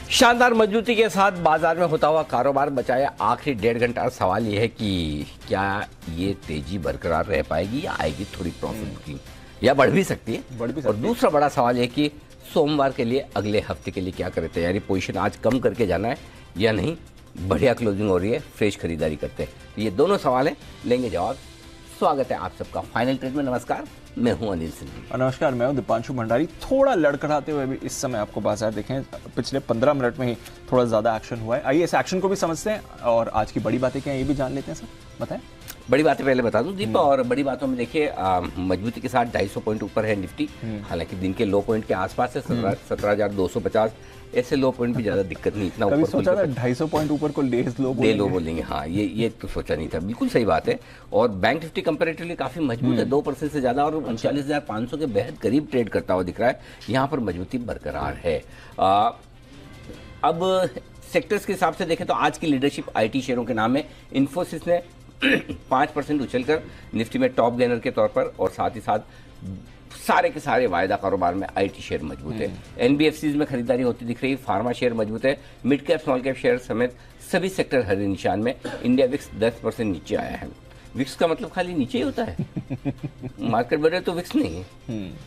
शानदार मजबूती के साथ बाजार में होता हुआ कारोबार बचाया आखिरी 1.5 घंटा। सवाल यह है कि क्या ये तेजी बरकरार रह पाएगी या आएगी थोड़ी प्रॉफिट बुकिंग, या बढ़ भी सकती है। और दूसरा बड़ा सवाल है कि सोमवार के लिए अगले हफ्ते के लिए क्या करें तैयारी, पोजीशन आज कम करके जाना है या नहीं, बढ़िया क्लोजिंग हो रही है, फ्रेश खरीदारी करते हैं। ये दोनों सवाल हैं, लेंगे जवाब। स्वागत है आप सबका फाइनल ट्रेड में। नमस्कार, मैं हूं अनिल सिंह। नमस्कार, मैं हूं दीपांशु भंडारी। थोड़ा लड़खड़ाते हुए भी इस समय आपको बाजार देखें, पिछले 15 मिनट में ही थोड़ा ज्यादा एक्शन हुआ है। आइए इस एक्शन को भी समझते हैं और आज की बड़ी बातें क्या है ये भी जान लेते हैं। सर बताएं। बड़ी बातें पहले बता दूं दीपा, और बड़ी बातों में देखिए मजबूती के साथ 250 पॉइंट ऊपर है निफ्टी। हालांकि दिन के लो पॉइंट के आसपास है 17,250। ऐसे लो पॉइंट भी ज्यादा दिक्कत नहीं, इतना ऊपर सोचा था 250 पॉइंट ऊपर को डे लो बोलेंगे। हाँ, ये तो सोचा नहीं था, बिल्कुल सही बात है। और बैंक निफ्टी कंपैरेटिवली काफी मजबूत है, 2% से ज्यादा, और 39,500 के बेहद करीब ट्रेड करता हुआ दिख रहा है। यहाँ पर मजबूती बरकरार है। अब सेक्टर्स के हिसाब से देखें तो आज की लीडरशिप आईटी शेयरों के नाम है। इन्फोसिस ने 5% उछलकर निफ्टी में टॉप गेनर के तौर पर, और साथ ही साथ सारे के सारे वायदा कारोबार में आईटी शेयर मजबूत है। एनबीएफसीज में खरीदारी होती दिख रही, फार्मा शेयर मजबूत है। Mid cap small cap share समेत सभी सेक्टर हरे निशान में। इंडिया विक्स 10% नीचे आया है। विक्स का मतलब खाली नीचे ही होता है, मार्केट बढ़े तो विक्स नहीं है।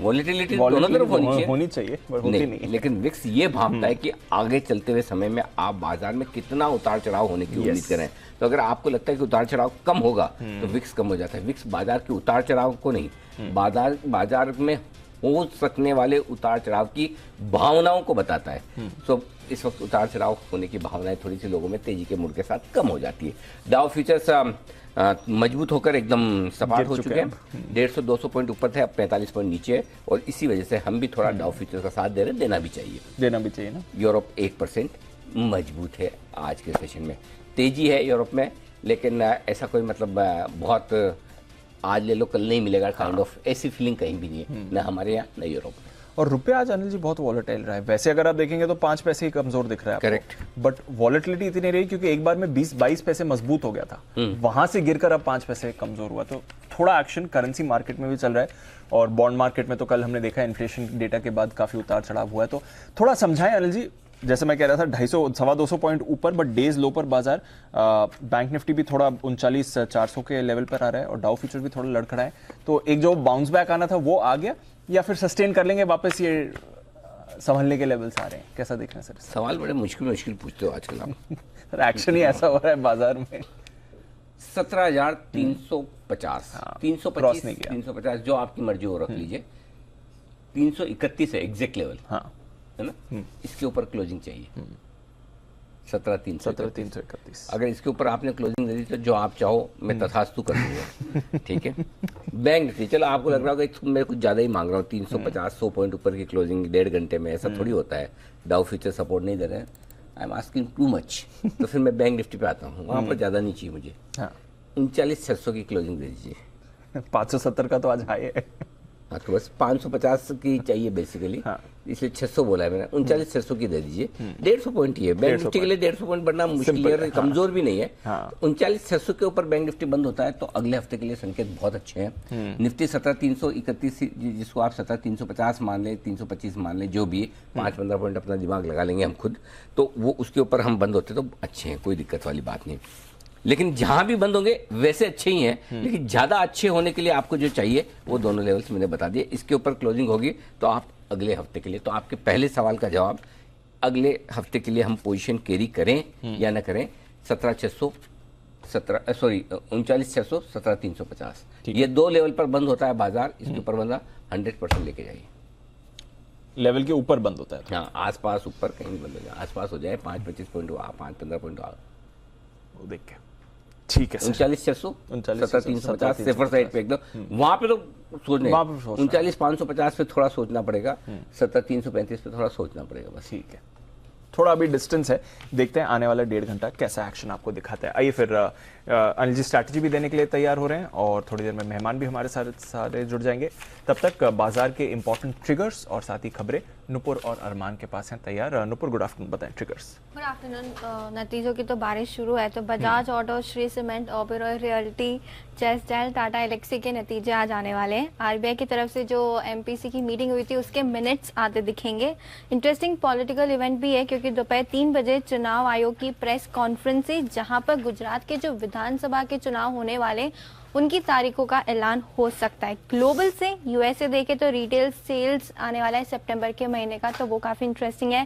वॉलेटिलिटी दोनों तरफ होनी चाहिए पर होती नहीं। लेकिन विक्स ये भांपता है कि आगे चलते हुए समय में आप बाजार में कितना उतार चढ़ाव होने की उम्मीद करें। तो अगर आपको लगता है कि उतार चढ़ाव कम होगा तो विक्स कम हो जाता है। विक्स बाजार के उतार चढ़ाव को नहीं, बाजार में हो सकने वाले उतार चढ़ाव की भावनाओं को बताता है। तो इस वक्त उतार चढ़ाव होने की भावनाएं थोड़ी सी लोगों में तेजी के मूड के साथ कम हो जाती है। डाउ फ्यूचर्स मजबूत होकर एकदम सपाट हो चुके हैं। 150-200 पॉइंट ऊपर थे, अब 45 पॉइंट नीचे है। और इसी वजह से हम भी थोड़ा डाउ फ्यूचर्स का साथ दे रहे हैं, देना भी चाहिए ना। यूरोप 1% मजबूत है आज के सेशन में। तेजी है यूरोप में, लेकिन ऐसा कोई मतलब बहुत आज ले लो कल नहीं मिलेगा काइंड ऑफ ऐसी फीलिंग कहीं भी नहीं है, ना हमारे यहाँ ना यूरोप में। और रुपया आज अनिल जी बहुत वॉलेटाइल रहा है। वैसे अगर आप देखेंगे तो 5 पैसे ही कमजोर दिख रहा है। करेक्ट। बट वॉलेटिलिटी इतनी रही क्योंकि एक बार में 20-22 पैसे मजबूत हो गया था, वहां से गिरकर अब 5 पैसे कमजोर हुआ। तो थोड़ा एक्शन करेंसी मार्केट में भी चल रहा है। और बॉन्ड मार्केट में तो कल हमने देखा इन्फ्लेशन डेटा के बाद काफी उतार चढ़ाव हुआ है। तो थोड़ा समझाएं अनिल जी, जैसे मैं कह रहा था 250-225 पॉइंट ऊपर, बट डेज लो पर बाजार। बैंक निफ्टी भी थोड़ा 39,400 के लेवल पर आ रहा है और डाउ फ्यूचर भी थोड़ा लड़खड़ा है। तो एक जो बाउंस बैक आना था वो आ गया या फिर सस्टेन कर लेंगे वापस, ये संभलने के लेवल्स आ रहे हैं? कैसा देख रहे हैं सर? सवाल बड़े मुश्किल पूछते हो आजकल आप। सर एक्शन ही ऐसा हो रहा है बाजार में। 17,350, 325, 350 जो आपकी मर्जी हो रख लीजिए। 331 है एग्जैक्ट लेवल, है ना? इसके ऊपर क्लोजिंग चाहिए। 17,331। अगर इसके ऊपर आपने क्लोजिंग दे दी तो जो आप चाहो मैं तथास्तु कर दूंगा। ठीक है। बैंक निफ्टी, चलो आपको लग रहा होगा कि मैं कुछ ज्यादा ही मांग रहा हूँ, 350-100 पॉइंट ऊपर की क्लोजिंग 1.5 घंटे में, ऐसा थोड़ी होता है। डाउ फ्यूचर सपोर्ट नहीं दे रहे हैं, I am asking too much. तो फिर मैं बैंक निफ्टी पे आता हूँ, वहां पर ज्यादा नहीं चाहिए मुझे। 39,600 की क्लोजिंग दे दीजिए। 570 का तो आज हाई है। हाँ, तो बस 550 की चाहिए बेसिकली। इसलिए 600 बोला है मैंने। 39,600 की दे दीजिए। 150 पॉइंट ही है बैंक निफ्टी के लिए। 150 पॉइंट बढ़ना मुश्किल है, कमजोर भी नहीं है। 39,600 के ऊपर बैंक निफ्टी बंद होता है तो अगले हफ्ते के लिए संकेत बहुत अच्छे हैं। निफ्टी 17,331, जिसको आप 17,350 मान लें, 325 मान लें, जो भी 5-15 पॉइंट अपना दिमाग लगा लेंगे हम खुद, तो वो उसके ऊपर हम बंद होते तो अच्छे हैं, कोई दिक्कत वाली बात नहीं। लेकिन जहां भी बंद होंगे वैसे अच्छे ही हैं, लेकिन ज्यादा अच्छे होने के लिए आपको जो चाहिए वो दोनों लेवल्स मैंने बता दिए। इसके ऊपर क्लोजिंग होगी तो आप अगले हफ्ते के लिए, तो आपके पहले सवाल का जवाब, अगले हफ्ते के लिए हम पोजीशन कैरी करें या ना करें। 17,600, 39,600, 17,350, ये दो लेवल पर बंद होता है बाजार। इसके ऊपर बंदा 100% लेके जाइए। लेवल के ऊपर बंद होता है? हाँ, आसपास ऊपर कहीं बंद हो जाए, आसपास हो जाए, 5-25 पॉइंट 5-15 पॉइंट वो देख के ठीक है। 39,600, 17,350 सेफर साइड पे एकदम। वहां पे तो सोचने 39,550 पे थोड़ा सोचना पड़ेगा, 17,335 पे थोड़ा सोचना पड़ेगा बस। ठीक है, थोड़ा अभी डिस्टेंस है, देखते हैं आने वाला 1.5 घंटा कैसा एक्शन आपको दिखाता है। आइए फिर अनिल जी स्ट्रैटेजी भी देने के लिए तैयार हो रहे हैं और थोड़ी देर में मेहमान भी हमारे सारे जुड़ जाएंगे। तब तक बाजार के इंपॉर्टेंट ट्रिगर्स और साथ ही खबरें नुपुर और अरमान के पास हैं तैयार। नुपुर, गुड आफ्टरनून, बताएं ट्रिगर्स। Good afternoon. नतीजों की तो बारिश शुरू है, तो Bajaj auto, Shree cement, Oberoi realty, जेसडेल, टाटा एलेक्सी के नतीजे आज आने वाले हैं। आरबीआई की तरफ से जो एमपीसी की मीटिंग हुई थी उसके मिनट्स आते दिखेंगे। इंटरेस्टिंग पॉलिटिकल इवेंट भी है क्योंकि दोपहर 3 बजे चुनाव आयोग की प्रेस कॉन्फ्रेंस है, जहां पर गुजरात के जो विधानसभा के चुनाव होने वाले उनकी तारीखों का ऐलान हो सकता है। ग्लोबल से यूएसए देखे तो रिटेल सेल्स आने वाला है सितंबर के महीने का, तो वो काफी इंटरेस्टिंग है।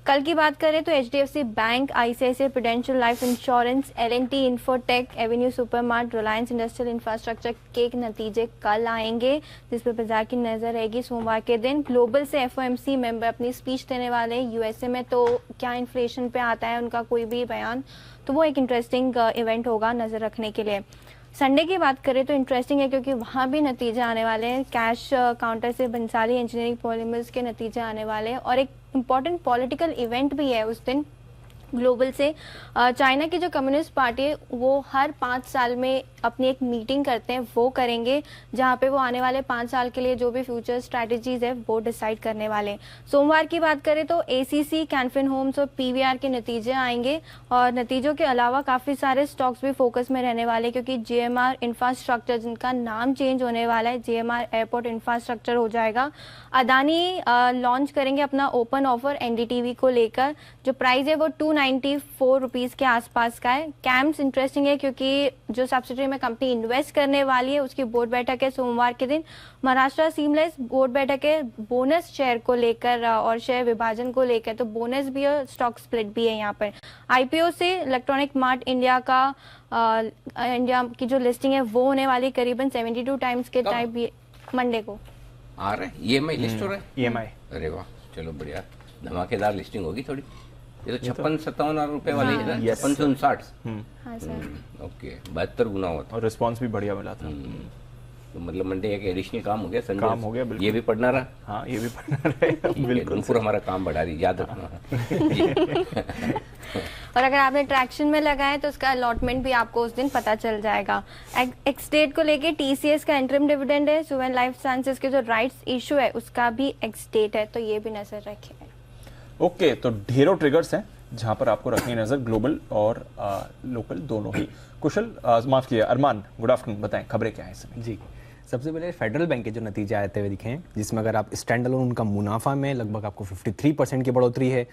कल की बात करें तो HDFC Bank, ICICI Prudential Life Insurance, L&T Infotech, Avenue Supermart, Reliance Industrial Infrastructure के नतीजे कल आएंगे, जिस पर बाजार की नजर रहेगी सोमवार के दिन। ग्लोबल से एफओएमसी मेंबर अपनी स्पीच देने वाले, यूएसए में तो क्या इन्फ्लेशन पे आता है उनका कोई भी बयान, तो वो एक इंटरेस्टिंग इवेंट होगा नजर रखने के लिए। संडे की बात करें तो इंटरेस्टिंग है क्योंकि वहाँ भी नतीजे आने वाले हैं। कैश काउंटर से बंसाली इंजीनियरिंग पॉलीमर्स के नतीजे आने वाले हैं और एक इम्पॉर्टेंट पॉलिटिकल इवेंट भी है उस दिन ग्लोबल से। चाइना की जो कम्युनिस्ट पार्टी है वो हर 5 साल में अपनी एक मीटिंग करते हैं, वो करेंगे जहां पे वो आने वाले 5 साल के लिए जो भी फ्यूचर स्ट्रैटेजीज है वो डिसाइड करने वाले। सोमवार की बात करें तो एसीसी, कैनफिन होम्स और पीवीआर के नतीजे आएंगे और नतीजों के अलावा काफी सारे स्टॉक्स भी फोकस में रहने वाले क्योंकि जीएमआर इंफ्रास्ट्रक्चर, जिनका नाम चेंज होने वाला है, जीएमआर एयरपोर्ट इंफ्रास्ट्रक्चर हो जाएगा। अदानी लॉन्च करेंगे अपना ओपन ऑफर एनडीटीवी को लेकर, जो प्राइस है वो 294 रुपीज के आसपास का है। कैम्स इंटरेस्टिंग है क्योंकि जो सब्सिडरी में कंपनी इन्वेस्ट करने वाली है उसकी बोर्ड बैठक है सोमवार के दिन। महाराष्ट्र सीमलेस बोर्ड बैठक है बोनस शेयर को लेकर और शेयर विभाजन को लेकर, तो बोनस भी और स्टॉक स्प्लिट भी है यहाँ पर। आईपीओ से इलेक्ट्रॉनिक मार्ट इंडिया का इंडिया की जो लिस्टिंग है वो होने वाली करीबन 72 टाइम्स के टाइप मंडे को आ रहा है। ईएमआई लिस्ट हो रहा है, ईएमआई। अरे वाह, चलो बढ़िया, धमाकेदार लिस्टिंग होगी थोड़ी। ये तो 56-57 रुपए वाली है ना, 5659। हाँ सर। ओके, 72 गुना हुआ था और रिस्पांस भी बढ़िया मिला था। तो मतलब मंडे एक एडिशनल काम हो गया, संडे काम हो गया, बिल्कुल। ये भी पढ़ना रहा। हाँ, ये भी पढ़ना रहेगा, बिल्कुल। पूरा हमारा काम बढ़ा रही, याद रखना। और अगर आपने ट्रैक्शन में लगाए तो उसका अलॉटमेंट भी आपको उस दिन पता चल जाएगा। एक्स डेट को लेके टीसीएस का इंटरिम डिविडेंड है, सुवेन लाइफ साइंसेज के जो राइट्स इशू है उसका भी एक्स डेट है, तो ये भी नजर रखें। ओके, तो ढेरों ट्रिगर्स हैं जहां पर आपको रखनी है नजर, ग्लोबल और लोकल दोनों ही। कुशल, माफ कीजिए अरमान, गुड आफ्टरनून, बताएं खबरें क्या है इस समय। जी, सबसे पहले फेडरल बैंक के जो नतीजे आते हुए दिखे हैं, जिसमें अगर आप स्टैंड अलोन उनका मुनाफा में लगभग आपको 53% की बढ़ोतरी है,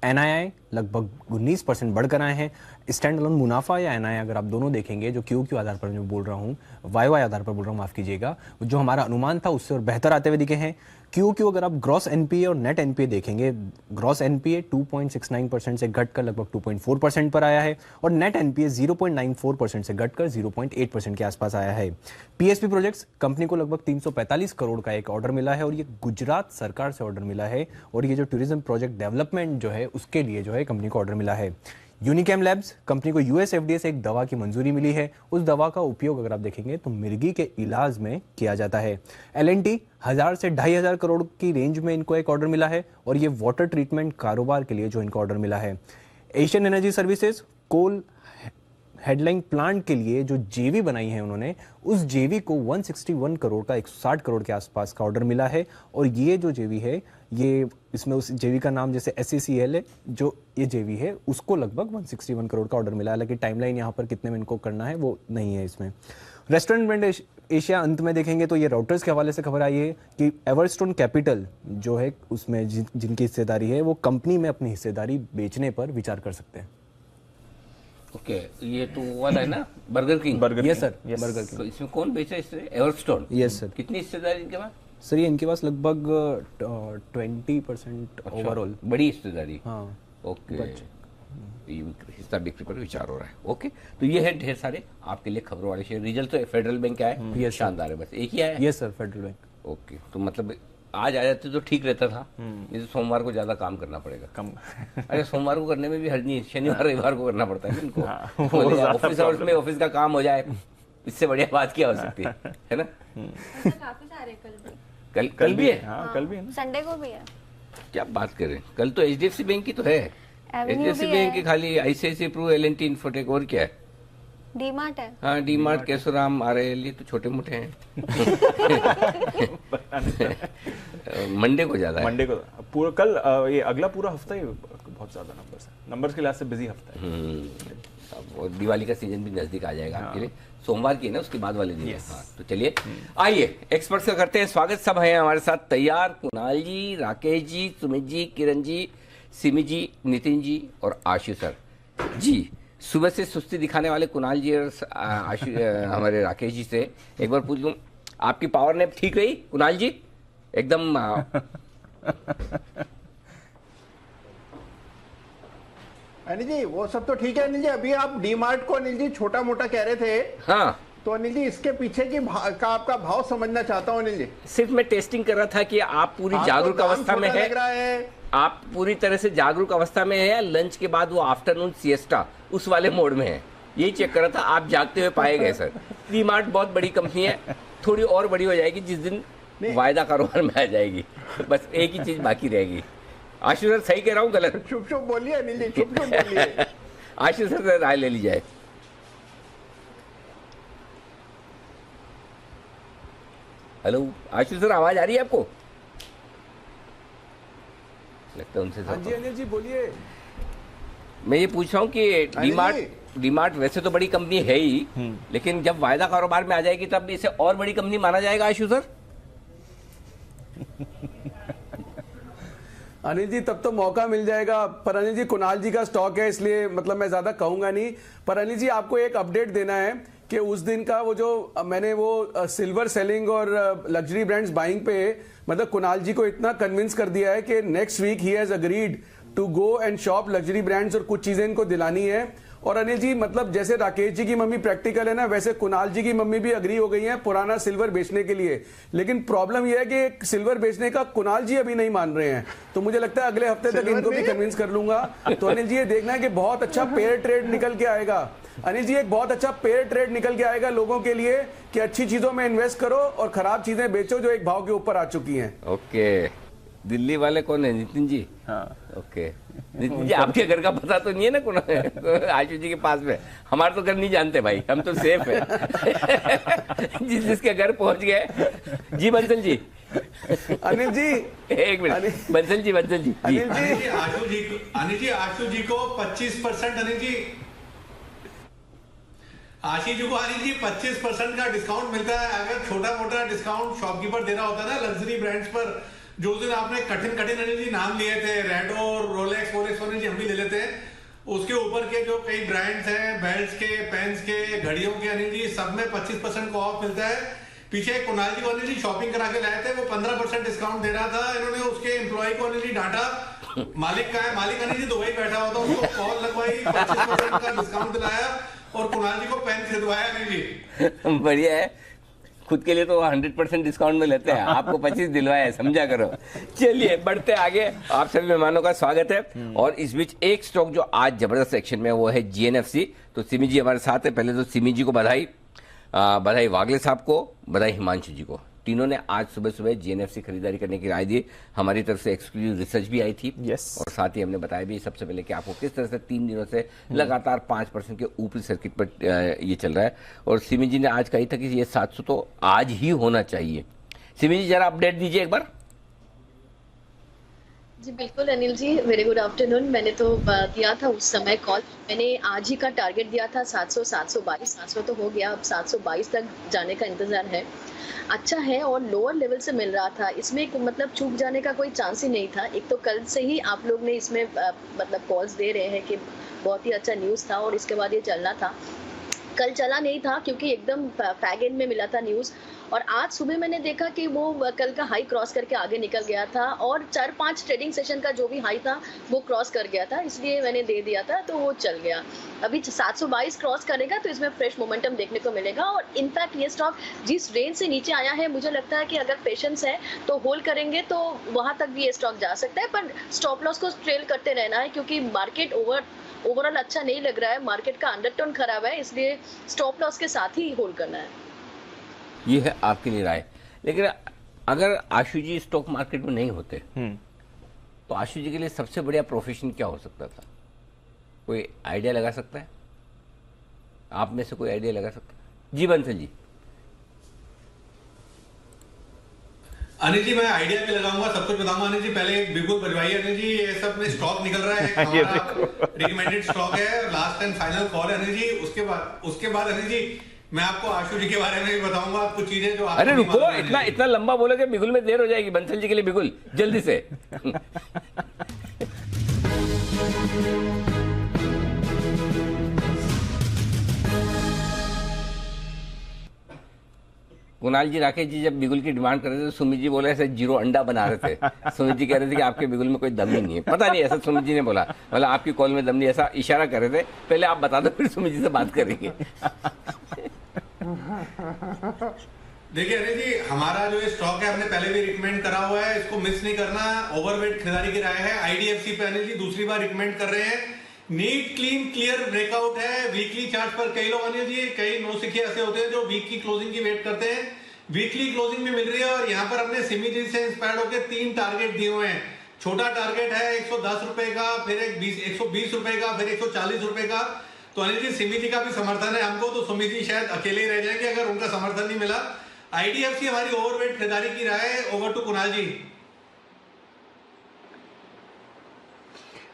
एनआईआई लगभग 19% बढ़कर आए हैं। स्टैंड अलोन मुनाफा या एनआईआई अगर आप दोनों देखेंगे, जो क्यू आधार पर मैं बोल रहा हूँ, वाई आधार पर बोल रहा हूँ, माफ कीजिएगा, जो हमारा अनुमान था उससे और बेहतर आते हुए दिखे हैं। क्यू अगर आप ग्रॉस एनपीए और नेट एनपीए देखेंगे, ग्रॉस एनपीए 2.69% से घटकर लगभग 2.4% पर आया है और नेट एनपीए 0.94% से घटकर 0.8% के आसपास आया है। पीएसपी प्रोजेक्ट्स कंपनी को लगभग 345 करोड़ का एक ऑर्डर मिला है और ये गुजरात सरकार से ऑर्डर मिला है और ये जो टूरिज्म प्रोजेक्ट डेवलपमेंट जो है उसके लिए जो है कंपनी को ऑर्डर मिला है। यूनिकेम लैब्स कंपनी को यूएस एफडीए से एक दवा की मंजूरी मिली है। उस दवा का उपयोग अगर आप देखेंगे तो मिर्गी के इलाज में किया जाता है। एलएनटी 1000 से 2500 करोड़ की रेंज में इनको एक ऑर्डर मिला है और ये वाटर ट्रीटमेंट कारोबार के लिए जो इनको ऑर्डर मिला है। एशियन एनर्जी सर्विसेज कोल हेडलाइन प्लांट के लिए जो जेवी बनाई है उन्होंने, उस जेवी को 161 करोड़ का 160 करोड़ के आसपास का ऑर्डर मिला है और ये जो जेवी है, ये इसमें उस जेवी का नाम जैसे SCCL है, जो ये जेवी है उसको लगभग 161 करोड़ का ऑर्डर मिला है। हालांकि टाइमलाइन यहाँ पर कितने में इनको करना है वो नहीं है इसमें। रेस्टोरेंट ब्रांड एशिया अंत में देखेंगे तो ये राउटर्स के हवाले से खबर आई है कि एवरस्टोन कैपिटल जो है उसमें जिनकी हिस्सेदारी है वो कंपनी में अपनी हिस्सेदारी बेचने पर विचार कर सकते हैं। ओके, ये तो वाला है ना burger king. Yes sir, burger king. तो इसमें कौन बेचा है इससे? एवरस्टोन। Yes sir. कितनी हिस्सेदारी इनके पास? सर ये इनके पास लगभग 20% ओवरऑल। बड़ी हिस्सेदारी। हाँ, ओके, हिस्सा बिक्री पर विचार हो रहा है। ओके, तो ये है ढेर सारे आपके लिए खबरों वाले शेयर। रिजल्ट तो फेडरल बैंक का है, शानदार है, बस एक ही आया है। Yes sir, federal bank. Okay, तो मतलब आज आ जाते तो ठीक रहता था, नहीं तो सोमवार को ज्यादा काम करना पड़ेगा। कम अरे सोमवार को करने में भी हर्ज नहीं, शनिवार रविवार को करना पड़ता है इनको। ऑफिस आवर्स में ऑफिस का काम हो जाए, इससे बढ़िया बात क्या हो सकती है ना? काफी सारे कल भी है। हाँ, कल भी है ना, संडे को भी है। क्या बात करें, कल तो एचडीएफसी बैंक की तो है। एचडीएफसी बैंक की खाली आईसीआईसीआई प्रू, एलएनटी इन्फोटेक, और क्या है? डीमार्ट है। हाँ, डीमार्ट, केशोराम, आरएल, ये तो छोटे मोटे हैं। मंडे को ज्यादा है। मंडे को पूरा कल ये अगला पूरा हफ्ता ही बहुत ज्यादा नंबर्स है, नंबर्स के लिहाज से बिजी हफ्ता है। अब दिवाली का सीजन भी नजदीक आ जाएगा आपके लिए। सोमवार की है ना, उसके बाद वाले दिन। हाँ, तो चलिए आइए एक्सपर्ट्स का करते हैं स्वागत। सब हैं हमारे साथ तैयार, कुणाल जी, राकेश जी, सुमित जी, किरण जी, सिमी जी, नितिन जी और आशु सर जी। सुबह से सुस्ती दिखाने वाले कुणाल जी और हमारे राकेश जी से एक बार पूछ लूं, आपकी पावर नैप ठीक रही कुणाल जी? एकदम अनिल जी वो सब तो ठीक है अनिल जी। अभी आप डीमार्ट को अनिल जी छोटा मोटा कह रहे थे, हाँ, तो अनिल जी इसके पीछे की का आपका भाव समझना चाहता हूँ अनिल जी। सिर्फ मैं टेस्टिंग कर रहा था कि आप पूरी आपको जागरूक दाम अवस्था में छोटा है, लग रहा है। आप पूरी तरह से जागरूक अवस्था में है या लंच के बाद वो आफ्टरनून सिएस्टा उस वाले मोड में है, यही चेक कर रहा था। आप जागते हुए पाए गए सर। डीमार्ट बहुत बड़ी कंपनी है, थोड़ी और बड़ी हो जाएगी जिस दिन वायदा कारोबार में आ जाएगी। बस एक ही चीज बाकी रहेगी। आशु सर सही कह रहा हूँ गलत? चुप चुप बोलिए अनिल जी, चुप चुप बोलिए। आशु सर से राय ले ली जाए। हेलो आशु सर, आवाज आ रही है आपको? लगता है उनसे। हाँ जी अनिल जी बोलिए। मैं ये पूछ रहा हूँ कि डीमार्ट वैसे तो बड़ी कंपनी है ही, लेकिन जब वायदा कारोबार में आ जाएगी तब इसे और बड़ी कंपनी माना जाएगा आशु सर? अनिल जी तब तो मौका मिल जाएगा, पर अनिल जी कुणाल जी का स्टॉक है इसलिए मतलब मैं ज्यादा कहूंगा नहीं। पर अनिल जी आपको एक अपडेट देना है कि उस दिन का वो जो मैंने वो सिल्वर सेलिंग और लग्जरी ब्रांड्स बाइंग पे मतलब कुणाल जी को इतना कन्विंस कर दिया है कि नेक्स्ट वीक ही has agreed to go and shop luxury brands और कुछ चीजें इनको दिलानी है। और अनिल जी मतलब जैसे राकेश जी की मम्मी प्रैक्टिकल है ना, वैसे कुणाल जी की मम्मी भी अग्री हो गई है पुराना सिल्वर बेचने के लिए। लेकिन प्रॉब्लम यह है कि सिल्वर बेचने का कुणाल जी अभी नहीं मान रहे हैं, तो मुझे लगता है अगले हफ्ते तक इनको भी कन्विंस कर लूंगा। तो अनिल जी ये देखना है कि बहुत अच्छा पेयर ट्रेड निकल के आएगा। अनिल जी एक बहुत अच्छा पेयर ट्रेड निकल के आएगा लोगों के लिए कि अच्छी चीजों में इन्वेस्ट करो और खराब चीजें बेचो जो एक भाव के ऊपर आ चुकी हैं। ओके, दिल्ली वाले कौन है? नितिन जी। हाँ, ओके। नितिन जी आपके घर का पता तो नहीं है ना आशु जी के पास में? हमारे तो घर नहीं जानते भाई, हम तो सेफ है। जिसके घर पहुंच गए जी। बंसल जी, अनिल जी एक मिनट। बंसल जी, बंसल जी, अनिल जी आशु जी को 25% अनिल जी आशीष जी को अनिल जी 25% का डिस्काउंट मिलता है। अगर छोटा मोटा डिस्काउंट शॉपकीपर दे रहा होता है ना लग्जरी ब्रांड्स पर, जो दिन आपने कठिन अनिल जी नाम लिए थे, रेडो, रोलेक्स अनिल जी हम भी ले लेते हैं, उसके ऊपर के जो कई ब्रांड्स हैं, बेल्ट्स के, पेन्स के, घड़ियों के अनिल जी, सब में 25% का ऑफ मिलता है। पीछे कुणाल जी को अनिल जी शॉपिंग करा के लाए थे, वो 15% डिस्काउंट दे रहा था। इन्होंने उसके एम्प्लॉय को अनिल जी डांटा, मालिक का है, मालिक अनिल जी दुबई बैठा हुआ था, उसको कॉल लगवाई, 25% का डिस्काउंट दिलाया और कुणाल जी को पेन खरीदवाया अनिल जी। बढ़िया है, खुद के लिए तो 100% डिस्काउंट में लेते हैं, आपको 25 दिलवाया, समझा करो। चलिए बढ़ते आगे, आप सभी मेहमानों का स्वागत है। और इस बीच एक स्टॉक जो आज जबरदस्त एक्शन में, वो है जीएनएफसी। तो सिमी जी हमारे साथ है। पहले तो सिमी जी को बधाई, बधाई वागले साहब को, बधाई हिमांशु जी को। तीनों ने आज सुबह सुबह जीएनएफसी खरीदारी करने की राय दी। हमारी तरफ से एक्सक्लूसिव रिसर्च भी आई थी। Yes. और साथ ही हमने बताया भी सबसे पहले कि आपको किस तरह से 3 दिनों से लगातार 5% के ऊपरी सर्किट पर ये चल रहा है। और सिमी जी ने आज कही था कि ये 700 तो आज ही होना चाहिए। सिमी जी जरा अपडेट दीजिए एक बार। जी बिल्कुल Anil ji, very good afternoon. मैंने तो दिया था उस समय कॉल, मैंने आज ही का टारगेट दिया था 700, 722, 700 तो हो गया, अब 722 तक जाने का इंतजार है। अच्छा है, और लोअर लेवल से मिल रहा था, इसमें मतलब चूक जाने का कोई चांस ही नहीं था। एक तो कल से ही आप लोग ने इसमें मतलब कॉल्स दे रहे हैं कि बहुत ही अच्छा न्यूज़ था और इसके बाद ये चलना था। कल चला नहीं था क्योंकि एकदम फैग एंड में मिला था न्यूज़, और आज सुबह मैंने देखा कि वो कल का हाई क्रॉस करके आगे निकल गया था और 4-5 ट्रेडिंग सेशन का जो भी हाई था वो क्रॉस कर गया था, इसलिए मैंने दे दिया था, तो वो चल गया। अभी 722 क्रॉस करेगा तो इसमें फ्रेश मोमेंटम देखने को मिलेगा। और इनफैक्ट ये स्टॉक जिस रेंज से नीचे आया है, मुझे लगता है कि अगर पेशेंस है तो होल्ड करेंगे तो वहां तक भी ये स्टॉक जा सकता है, पर स्टॉप लॉस को ट्रेल करते रहना है क्योंकि मार्केट ओवरऑल अच्छा नहीं लग रहा है, मार्केट का अंडरटोन खराब है, इसलिए स्टॉप लॉस के साथ ही होल्ड करना है। ये है आपके लिए राय। लेकिन अगर आशु जी स्टॉक मार्केट में नहीं होते तो आशु जी के लिए सबसे बढ़िया प्रोफेशन क्या हो सकता था? कोई आइडिया लगा सकता है? आप में से कोई आइडिया लगा सकते? जी बंसल जी। अनिल जी मैं आइडिया भी लगाऊंगा, सब कुछ बताऊंगा। अनिल जी पहले बिल्कुल बजवाइए अनिल जी, ये सब में स्टॉक निकल रहा है, हमारा रिकमेंडेड स्टॉक है, लास्ट एंड फाइनल कॉल है अनिल जी। उसके बाद अनिल जी मैं आपको आशु जी के बारे में भी बताऊंगा कुछ चीजें जो अरे रुको, इतना लंबा बोलोगे बिगुल में देर हो जाएगी। बंसल जी के लिए बिगुल जल्दी से। कुणाल जी, राकेश जी जब बिगुल की डिमांड कर रहे थे तो सुमित जी बोले ऐसे जीरो अंडा बना रहे थे। सुमित जी कह रहे थे कि आपके बिगुल में कोई दम ही नहीं है। पता नहीं, ऐसा सुमित जी ने बोला, मतलब आपकी कॉल में दम नहीं, ऐसा इशारा कर रहे थे। पहले आप बता दो, फिर सुमित जी से बात करेंगे। देखिए अनिल जी, हमारा जो ये स्टॉक है हमने पहले भी रिकमेंड करा हुआ है, इसको मिस नहीं करना। ओवरवेट खरीदारी की राय है। आईडीएफसी पे अनिल जी दूसरी बार रिकमेंड कर रहे हैं। नीट क्लीन क्लियर ब्रेकआउट है। वीकली चार्ट पर कई लोग अनिल जी, कई नौसिखिए ऐसे होते हैं जो वीक की क्लोजिंग की वेट करते हैं। वीकली क्लोजिंग भी मिल रही है और यहाँ पर हमने सिमी जी से इंस्पायर्ड होकर 3 टारगेट दिए हुए हैं। छोटा टारगेट है 110 रुपए का, फिर एक 120 रुपए का, फिर 140 रुपए का। तो अनिल जी सिमी जी का भी समर्थन है हमको, तो सुमित जी शायद अकेले ही रह जाएंगे अगर उनका समर्थन नहीं मिला। आईडीएफसी हमारी ओवरवेट खरीदारी की राय है। ओवर टू कुणाल जी।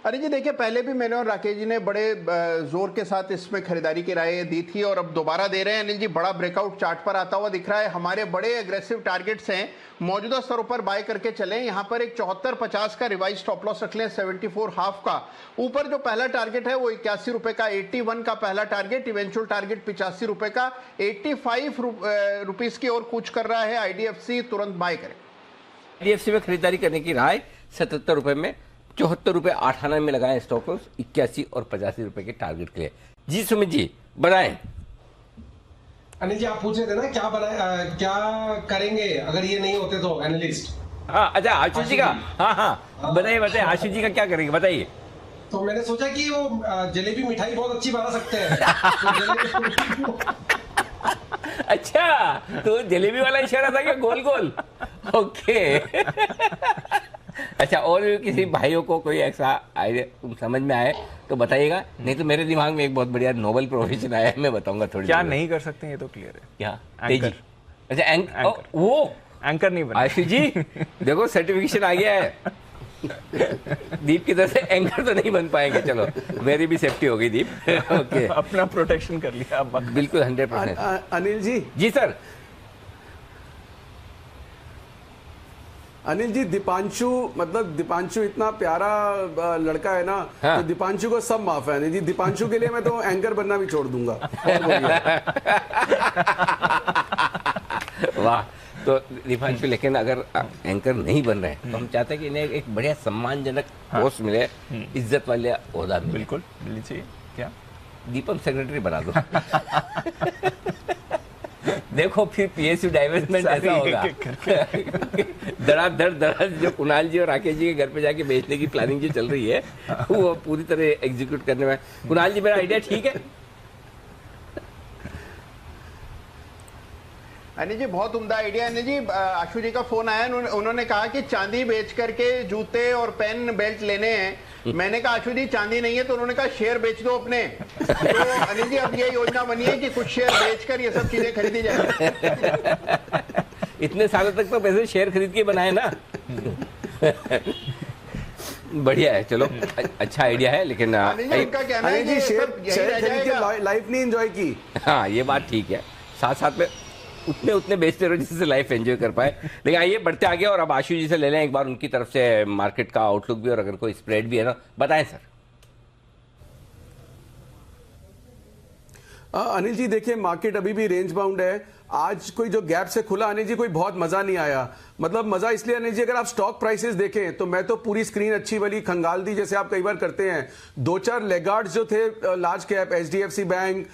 अरे जी देखिए, पहले भी मैंने और राकेश जी ने बड़े जोर के साथ इसमें खरीदारी की राय दी थी और अब दोबारा दे रहे हैं। अनिल जी बड़ा ब्रेकआउट चार्ट पर आता हुआ दिख रहा है। हमारे बड़े एग्रेसिव टारगेट्स हैं, मौजूदा स्तरों पर बाय करके चलें। यहां पर एक 74.50 का रिवाइज स्टॉप लॉस रख लें, 74 हाफ का। ऊपर जो पहला टारगेट है वो 81 रुपए का, 81 का पहला टारगेट, इवेंचुअल टारगेट 85 रुपए का, 85 रुपीज की ओर कूच कर रहा है आईडीएफसी, तुरंत बाय करें। आईडीएफसी में खरीदारी करने की राय 77 रुपए में, 74 रुपए 8 आना में लगाएं स्टॉप लॉस, 81 और 85 रुपए के टारगेट के लिए। जी सुमित जी बताएं। अनिल जी आप पूछ रहे थे ना क्या करेंगे अगर ये नहीं होते तो एनालिस्ट। हाँ अच्छा, आशीष जी का। हाँ बताइए आशीष जी का क्या करेंगे बताइए। तो मैंने सोचा कि वो जलेबी मिठाई बहुत अच्छी बना सकते हैं। अच्छा, तो जलेबी वाला इशारा था क्या? गोल गोल। ओके। अच्छा, और भी किसी भाइयों को कोई ऐसा आइडिया समझ में आए तो बताइएगा, नहीं तो मेरे दिमाग में एक बहुत बढ़िया नोबल प्रोफेशन आया है, मैं बताऊंगा थोड़ी। क्या नहीं कर सकते ये तो क्लियर है। क्या? एंकर। अच्छा एंकर, वो एंकर नहीं बना। आशीष जी देखो सर्टिफिकेशन आ गया है। दीप की तरफ से एंकर तो नहीं बन पाएंगे, चलो मेरी भी सेफ्टी हो गई दीप। ओके, अपना प्रोटेक्शन कर लिया अब। बिल्कुल 100%। अनिल जी। जी सर। अनिल जी दीपांशु इतना प्यारा लड़का है ना। हाँ। तो दीपांशु को सब माफ है अनिल जी। दीपांशु के लिए मैं तो एंकर बनना भी छोड़ दूंगा। वाह, तो दीपांशु लेकिन अगर एंकर नहीं बन रहे हैं तो हम चाहते हैं कि इन्हें एक बढ़िया सम्मानजनक पोस्ट मिले, इज्जत वाले ओहदा मिले। बिल्कुल मिलनी चाहिए। क्या दीपम सेक्रेटरी बना दो। देखो फिर पीएसयू डाइवर्समेंट ऐसा होगा। धड़ाधड़ जो कुणाल जी और राकेश जी के घर पे जाके बेचने की प्लानिंग जो चल रही है वो पूरी तरह एग्जीक्यूट करने में। कुणाल जी मेरा आइडिया ठीक है? अनिल जी बहुत उम्दा आइडिया। अनिल जी आशु जी का फोन आया, उन्होंने कहा कि चांदी बेच करके जूते और पेन बेल्ट लेने हैं। मैंने कहा आशु जी चांदी नहीं है, तो उन्होंने कहा शेयर बेच दो अपने। तो अनिल जी अब ये योजना बनी है कि कुछ शेयर बेचकर ये सब चीजें खरीदी जाए। इतने सालों तक तो पैसे शेयर खरीद के बनाए ना। बढ़िया है, चलो अच्छा आइडिया है, लेकिन उनका कहना है कि सब यही रह जाएगा, लाइफ नहीं एंजॉय की। हाँ ये बात ठीक है, साथ साथ में उतने बेचते रहो जिससे लाइफ एंजॉय कर पाए। लेकिन आइए बढ़ते आगे और अब आशु जी से ले लें एक बार उनकी तरफ से मार्केट का आउटलुक भी, और अगर कोई स्प्रेड भी है ना बताएं सर। अनिल जी देखिए, मार्केट अभी भी रेंज बाउंड है। आज कोई जो गैप से खुला अनिल जी कोई बहुत मजा नहीं आया। मतलब मजा इसलिए अनिल जी, अगर आप स्टॉक प्राइसेस देखें तो मैं तो पूरी स्क्रीन अच्छी वाली खंगाल दी जैसे आप कई बार करते हैं। 2-4 लेगार्ड्स जो थे लार्ज कैप, एचडीएफसी बैंक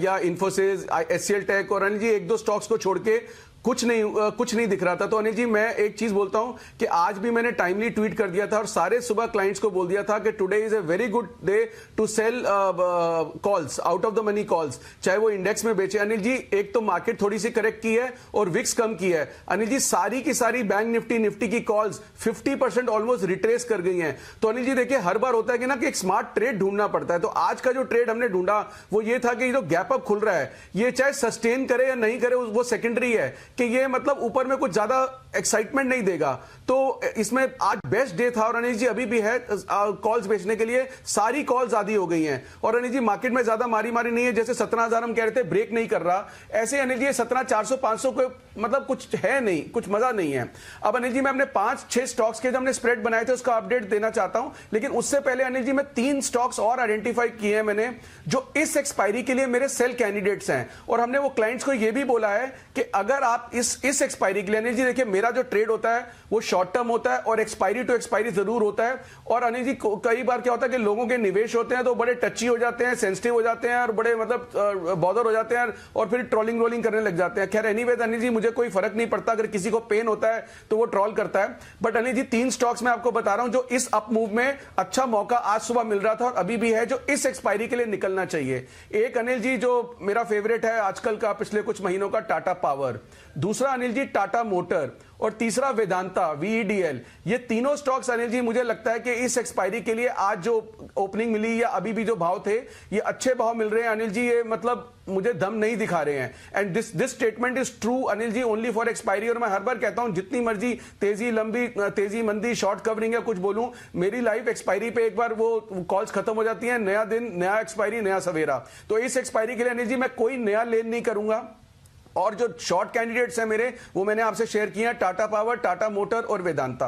या इन्फोसिस, एचसीएल टेक, और अनिल जी 1-2 स्टॉक्स को छोड़ के कुछ नहीं दिख रहा था। तो अनिल जी मैं एक चीज बोलता हूं कि आज भी मैंने टाइमली ट्वीट कर दिया था और सारे सुबह क्लाइंट्स को बोल दिया था कि today is a very good day to sell calls, out of the money calls, चाहे वो इंडेक्स में बेचे। अनिल जी एक तो मार्केट थोड़ी सी करेक्ट की है और विक्स कम की है। अनिल जी सारी की सारी बैंक निफ्टी की कॉल्स 50% ऑलमोस्ट रिट्रेस कर गई हैं। तो अनिल जी देखिए हर बार होता है कि ना कि एक स्मार्ट ट्रेड ढूंढना पड़ता है। तो आज का जो ट्रेड हमने ढूंढा वो ये था कि जो गैप अप खुल रहा है ये चाहे सस्टेन करे या नहीं करे वो सेकेंडरी है, कि ये मतलब ऊपर में कुछ ज्यादा एक्साइटमेंट नहीं देगा। तो इसमें आज बेस्ट डे था और अनिल जी अभी भी है कॉल्स बेचने के लिए। सारी कॉल्स आधी हो गई हैं और अनिल जी मार्केट में ज्यादा मारी नहीं है। जैसे 17,000 हम कह रहे थे ब्रेक नहीं कर रहा, ऐसे अनिल जी 17,400-500 को मतलब कुछ है नहीं, कुछ मजा नहीं है। अब अनिल जी मैं अपने 5-6 स्टॉक्स के जो हमने स्प्रेड बनाए थे उसका अपडेट देना चाहता हूं, लेकिन उससे पहले अनिल जी मैं 3 स्टॉक्स और आइडेंटिफाई किए हैं मैंने जो इस एक्सपायरी के लिए मेरे सेल कैंडिडेट्स हैं। और हमने वो क्लाइंट्स को ये भी बोला है कि अगर आप इस एक्सपायरी के लिए, अनिल जी देखिए मेरा जो ट्रेड होता है वो शॉर्ट टर्म होता है और एक्सपायरी टू एक्सपायरी जरूर होता है। और अनिल जी कई बार क्या होता है कि लोगों के निवेश होते हैं तो बड़े टची हो जाते हैं, सेंसिटिव हो जाते हैं और बड़े मतलब बॉदर हो जाते हैं और फिर ट्रोलिंग रोलिंग करने लग जाते हैं। खैर एनीवेज अनिल जी मुझे कोई फर्क नहीं पड़ता, अगर किसी को पेन होता है तो वो ट्रोल करता है। बट अनिल जी 3 स्टॉक्स मैं आपको बता रहा हूं जो इस अप मूव में अच्छा मौका आज सुबह मिल रहा था और अभी भी है, जो इस एक्सपायरी के लिए निकलना चाहिए। एक अनिल जी जो मेरा फेवरेट है आजकल का पिछले कुछ महीनों का, टाटा पावर। दूसरा अनिल जी टाटा मोटर और तीसरा वेदांता VEDL। ये तीनों स्टॉक्स अनिल जी मुझे लगता है कि इस एक्सपायरी के लिए आज जो ओपनिंग मिली या अभी भी जो भाव थे ये अच्छे भाव मिल रहे हैं अनिल जी। ये मतलब मुझे दम नहीं दिखा रहे हैं and this statement is true Anil ji only for expiry. और मैं हर बार कहता हूं जितनी मर्जी तेजी लंबी तेजी मंदी शॉर्ट कवरिंग या कुछ बोलूं, मेरी लाइफ एक्सपायरी पे एक बार वो कॉल्स खत्म हो जाती है, नया दिन नया एक्सपायरी नया सवेरा। तो इस एक्सपायरी के लिए अनिल जी मैं कोई नया लेन नहीं करूंगा। और जो शॉर्ट कैंडिडेट्स हैं मेरे वो मैंने आपसे शेयर किए हैं, टाटा पावर, टाटा मोटर और वेदांता।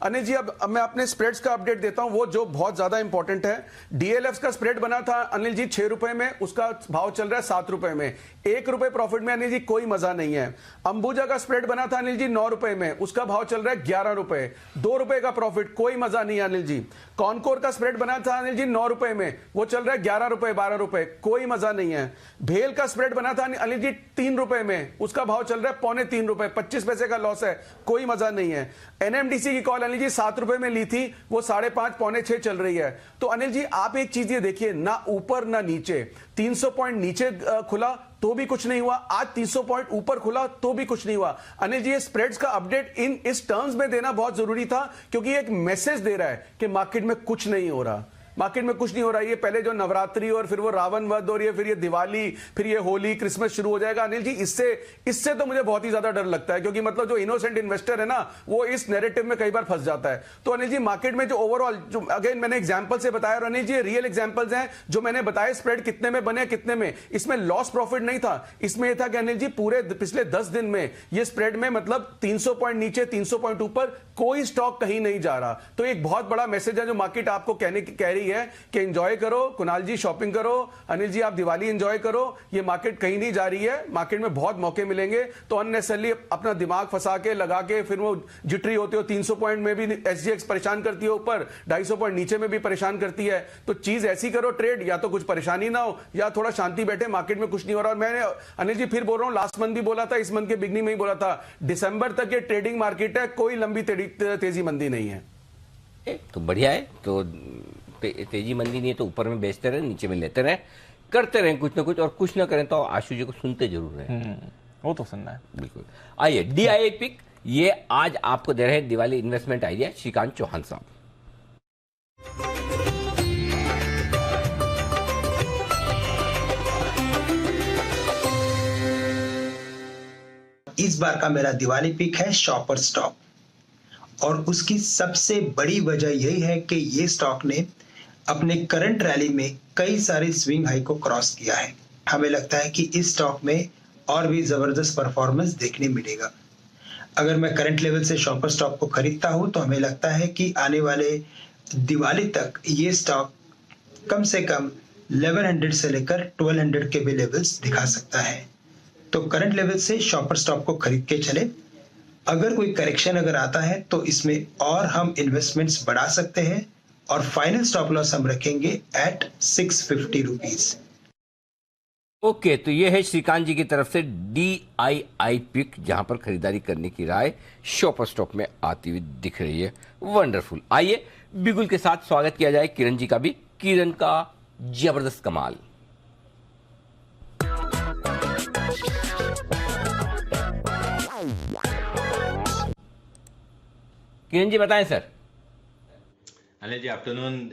अनिल जी अब मैं अपने स्प्रेड्स का अपडेट देता हूं वो जो बहुत ज्यादा इंपॉर्टेंट है। DLF का स्प्रेड बना था अनिल जी 6 रुपए में, उसका भाव चल रहा है 7 रुपए में, 1 रुपए प्रॉफिट में अनिल जी कोई मजा नहीं है। अंबुजा का स्प्रेड बना था अनिल जी 9 रुपए में, उसका भाव चल रहा है 11 रुपए, 2 रुपए का प्रॉफिट, कोई मजा नहीं है अनिल जी। कॉनकोर का स्प्रेड बना था अनिल जी 9 रुपए में, वो चल रहा है 11 रुपए 12 रुपए, कोई मजा नहीं है। भेल का स्प्रेड बना था अनिल जी 3 रुपए में, उसका भाव चल रहा है 2.25 रुपए, 25 पैसे का लॉस है, कोई मजा नहीं है। NMDC की कॉल अनिल जी 7 रुपए में ली थी, वो 5.5 6 चल रही है। तो अनिल जी आप एक चीज ये देखिए, ना ऊपर ना नीचे, 300 पॉइंट नीचे खुला तो भी कुछ नहीं हुआ, आज 300 पॉइंट ऊपर खुला तो भी कुछ नहीं हुआ। अनिल जी ये स्प्रेड्स का अपडेट इस टर्म्स में देना बहुत जरूरी था क्योंकि ये एक मैसेज दे रहा है कि मार्केट में कुछ नहीं हो रहा, मार्केट में कुछ नहीं हो रहा है। ये पहले जो नवरात्रि और फिर वो रावण वध और ये फिर ये दिवाली, फिर ये होली, क्रिसमस शुरू हो जाएगा अनिल जी। इससे तो मुझे बहुत ही ज्यादा डर लगता है क्योंकि मतलब जो इनोसेंट इन्वेस्टर है ना वो इस नैरेटिव में कई बार फंस जाता है। तो अनिल जी मार्केट में जो ओवरऑल जो अगेन मैंने एग्जांपल से बताया और अनिल जी रियल एग्जांपल्स हैं जो मैंने बताया, स्प्रेड कितने में बने कितने में, इसमें लॉस प्रॉफिट नहीं था, इसमें यह था कि अनिल जी पूरे पिछले 10 दिन में ये स्प्रेड में मतलब 300 पॉइंट नीचे 300 पॉइंट ऊपर कोई स्टॉक कहीं नहीं जा रहा। तो एक बहुत बड़ा मैसेज है जो मार्केट आपको कह रही है कि एंजॉय करो, कुणाल जी शॉपिंग करो, अनिल जी आप दिवाली एंजॉय करो, ये मार्केट कहीं नहीं जा रही है, मार्केट में बहुत मौके मिलेंगे। तो अननेसेसरली अपना दिमाग फंसा के लगा के फिर वो जिटरी होते हो, 300 पॉइंट में भी SGX परेशान करती है ऊपर, 250 पॉइंट नीचे में भी परेशान करती है। तो चीज ऐसी करो ट्रेड, या तो कुछ परेशानी ना हो या थोड़ा शांति बैठे, मार्केट में कुछ नहीं हो रहा। और मैंने अनिल जी फिर बोल रहा हूं, लास्ट मंथ भी बोला था, इस मंथ के बिगनिंग में ही बोला था, दिसंबर तक ये ट्रेडिंग मार्केट है, कोई लंबी तेजी मंदी नहीं है। तो बढ़िया है, तो तेजी मंदी नहीं है तो ऊपर में बेचते रहे, नीचे में लेते रहे, करते रहे कुछ ना कुछ, और कुछ ना करें तो आशु जी को सुनते जरूर रहे। वो तो सुनना है बिल्कुल। आइए DIA पिक, ये आज आपको दे रहे हैं दिवाली इन्वेस्टमेंट आइडिया श्रीकांत चौहान साहब। इस बार का मेरा दिवाली पिक है शॉपर स्टॉक, और उसकी सबसे बड़ी वजह यही है कि ये स्टॉक ने अपने करंट रैली में कई सारे स्विंग हाई को क्रॉस किया है। हमें लगता है कि इस स्टॉक में और भी जबरदस्त परफॉर्मेंस देखने मिलेगा। अगर मैं करंट लेवल से शॉपर स्टॉक को खरीदता हूं तो हमें लगता है कि आने वाले दिवाली तक ये स्टॉक कम से कम 1100 से लेकर 1200 के भी लेवल्स दिखा सकता है। तो करंट लेवल से शॉपर स्टॉक को खरीद के चले। अगर कोई करेक्शन अगर आता है तो इसमें और हम इन्वेस्टमेंट्स बढ़ा सकते हैं, और फाइनल स्टॉप लॉस हम रखेंगे एट 650 रुपीज। ओके, तो ये है श्रीकांत जी की तरफ से DII पिक, जहां पर खरीदारी करने की राय शॉपर स्टॉक में आती हुई दिख रही है। वंडरफुल। आइए बिगुल के साथ स्वागत किया जाए किरण जी का भी। किरण का जबरदस्त कमाल। किरण जी बताएं सर। अनिल जी आफ्टरनून।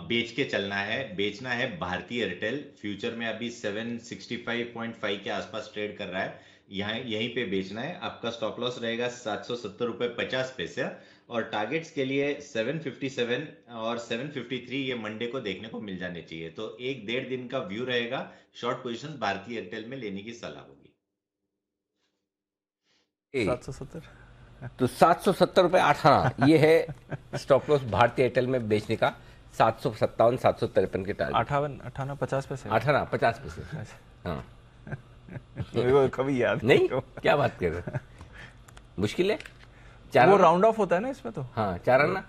बेच के चलना है, बेचना है भारतीय एयरटेल। फ्यूचर में अभी 765.5 के आसपास ट्रेड कर रहा है, यहाँ यहीं पे बेचना है। आपका स्टॉप लॉस रहेगा 770 रुपये 50 पैसे, और टारगेट्स के लिए 757 और 753 ये मंडे को देखने को मिल जाने चाहिए। तो 1-1.5 दिन का व्यू रहेगा। शॉर्ट पोजीशन भारतीय एयरटेल में लेने की सलाह होगी। 770 तो 770 रुपये 18 ये है स्टॉप लॉस भारतीय एयरटेल में बेचने का। 757 753 के टारगेट। 58 50 पैसे 18 50 पैसे। हाँ मेरे को कभी याद नहीं, क्या बात कर रहे हैं, मुश्किल है। वो राउंड ऑफ होता है ना इसमें तो। हाँ, 4 आना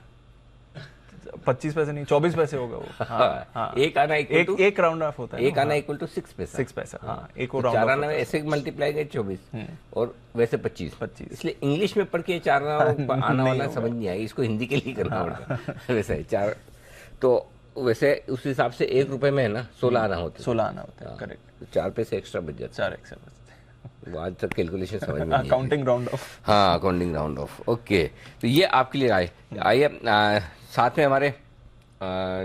25 पैसे नहीं 24 पैसे होगा वो। हाँ, एक आना एक राउंड ऑफ होता है। एक आना इक्वल टू 6 पैसा। 6 पैसा। हाँ, एक तो राउंड 4 आना में ऐसे मल्टीप्लाई गए 24 और वैसे 25। इसलिए इंग्लिश में पढ़ के 4 आना वाला समझ नहीं आएगी, इसको हिंदी के लिए करना पड़ता। वैसे 4 तो वैसे उस हिसाब से 1 रुपए में है ना 16 आना होता है। 16 आना होता है, करेक्ट। 4 पैसे एक्स्ट्रा बच जाते। 4 एक्स्ट्रा बचते। वो आज तक कैलकुलेशन समझ में नहीं। Counting round of. हाँ, काउंटिंग राउंड ऑफ। ओके, तो ये आपके लिए आइए साथ में हमारे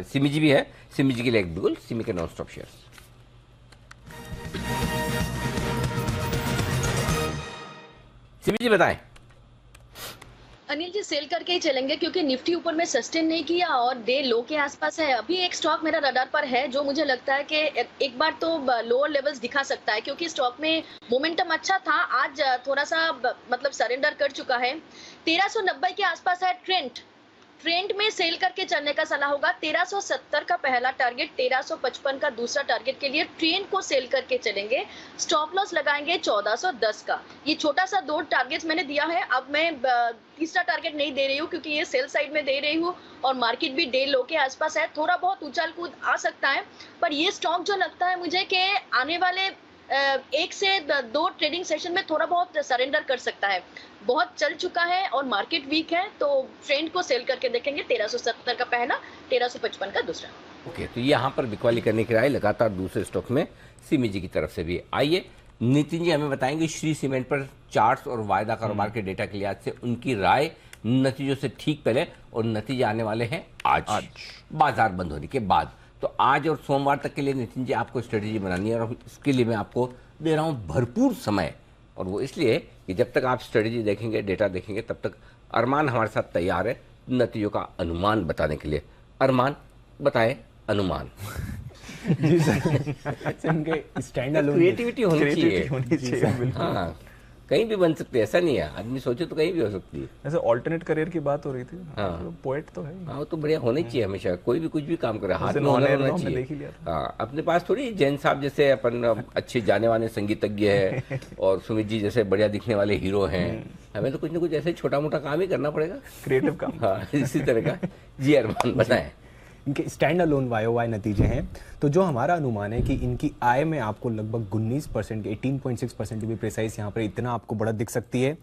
सिमी जी भी है। सिमी जी के लिए एक बिल्कुल सिमी के नॉन स्टॉप शेयर। सिमी जी बताएं। अनिल जी सेल करके ही चलेंगे क्योंकि निफ्टी ऊपर में सस्टेन नहीं किया और डे लो के आसपास है। अभी एक स्टॉक मेरा रडार पर है जो मुझे लगता है कि एक बार तो लोअर लेवल्स दिखा सकता है, क्योंकि स्टॉक में मोमेंटम अच्छा था, आज थोड़ा सा मतलब सरेंडर कर चुका है। 1390 के आसपास है ट्रेंड में सेल करके चलने का सलाह होगा। 1370 का पहला टारगेट, 1355 का दूसरा टारगेट के लिए ट्रेंड को सेल करके चलेंगे। स्टॉप लॉस लगाएंगे 1410 का। ये छोटा सा 2 टारगेट्स मैंने दिया है। अब मैं तीसरा टारगेट नहीं दे रही हूँ क्योंकि ये सेल साइड में दे रही हूँ और मार्केट भी डे लो के आसपास है। थोड़ा बहुत उछाल कूद आ सकता है, पर ये स्टॉक जो लगता है मुझे कि आने वाले 1 से 2 ट्रेडिंग सेशन में थोड़ा बहुत सरेंडर कर सकता है। बहुत चल चुका है और मार्केट वीक है, तो ट्रेंड को सेल करके देखेंगे। 1370 का पहला, 1355 का दूसरा। ओके, तो यहाँ पर बिकवाली करने की राय लगातार दूसरे स्टॉक में सिमी जी की तरफ से भी। आइए नितिन जी हमें बताएंगे श्री सीमेंट पर चार्ट्स और वायदा कारोबार के डेटा के लिहाज से उनकी राय नतीजों से ठीक पहले, और नतीजे आने वाले हैं आज बाजार बंद होने के बाद। तो आज और सोमवार तक के लिए नितिन जी आपको स्ट्रेटेजी बनानी है, और इसके लिए मैं आपको दे रहा हूँ भरपूर समय। और वो इसलिए कि जब तक आप स्ट्रेटेजी देखेंगे, डेटा देखेंगे, तब तक अरमान हमारे साथ तैयार है नतीजों का अनुमान बताने के लिए। अरमान बताएं अनुमान। जी सर, इनके स्टैंड अलोन क्रिएटिविटी होनी चाहिए। हाँ, कहीं भी बन सकती है, ऐसा नहीं है। आदमी सोचे तो कहीं भी हो सकती है। ऐसे ऑल्टरनेट करियर की बात हो रही थी। हाँ, पोएट तो है। हाँ, वो तो बढ़िया होना चाहिए हमेशा। कोई भी कुछ भी काम करे, हाथ में हुनर होना चाहिए। हाँ, अपने पास थोड़ी जैन साहब जैसे अपन अच्छे जाने वाले संगीतज्ञ है और सुमित जी जैसे बढ़िया दिखने वाले हीरो हैं। हमें तो कुछ ना कुछ ऐसे छोटा मोटा काम ही करना पड़ेगा, क्रिएटिव काम। हाँ, इसी तरह का। जी अरमान बताएं। इनके स्टैंड अलोन YOY नतीजे हैं, तो जो हमारा अनुमान है कि इनकी आय में आपको लगभग 19% 18.6% टू बी प्रिसाइज यहाँ पर इतना आपको बढ़त दिख सकती है।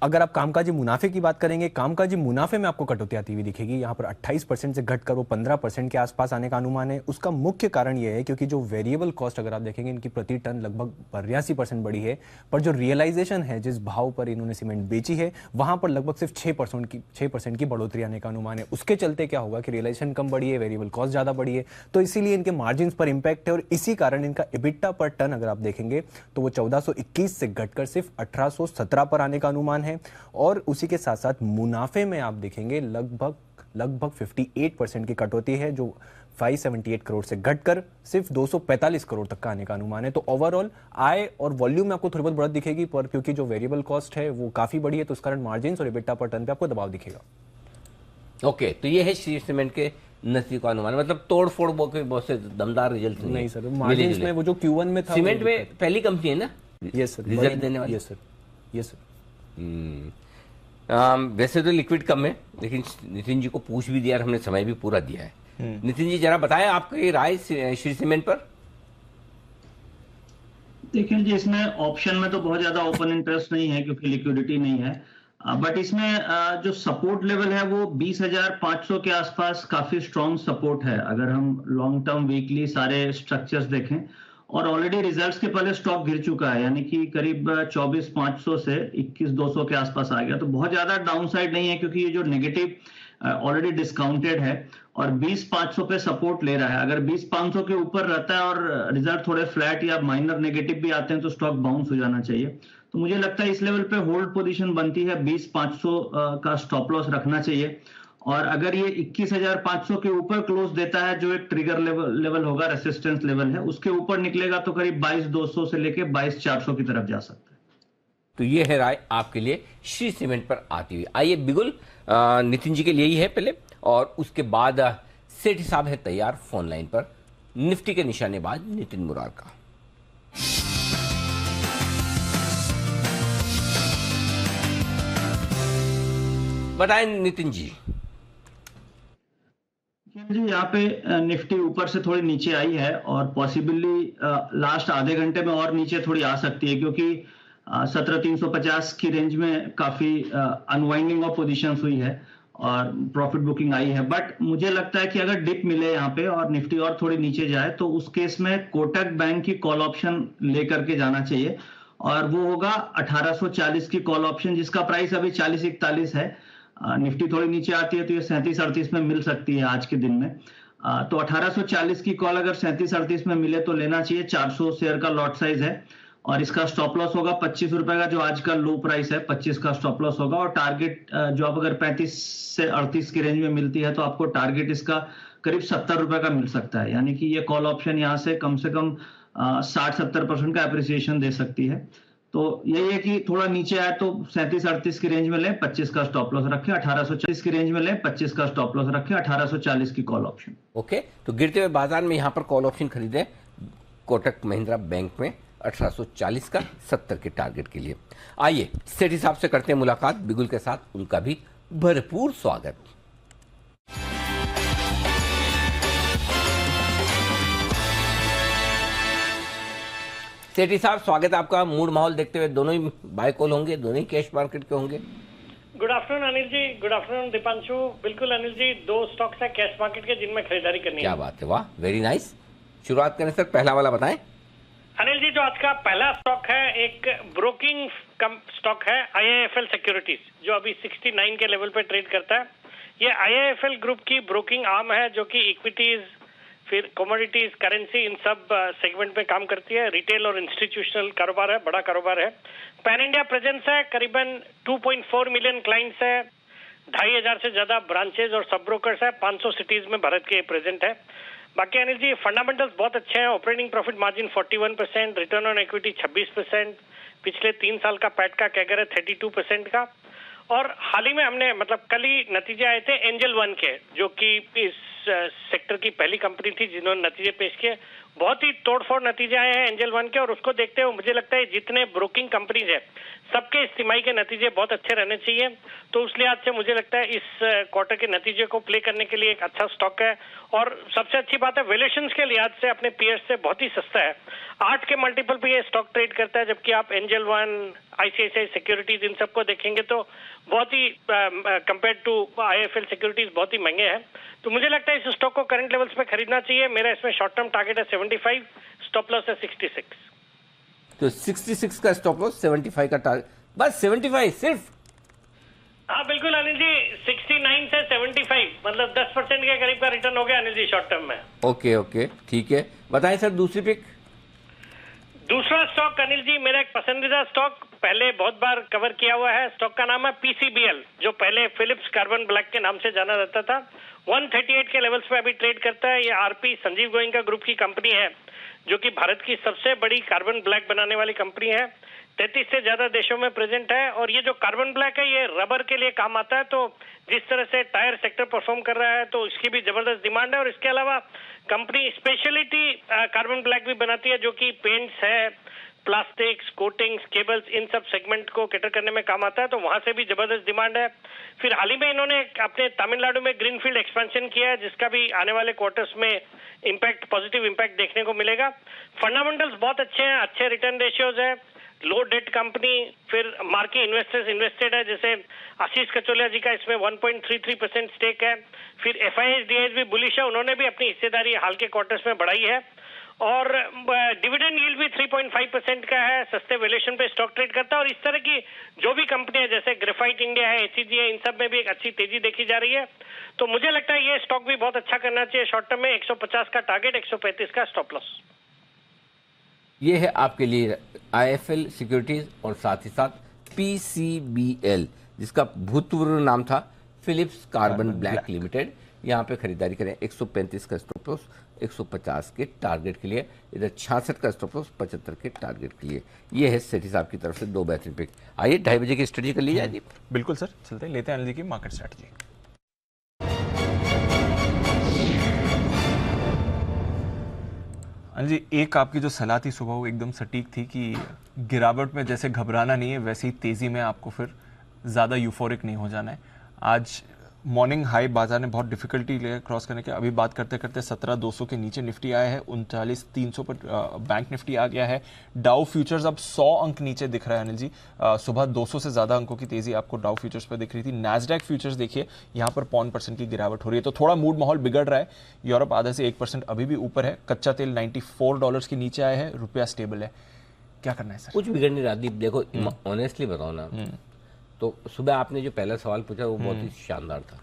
अगर आप कामकाजी मुनाफे की बात करेंगे, कामकाजी मुनाफे में आपको कटौती आती हुई दिखेगी। यहाँ पर 28% से घटकर वो 15% के आसपास आने का अनुमान है। उसका मुख्य कारण ये है क्योंकि जो वेरिएबल कॉस्ट अगर आप देखेंगे इनकी प्रति टन लगभग 82% बढ़ी है, पर जो रियलाइजेशन है, जिस भाव पर इन्होंने सीमेंट बेची है, वहां पर लगभग सिर्फ 6% की बढ़ोतरी आने का अनुमान है। उसके चलते क्या होगा कि रियलाइजेशन कम बढ़ी है, वेरिएबल कॉस्ट ज्यादा बढ़ी है, तो इसीलिए इनके मार्जिन पर इंपैक्ट है। और इसी कारण इनका EBITDA पर टन अगर आप देखेंगे तो वो 1421 से घटकर सिर्फ 1817 पर आने का अनुमान है। और उसी के साथ साथ मुनाफे में आप देखेंगे लगभग 58% की कटौती है, जो 578 करोड़ से घटकर सिर्फ 245 करोड़ तक का आने का अनुमान है। तो ओवरऑल आय और वॉल्यूम में आपको थोड़ी बहुत बढ़त दिखेगी, पर क्योंकि जो वेरिएबल कॉस्ट है वो काफी बड़ी है, तो उस कारण मार्जिन और EBITDA पर टन पे आपको दबाव दिखेगा। ओके, तो ये है श्री सीमेंट के नतीजे का अनुमान। मतलब तोड़ फोड़ बहुत से दमदार रिजल्ट नहीं सर, मार्जिन में वो जो Q1 में था, सीमेंट में पहली कंपनी है ना यस सर रिजल्ट देने वाली। Yes sir. वैसे तो लिक्विड कम है, लेकिन नितिन जी को पूछ भी दिया और हमने समय भी पूरा दिया है। नितिन जी जरा बताएं आपकी राय श्री सीमेंट पर। देखिए जी, इसमें ऑप्शन में तो बहुत ज्यादा ओपन इंटरेस्ट नहीं है क्योंकि लिक्विडिटी नहीं है, बट इसमें जो सपोर्ट लेवल है वो 20,500 के आसपास काफी स्ट्रॉन्ग सपोर्ट है अगर हम लॉन्ग टर्म वीकली सारे स्ट्रक्चर्स देखें। और ऑलरेडी रिजल्ट्स के पहले स्टॉक गिर चुका है, यानी कि करीब 24,500 से 21,200 के आसपास आ गया, तो बहुत ज्यादा डाउन साइड नहीं है क्योंकि ये जो नेगेटिव ऑलरेडी डिस्काउंटेड है और 20,500 पे सपोर्ट ले रहा है। अगर 20,500 के ऊपर रहता है और रिजल्ट थोड़े फ्लैट या माइनर नेगेटिव भी आते हैं तो स्टॉक बाउंस हो जाना चाहिए। तो मुझे लगता है इस लेवल पे होल्ड पोजीशन बनती है, 20,500 का स्टॉप लॉस रखना चाहिए। और अगर ये 21,500 के ऊपर क्लोज देता है, जो एक ट्रिगर लेवल होगा, रेसिस्टेंस लेवल है, उसके ऊपर निकलेगा तो करीब 22,200 से लेके 22,400 की तरफ जा सकता है। तो ये है राय आपके लिए श्री सीमेंट पर आती हुई। आइए बिगुल, नितिन जी के लिए ही है पहले, और उसके बाद सेठी साहब है तैयार फोन लाइन पर निफ्टी के निशानेबाज नितिन मुरार का। बताएं नितिन जी। जी, यहाँ पे निफ्टी ऊपर से थोड़ी नीचे आई है और पॉसिबली लास्ट आधे घंटे में और नीचे थोड़ी आ सकती है क्योंकि 17,350 की रेंज में काफी अनवाइंडिंग ऑफ पोजीशंस हुई है और प्रॉफिट बुकिंग आई है। बट मुझे लगता है कि अगर डिप मिले यहाँ पे और निफ्टी और थोड़ी नीचे जाए तो उस केस में कोटक बैंक की कॉल ऑप्शन लेकर के जाना चाहिए और वो होगा 1840 की कॉल ऑप्शन, जिसका प्राइस अभी 40-41 है। निफ्टी थोड़ी नीचे आती है तो ये 37-38 में मिल सकती है आज के दिन में। तो 1840 की कॉल अगर 37-38 में मिले तो लेना चाहिए। 400 शेयर का लॉट साइज है और इसका स्टॉप लॉस होगा 25 रुपए का, जो आज का लो प्राइस है 25 का स्टॉप लॉस होगा। और टारगेट जो आप अगर 35 से 38 की रेंज में मिलती है तो आपको टारगेट इसका करीब 70 रुपए का मिल सकता है, यानी कि ये कॉल ऑप्शन यहाँ से कम 60-70% का एप्रिसिएशन दे सकती है। तो यही है कि थोड़ा नीचे आए तो 37-38 की रेंज में लें, 25 का स्टॉप लॉस रखें। 1840 की रेंज में लें, 25 का स्टॉप लॉस रखें। 1840 की कॉल ऑप्शन। ओके, तो गिरते हुए बाजार में यहाँ पर कॉल ऑप्शन खरीदें कोटक महिंद्रा बैंक में 1840 का 70 के टारगेट के लिए। आइए सेठी साहब से करते हैं मुलाकात बिगुल के साथ, उनका भी भरपूर स्वागत। सेठी साहब, स्वागत है आपका। मूड माहौल देखते हुए दोनों ही बाय कॉल होंगे, दोनों ही कैश मार्केट के होंगे। Good afternoon Anil ji, good afternoon Deepanshu. बिल्कुल अनिल जी, 2 स्टॉक्स है कैश मार्केट के जिनमें खरीदारी करनी है। क्या बात है, वाह, वेरी नाइस। शुरुआत करें सर, पहला वाला बताएं। अनिल जी, जो आज का पहला स्टॉक है एक ब्रोकिंग स्टॉक है IIFL सिक्योरिटीज, जो अभी 69 के लेवल पे ट्रेड करता है। ये IIFL ग्रुप की ब्रोकिंग आर्म है जो कि इक्विटीज, फिर कमोडिटीज, करेंसी, इन सब सेगमेंट में काम करती है। रिटेल और इंस्टीट्यूशनल कारोबार है, बड़ा कारोबार है। पैन इंडिया प्रेजेंस है, करीबन 2.4 मिलियन क्लाइंट्स है, 2,500 से ज्यादा ब्रांचेज और सब ब्रोकर्स है, 500 सिटीज में भारत के प्रेजेंट है। बाकी अनिल जी, फंडामेंटल्स बहुत अच्छे हैं। Operating profit margin 41%, return on equity 26%, पिछले 3 साल का पैट का कैगर है 32% का। और हाल ही में हमने कल ही नतीजे आए थे एंजल वन के, जो कि इस सेक्टर की पहली कंपनी थी जिन्होंने नतीजे पेश किए। बहुत ही तोड़फोड़ नतीजे आए हैं एंजल वन के, और उसको देखते हुए मुझे लगता है जितने ब्रोकिंग कंपनीज है सबके इस तिमाही के नतीजे बहुत अच्छे रहने चाहिए। तो उस लिहाज से मुझे लगता है इस क्वार्टर के नतीजे को प्ले करने के लिए एक अच्छा स्टॉक है। और सबसे अच्छी बात है, वैल्यूएशंस के लिहाज से अपने पीएस से बहुत ही सस्ता है। 8 के मल्टीपल पे ये स्टॉक ट्रेड करता है, जबकि आप एंजल वन, ICICI सिक्योरिटीज, इन सबको देखेंगे तो बहुत ही कंपेयर टू IIFL सिक्योरिटीज बहुत ही महंगे हैं। तो मुझे लगता है इस स्टॉक को करंट लेवल्स पे खरीदना चाहिए। मेरा इसमें शॉर्ट टर्म टारगेट है 75, स्टॉप लॉस है 66। तो 66 का स्टॉप लॉस, 75 का टारगेट, बस 75 सिर्फ? हाँ बिल्कुल अनिल जी, 69 से 75 मतलब 10% के करीब का रिटर्न हो गया अनिल जी शॉर्ट टर्म में। ओके, ठीक है। बताएं सर दूसरी पिक। दूसरा स्टॉक अनिल जी मेरा एक पसंदीदा स्टॉक, पहले बहुत बार कवर किया हुआ है। स्टॉक का नाम है PCBL, जो पहले फिलिप्स कार्बन ब्लैक के नाम से जाना जाता था। 138 के लेवल्स पे अभी ट्रेड करता है। ये RP संजीव गोयनका ग्रुप की कंपनी है, जो कि भारत की सबसे बड़ी कार्बन ब्लैक बनाने वाली कंपनी है। 33 से ज्यादा देशों में प्रेजेंट है। और ये जो कार्बन ब्लैक है ये रबर के लिए काम आता है। तो जिस तरह से टायर सेक्टर परफॉर्म कर रहा है तो इसकी भी जबरदस्त डिमांड है। और इसके अलावा कंपनी स्पेशलिटी कार्बन ब्लैक भी बनाती है, जो कि पेंट्स है, प्लास्टिक्स, कोटिंग्स, केबल्स, इन सब सेगमेंट को कैटर करने में काम आता है। तो वहां से भी जबरदस्त डिमांड है। फिर हाल ही में इन्होंने अपने तमिलनाडु में ग्रीनफील्ड एक्सपेंशन किया है, जिसका भी आने वाले क्वार्टर्स में इम्पैक्ट, पॉजिटिव इम्पैक्ट देखने को मिलेगा। फंडामेंटल्स बहुत अच्छे हैं, अच्छे रिटर्न रेशियोज है, लो डेट कंपनी, फिर मार्केट इन्वेस्टर्स इन्वेस्टेड है, जैसे आशीष कचोलिया जी का इसमें 1.33% स्टेक है। फिर FIS भी बुलिश है, उन्होंने भी अपनी हिस्सेदारी हाल के क्वार्टर्स में बढ़ाई है और डिविडेंड यील्ड भी 3.5% का है, सस्ते वैल्यूएशन पे स्टॉक ट्रेड करता है और इस तरह की जो भी कंपनियां जैसे ग्रेफाइट इंडिया है, HEG है, इन सब में भी एक अच्छी तेजी देखी जा रही है। तो मुझे लगता है ये स्टॉक भी बहुत अच्छा करना चाहिए शॉर्ट टर्म में। 150 का टारगेट, 135 का स्टॉप लॉस। ये है आपके लिए IIFL सिक्योरिटीज और साथ ही साथ PCBL, जिसका भूतपूर्व नाम था फिलिप्स कार्बन ब्लैक लिमिटेड। यहाँ पे खरीदारी करें 135 का स्टॉप लॉस, 150 के टारगेट के लिए, इधर 66 का स्टॉप लॉस, 75 के टारगेट के लिए। ये है सेठी साहब की तरफ से 2 बेहतरीन पिक। आइए 2:30 बजे की स्टडी कर ली जाए जी। बिल्कुल सर, चलते हैं, लेते हैं अनिल जी की मार्केट स्ट्रैटेजी। अनिल जी, एक आपकी जो सलाह थी सुबह वो एकदम सटीक थी कि गिरावट में जैसे घबराना नहीं है, वैसे ही तेजी में आपको फिर ज़्यादा यूफोरिक नहीं हो जाना है। आज मॉर्निंग हाई बाजार ने बहुत डिफिकल्टी ले क्रॉस करने के, अभी बात करते करते 17,200 के नीचे निफ्टी आया है, 39,300 पर बैंक निफ्टी आ गया है। डाउ फ्यूचर्स अब 100 अंक नीचे दिख रहा है अनिल जी। सुबह 200 से ज़्यादा अंकों की तेजी आपको डाउ फ्यूचर्स पर दिख रही थी। नैस्डैक फ्यूचर्स देखिए, यहाँ पर 0.5% की गिरावट हो रही है, तो थोड़ा मूड माहौल बिगड़ रहा है। यूरोप आधा से 1% अभी भी ऊपर है। कच्चा तेल $94 के नीचे आया है, रुपया स्टेबल है। क्या करना है सर? कुछ बिगड़ नहीं रहा दीप। देखो ऑनेस्टली बताओ ना, तो सुबह आपने जो पहला सवाल पूछा वो बहुत ही शानदार था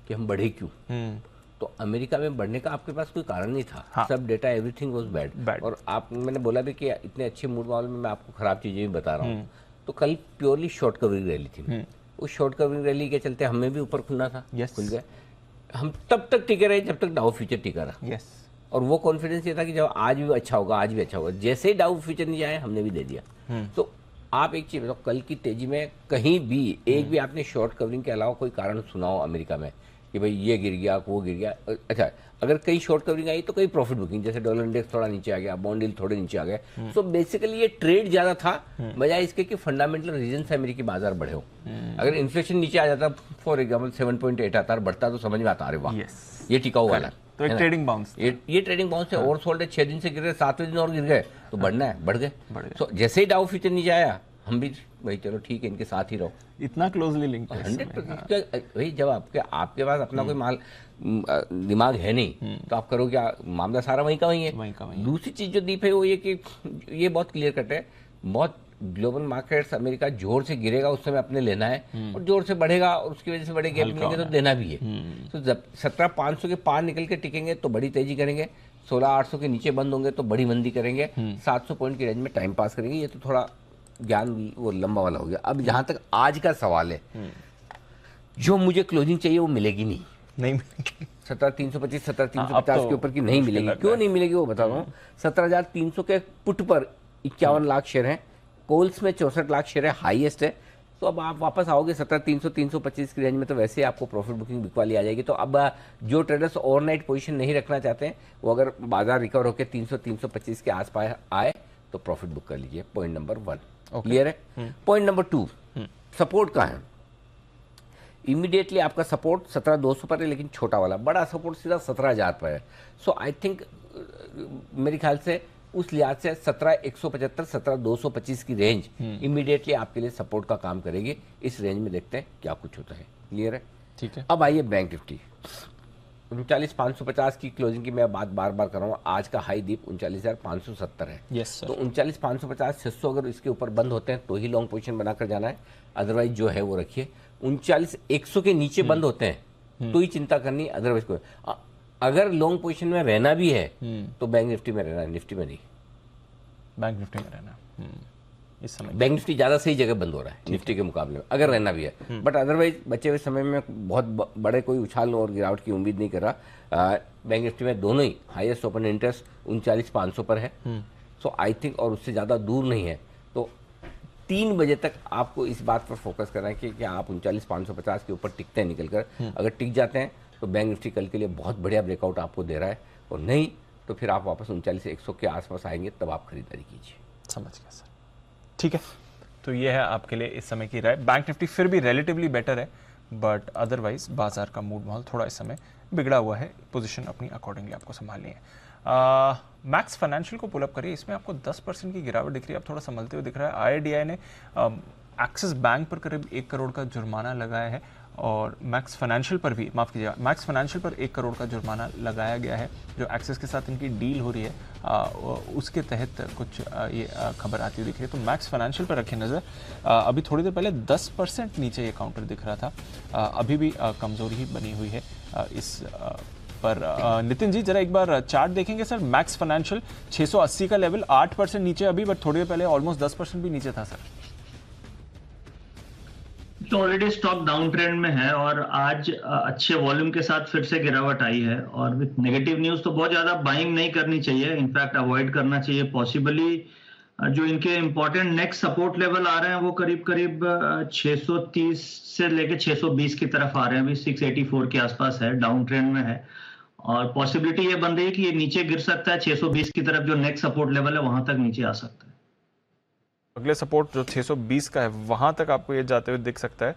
कि हम बढ़े क्यों। तो अमेरिका में बढ़ने का आपके पास कोई कारण नहीं था। हाँ। सब डेटा, एवरीथिंग वाज बैड। और आप, मैंने बोला भी कि इतने अच्छे मूड माहौल में मैं आपको खराब चीजें भी बता रहा हूँ। तो कल प्योरली शॉर्ट कवरिंग रैली थी। उस शॉर्ट कवरिंग रैली के चलते हमें भी ऊपर खुलना था, खुल गए। हम तब तक टिके रहे जब तक डाउ फ्यूचर टिका रहा। और वो कॉन्फिडेंस ये था कि जब आज भी अच्छा होगा, आज भी अच्छा होगा। जैसे ही डाउ फ्यूचर नहीं आए, हमने भी दे दिया। तो आप एक चीज बताओ, कल की तेजी में कहीं भी एक भी आपने शॉर्ट कवरिंग के अलावा कोई कारण सुनाओ अमेरिका में कि भाई ये गिर गया, वो गिर गया? अच्छा, अगर कई शॉर्ट कवरिंग आई तो कई प्रॉफिट बुकिंग, जैसे डॉलर इंडेक्स थोड़ा नीचे आ गया, बॉन्ड यील्ड थोड़े नीचे आ गए। सो बेसिकली ये ट्रेड ज्यादा था बजाय इसके कि फंडामेंटल रीजन से अमेरिकी बाजार बढ़े हो। अगर इन्फ्लेशन नीचे आ जाता, फॉर एग्जाम्पल 7.8 आता, बढ़ता, तो समझ में आता, अरे वाह ये टिकाऊ वाला। तो एक ट्रेडिंग बाउंस, ये ट्रेडिंग बाउंस है। ओवर सोल्ड है, 6 दिन से गिर रहे, 7वें दिन और गिर गए, तो बढ़ना है, बढ़ गए। तो जैसे ही डाउ फ्यूचर नीचे आया, हम भी भाई चलो ठीक है, इनके साथ ही रहो। इतना क्लोजली लिंक 100%। भाई जब आपके पास अपना कोई माल दिमाग है नहीं, तो आप करो क्या? मामला सारा वहीं का वहीं है। दूसरी चीज जो दीप है वो ये कि ये बहुत क्लियर कट है, बहुत ग्लोबल मार्केट्स, अमेरिका जोर से गिरेगा उस समय अपने लेना है, और जोर से बढ़ेगा और उसकी वजह से बड़े गैप मिलेंगे तो देना भी है। तो जब 17,500 के पार निकल के टिकेंगे तो बड़ी तेजी करेंगे, 16,800 के नीचे बंद होंगे तो बड़ी मंदी करेंगे, 700 पॉइंट की रेंज में टाइम पास करेंगे। ये तो थोड़ा ज्ञान वो लंबा वाला हो गया। अब जहां तक आज का सवाल है, जो मुझे क्लोजिंग चाहिए वो मिलेगी नहीं 17,325 17,350 के ऊपर की नहीं मिलेगी। क्यों नहीं मिलेगी वो बता रहा हूँ। 17,300 के पुट पर 51 लाख शेयर हैं, कोल्स में 64 लाख शेयर है, हाईएस्ट है। तो अब आप वापस आओगे 17,300 325 की रेंज में, तो वैसे ही आपको प्रॉफिट बुकिंग बिकवाली आ जाएगी। तो अब जो ट्रेडर्स ओवरनाइट पोजीशन नहीं रखना चाहते हैं, वो अगर बाजार रिकवर होकर 300 325 के आसपास आए तो प्रॉफिट बुक कर लीजिए। पॉइंट नंबर 1 क्लियर है। पॉइंट नंबर 2, सपोर्ट का है। इमीडिएटली आपका सपोर्ट 17,200 पर है, लेकिन छोटा वाला, बड़ा सपोर्ट सीधा 17,000 पर है। सो आई थिंक मेरे ख्याल से उस लिहाज से 17,175 17,225 की रेंज इमीडिएटली आपके लिए सपोर्ट का काम करेगी। इस रेंज में देखते हैं क्या कुछ होता है। क्लियर है, ठीक है। अब आइए बैंक निफ्टी 39,550 की क्लोजिंग की मैं बात बार बार कर रहा हूँ। आज का हाई दीप 39,570 है। Yes sir. तो 39,550 600 अगर इसके ऊपर बंद होते हैं तो ही लॉन्ग पोजीशन बनाकर जाना है, अदरवाइज जो है वो रखिए। 39,100 के नीचे बंद होते हैं तो ही चिंता करनी, अदरवाइज कोई। अगर लॉन्ग पोजीशन में रहना भी है तो बैंक निफ्टी में रहना है, निफ्टी में नहीं। बैंक निफ्टी में रहना इस समय। बैंक निफ्टी ज्यादा सही जगह बंद हो रहा है निफ्टी के मुकाबले में, अगर रहना भी है। बट अदरवाइज बचे हुए समय में बहुत बड़े कोई उछाल और गिरावट की उम्मीद नहीं कर रहा। बैंक निफ्टी में दोनों ही हाईएस्ट ओपन इंटरेस्ट 39,500 पर है। सो आई थिंक, और उससे ज्यादा दूर नहीं है। तो 3 बजे तक आपको इस बात पर फोकस करना है कि आप 39,550 के ऊपर टिकते हैं निकल कर। अगर टिक जाते हैं तो बैंक निफ्टी कल के लिए बहुत बढ़िया ब्रेकआउट आपको दे रहा है, और नहीं तो फिर आप वापस 39,100 के आसपास आएंगे, तब आप खरीदारी कीजिए। समझ गया सर, ठीक है। तो ये है आपके लिए इस समय की राय। बैंक निफ्टी फिर भी रिलेटिवली बेटर है, बट अदरवाइज बाजार का मूड माहौल थोड़ा इस समय बिगड़ा हुआ है, पोजीशन अपनी अकॉर्डिंगली आपको संभालनी है। मैक्स फाइनेंशियल को पुल अप करिए, इसमें आपको 10% की गिरावट दिख रही है, आप थोड़ा संभलते हुए दिख रहा है। IIDI ने एक्सिस बैंक पर करीब 1 करोड़ का जुर्माना लगाया है और मैक्स फाइनेंशियल पर भी, माफ़ कीजिएगा, मैक्स फाइनेंशियल पर 1 करोड़ का जुर्माना लगाया गया है। जो एक्सिस के साथ इनकी डील हो रही है उसके तहत कुछ ये खबर आती हुई दिख रही है। तो मैक्स फाइनेंशियल पर रखें नज़र। अभी थोड़ी देर पहले 10% नीचे ये काउंटर दिख रहा था, अभी भी कमज़ोरी ही बनी हुई है इस पर। नितिन जी जरा एक बार चार्ट देखेंगे सर। मैक्स फाइनेंशियल 680 का लेवल, 8% नीचे अभी, बट थोड़ी देर पहले ऑलमोस्ट 10% भी नीचे था सर। तो ऑलरेडी स्टॉक डाउन ट्रेंड में है और आज अच्छे वॉल्यूम के साथ फिर से गिरावट आई है और विद नेगेटिव न्यूज तो बहुत ज्यादा बाइंग नहीं करनी चाहिए, इनफैक्ट अवॉइड करना चाहिए। पॉसिबली जो इनके इंपॉर्टेंट नेक्स्ट सपोर्ट लेवल आ रहे हैं वो करीब करीब 630 से लेके 620 की तरफ आ रहे हैं, अभी 684 के आसपास है, डाउन ट्रेंड में है और पॉसिबिलिटी ये बन रही है कि ये नीचे गिर सकता है 620 की तरफ, जो नेक्स्ट सपोर्ट लेवल है वहां तक नीचे आ सकता है। अगले सपोर्ट जो 620 का है वहां तक आपको ये जाते हुए दिख सकता है।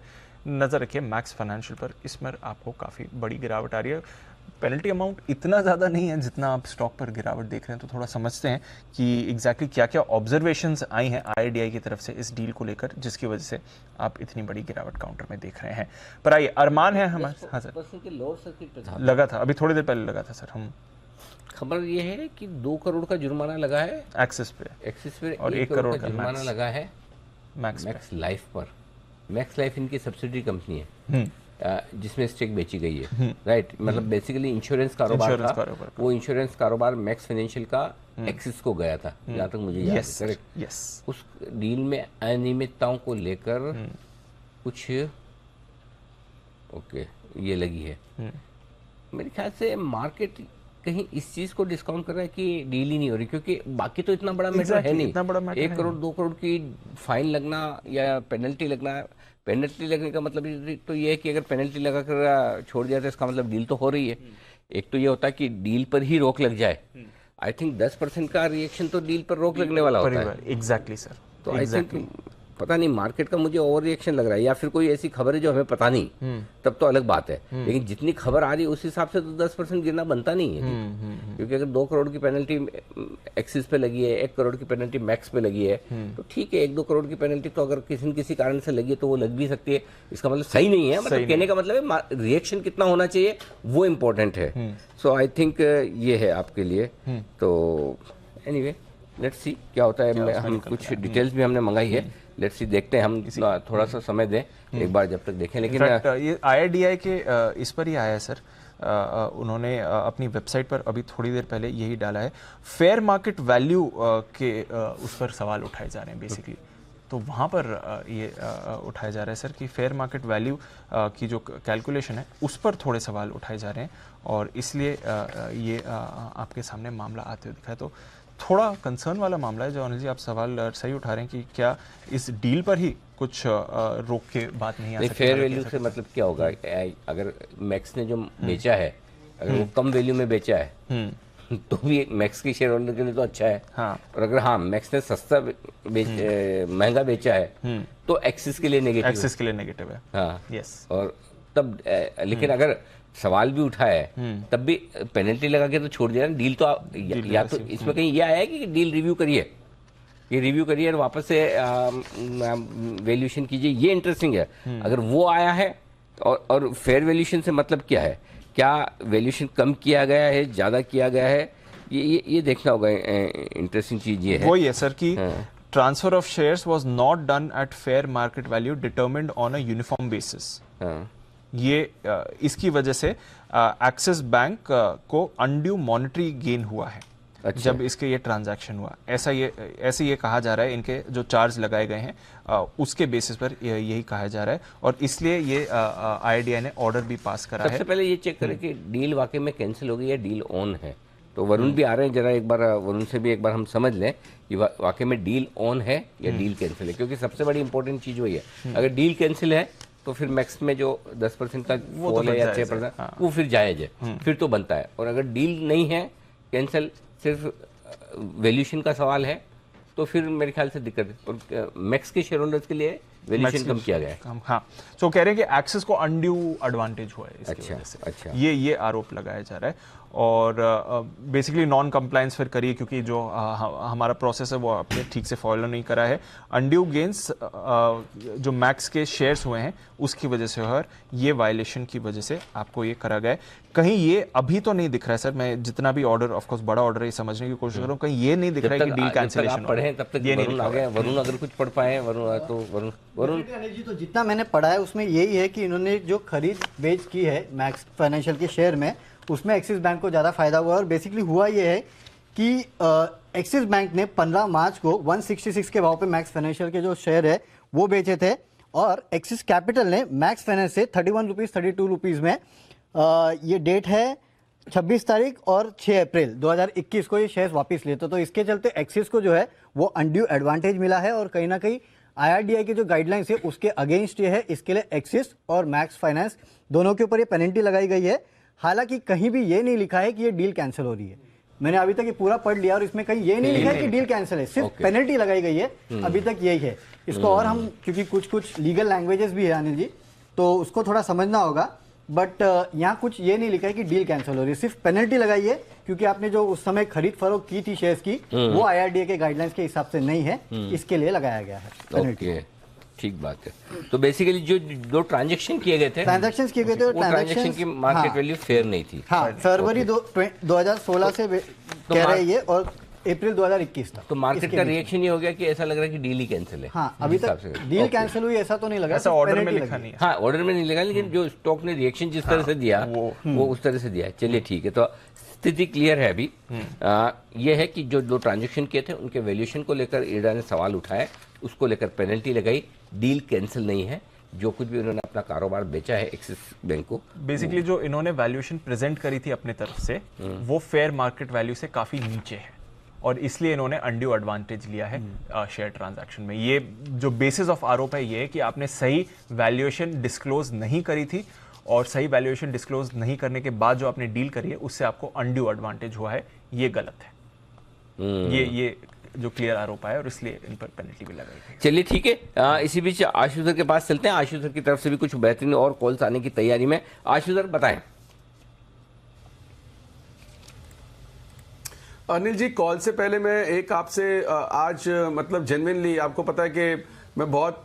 नजर रखिए मैक्स फाइनेंशियल पर, इसमें आपको काफ़ी बड़ी गिरावट आ रही है। पेनल्टी अमाउंट इतना ज़्यादा नहीं है जितना आप स्टॉक पर गिरावट देख रहे हैं, तो थोड़ा समझते हैं कि एग्जैक्टली क्या क्या ऑब्जर्वेशंस आई हैं IIDI की तरफ से इस डील को लेकर, जिसकी वजह से आप इतनी बड़ी गिरावट काउंटर में देख रहे हैं। पर आइए, अरमान है हमारे। हाँ सर, लगा था, अभी थोड़ी देर पहले लगा था सर। हम खबर ये है कि 2 करोड़ का जुर्माना लगा है एक्सिस पे और 1 करोड़ का जुर्माना लगा है मैक्स लाइफ पर। मैक्स लाइफ इनकी सब्सिडरी कंपनी है जिसमें स्टेक बेची गई है, राइट। मतलब बेसिकली इंश्योरेंस कारोबार था, वो इंश्योरेंस कारोबार मैक्स फाइनेंशियल का एक्सिस को गया था, जहाँ तक मुझे याद है, करेक्ट। उस डील में अनियमितताओं को लेकर कुछ ये लगी है। मेरे ख्याल से मार्केट कहीं इस चीज को डिस्काउंट कर रहा है कि डील ही नहीं हो रही, क्योंकि बाकी तो इतना बड़ा मैटर है नहीं। 1 करोड़ 2 करोड़ की फाइन लगना या पेनल्टी लगना, पेनल्टी लगने का मतलब तो ये है कि अगर पेनल्टी लगाकर छोड़ दिया तो इसका मतलब डील तो हो रही है। एक तो ये होता है कि डील पर ही रोक लग जाए। आई थिंक 10% का रिएक्शन तो डील पर रोक लगने वाला होता है। Exactly sir. तो आई थिंक पता नहीं मार्केट का मुझे ओवर रिएक्शन लग रहा है, या फिर कोई ऐसी खबर है जो हमें पता नहीं, तब तो अलग बात है। लेकिन जितनी खबर आ रही है उस हिसाब से तो 10% गिरना बनता नहीं है, क्योंकि अगर 2 करोड़ की पेनल्टी एक्सिस पे लगी है, 1 करोड़ की पेनल्टी मैक्स पे लगी है, तो ठीक है, 1-2 करोड़ की पेनल्टी तो अगर किसी कारण से लगी है तो वो लग भी सकती है। इसका मतलब सही नहीं है, मतलब कहने का मतलब है रिएक्शन कितना होना चाहिए वो इम्पोर्टेंट है। सो आई थिंक ये है आपके लिए। तो एनीवे लेट्स सी क्या होता है। हम कुछ डिटेल्स भी हमने मंगाई है, लेट्स सी देखते हैं, हम थोड़ा सा समय दें एक बार जब तक देखें। लेकिन ये IIDI के इस पर ही आया है सर। उन्होंने अपनी वेबसाइट पर अभी थोड़ी देर पहले यही डाला है, फेयर मार्केट वैल्यू के उस पर सवाल उठाए जा रहे हैं बेसिकली। तो वहाँ पर ये उठाया जा रहा है सर कि फेयर मार्केट वैल्यू की जो कैलकुलेशन है उस पर थोड़े सवाल उठाए जा रहे हैं, और इसलिए ये आपके सामने मामला आते हुए दिखा है। तो थोड़ा कंसर्न वाला मामला है जो अनिल जी आप सवाल सही उठा रहे हैं कि क्या इस डील पर ही कुछ रोक के बात नहीं आ सकती। फेयर वैल्यू से मतलब क्या होगा? अगर मैक्स ने जो बेचा है, अगर वो कम वैल्यू में बेचा है तो भी मैक्स की शेयर होल्डर के लिए तो अच्छा है। और अगर मैक्स ने सस्ता महंगा बेचा है तो एक्सिस के लिए नेगेटिव है। हाँ, यस। और तब लेकिन अगर सवाल भी उठा है तब भी पेनल्टी लगा के तो छोड़ दिया ना डील। तो या तो इसमें कहीं ये आया है कि डील रिव्यू करिए, ये रिव्यू करिए और वापस से वैल्यूएशन कीजिए, ये इंटरेस्टिंग है। अगर वो आया है और फेयर वैल्यूएशन से मतलब क्या है, क्या वैल्यूएशन कम किया गया है, ज़्यादा किया गया है, ये देखना होगा। इंटरेस्टिंग चीज़ ये है, वही है सर कि transfer of shares was not done at fair market value determined on a uniform basis. ये इसकी वजह से एक्सिस बैंक को अनड्यू मॉनेटरी गेन हुआ है। अच्छा। जब इसके ये ट्रांजैक्शन हुआ, ऐसे ये कहा जा रहा है, इनके जो चार्ज लगाए गए हैं उसके बेसिस पर यही कहा जा रहा है, और इसलिए ये IIDI ने ऑर्डर भी पास करा है। सबसे पहले ये चेक करें कि डील वाकई में कैंसिल हो गई या डील ऑन है। तो वरुण भी आ रहे हैं, जरा एक बार वरुण से भी एक बार हम समझ लें कि वाकई में डील ऑन है या डील कैंसिल है, क्योंकि सबसे बड़ी इंपॉर्टेंट चीज़ वही है। अगर डील कैंसिल है तो फिर मैक्स में जो 10% का फॉल है या 6%, वो फिर जायज है, फिर तो बनता है। और अगर डील नहीं है कैंसिल, सिर्फ वैल्यूएशन का सवाल है, तो फिर मेरे ख्याल से दिक्कत है। और मैक्स के शेयर होल्डर्स के लिए वैल्यूएशन कम किया गया है। हाँ, तो कह रहे हैं कि एक्सिस को अनड्यू एडवांटेज हुआ है इसकी वजह से। अच्छा। ये आरोप लगाया जा रहा है और बेसिकली नॉन कंप्लायंस फिर करिए क्योंकि जो हमारा प्रोसेस है वो आपने ठीक से फॉलो नहीं करा है। अनड्यू गेंस जो मैक्स के शेयर्स हुए हैं उसकी वजह से और ये वायलेशन की वजह से आपको ये करा गया है। कहीं ये अभी तो नहीं दिख रहा है सर, मैं जितना भी ऑर्डर ऑफ कोर्स बड़ा ऑर्डर है समझने की कोशिश कर रहा हूँ, कहीं ये नहीं दिख रहा है कि डील कैंसिलेशन पढ़े तब तक ये नहीं आ गया। वरुण अगर कुछ पढ़ पाए, वरुण जी तो जितना मैंने पढ़ा है उसमें यही है कि इन्होंने जो खरीद बेच की है मैक्स फाइनेंशियल के शेयर में उसमें एक्सिस बैंक को ज़्यादा फायदा हुआ और बेसिकली हुआ ये है कि एक्सिस बैंक ने 15 मार्च को 166 के भाव पे मैक्स फाइनेंशियल के जो शेयर है वो बेचे थे और एक्सिस कैपिटल ने मैक्स फाइनेंस से 31 रुपीज़ 32 रुपीज़ में ये डेट है 26 तारीख और 6 अप्रैल 2021 को ये शेयर्स वापस लेते। तो इसके चलते एक्सिस को जो है वो अनड्यू एडवांटेज मिला है और कहीं ना कहीं IRDAI की जो गाइडलाइंस है उसके अगेंस्ट ये है। इसके लिए एक्सिस और मैक्स फाइनेंस दोनों के ऊपर ये पेनल्टी लगाई गई है। हालांकि कहीं भी ये नहीं लिखा है कि ये डील कैंसिल हो रही है। मैंने अभी तक ये पूरा पढ़ लिया और इसमें कहीं ये नहीं लिखा है कि डील कैंसिल है, सिर्फ पेनल्टी लगाई गई है। अभी तक यही है। इसको और हम क्योंकि कुछ लीगल लैंग्वेजेस भी है अनिल जी, तो उसको थोड़ा समझना होगा। बट यहाँ कुछ ये नहीं लिखा है कि डील कैंसिल हो रही है, सिर्फ पेनल्टी लगाई है क्योंकि आपने जो उस समय खरीद फरोख्त की थी शेयर्स की वो IRDAI के गाइडलाइंस के हिसाब से नहीं है, इसके लिए लगाया गया है पेनल्टी। ठीक बात है। तो बेसिकली जो दो ट्रांजैक्शन किए गए थे ट्रांजैक्शन की मार्केट वैल्यू फेयर नहीं थी। हाँ, फरवरी 2016 से कह रहे हैं और अप्रैल 2021 तक। तो मार्केट का रिएक्शन ये हो गया कि ऐसा लग रहा है कि डील ही कैंसिल है। हाँ, अभी तक डील कैंसिल हुई ऐसा तो नहीं लगा, ऐसा ऑर्डर में लिखा नहीं है। हाँ, ऑर्डर में नहीं लगा, लेकिन जो स्टॉक ने रिएक्शन जिस तरह से दिया वो उस तरह से दिया। चलिए ठीक है, तो स्थिति क्लियर है अभी। ये है कि जो दो ट्रांजैक्शन किए थे उनके वैल्यूएशन को लेकर IRDAI ने सवाल उठाया, उसको लेकर पेनल्टी लगाई। डील कैंसिल नहीं है, जो कुछ भी उन्होंने अपना कारोबार बेचा है एक्सिस बैंक को। बेसिकली जो इन्होंने वैल्यूएशन प्रेजेंट करी थी अपने तरफ से वो फेयर मार्केट वैल्यू से काफी नीचे है और इसलिए इन्होंने अनड्यू एडवांटेज लिया है शेयर ट्रांजैक्शन में। ये जो बेसिस ऑफ आरोप है ये है कि आपने सही वैल्यूएशन डिस्क्लोज नहीं करी थी और सही वैल्यूएशन डिस्क्लोज नहीं करने के बाद जो आपने डील करी है उससे आपको अनड्यू एडवांटेज हुआ है, ये गलत है। ये जो क्लियर आरोप है और इसलिए इन पर पेनल्टी भी लगाई गई। चलिए ठीक है, इसी बीच आशु सर के पास चलते हैं। आशु सर की तरफ से भी कुछ बेहतरीन और कॉल्स आने की तैयारी में। आशु सर बताएं। अनिल जी, कॉल से पहले मैं एक आपसे आज मतलब जेन्युइनली आपको पता है कि मैं बहुत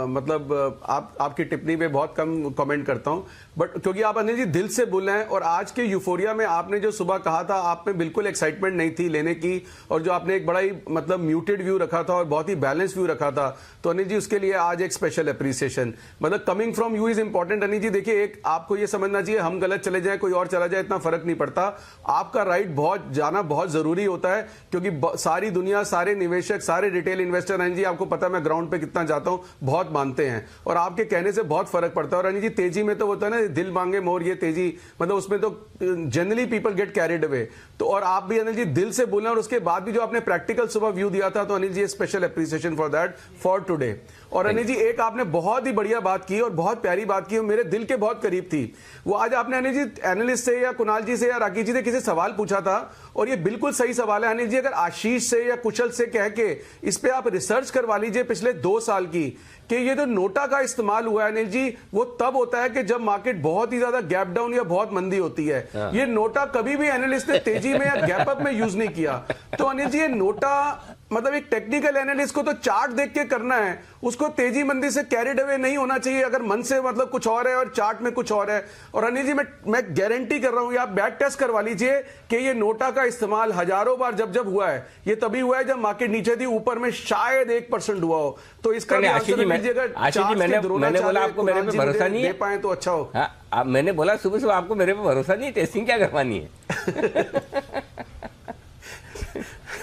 मतलब आपकी टिप्पणी पे बहुत कम कमेंट करता हूं, बट क्योंकि आप अनिल जी दिल से बोल रहे हैं और आज के यूफोरिया में आपने जो सुबह कहा था आप में बिल्कुल एक्साइटमेंट नहीं थी लेने की और जो आपने एक बड़ा ही मतलब म्यूटेड व्यू रखा था और बहुत ही बैलेंस व्यू रखा था, तो अनिल जी उसके लिए आज एक स्पेशल अप्रिसिएशन। मतलब coming from you is important. Anil ji देखिए, एक आपको ये समझना चाहिए हम गलत चले जाए कोई और चला जाए इतना फर्क नहीं पड़ता, आपका राइट बहुत जाना बहुत जरूरी होता है क्योंकि सारी दुनिया, सारे निवेशक, सारे रिटेल इन्वेस्टर, अनिल जी आपको पता है मैं ग्राउंड पे कितना जाता हूं, बहुत मानते हैं और आपके कहने से बहुत फर्क पड़ता है। और अनिल जी तेजी में तो होता है ना दिल मांगे मोर, ये तेजी मतलब उसमें तो generally people get carried away. तो और आप भी अनिल जी दिल से बोले और उसके बाद भी जो आपने प्रैक्टिकल सुबह व्यू दिया था, तो Anil ji special appreciation for that for today. और अनिल जी एक आपने बहुत ही बढ़िया बात की और बहुत प्यारी बात की और मेरे दिल के बहुत करीब थी वो आज आपने अनिल जी एनालिस्ट से या कुणाल जी से या राकेश जी से किसी सवाल पूछा था और ये बिल्कुल सही सवाल है अनिल जी। अगर आशीष से या कुशल से कह के इस पे आप रिसर्च करवा लीजिए पिछले 2 साल की कि ये जो नोटा का इस्तेमाल हुआ है अनिल जी वो तब होता है कि जब मार्केट बहुत ही ज्यादा गैप डाउन या बहुत मंदी होती है। ये नोटा कभी भी एनालिस्ट ने तेजी में या गैप अप में यूज नहीं किया। तो अनिल जी ये नोटा मतलब एक टेक्निकल एनालिस्ट को तो चार्ट देख के करना है, उसको तेजी मंदी से कैरिड अवे नहीं होना चाहिए अगर मन से मतलब कुछ और है और चार्ट में कुछ और है। और अनिल जी मैं गारंटी कर रहा हूं, आप बैक टेस्ट करवा लीजिए कि ये नोटा का इस्तेमाल हजारों बार जब हुआ है, ये तभी हुआ है जब मार्केट नीचे थी, ऊपर में शायद 1% हुआ हो। तो इसका मैंने बोला आपको मेरे पे भरोसा नहीं है, दे पाए तो अच्छा हो। हाँ, मैंने बोला सुबह आपको मेरे पे भरोसा नहीं है, टेस्टिंग क्या करवानी है।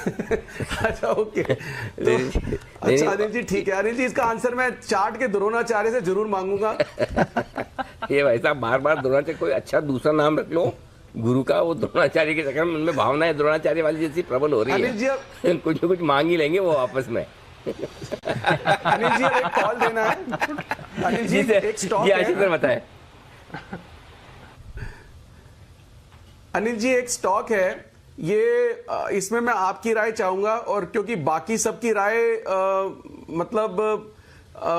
अच्छा ओके, तो अच्छा अनिल जी ठीक है। अनिल जी इसका आंसर मैं चार्ट के द्रोणाचार्य से जरूर मांगूंगा। ये भाई साहब बार बार द्रोणाचार्य, कोई अच्छा दूसरा नाम रख लो गुरु का, वो द्रोणाचार्य के चक्कर में उनमें भावनाएं द्रोणाचार्य वाली जैसी प्रबल हो रही है। कुछ न कुछ मांग ही लेंगे वो आपस में। अनिल जी एक कॉल देना है। अनिल जी एक स्टॉक है, बताए अनिल जी एक स्टॉक है, ये इसमें मैं आपकी राय चाहूंगा और क्योंकि बाकी सबकी राय मतलब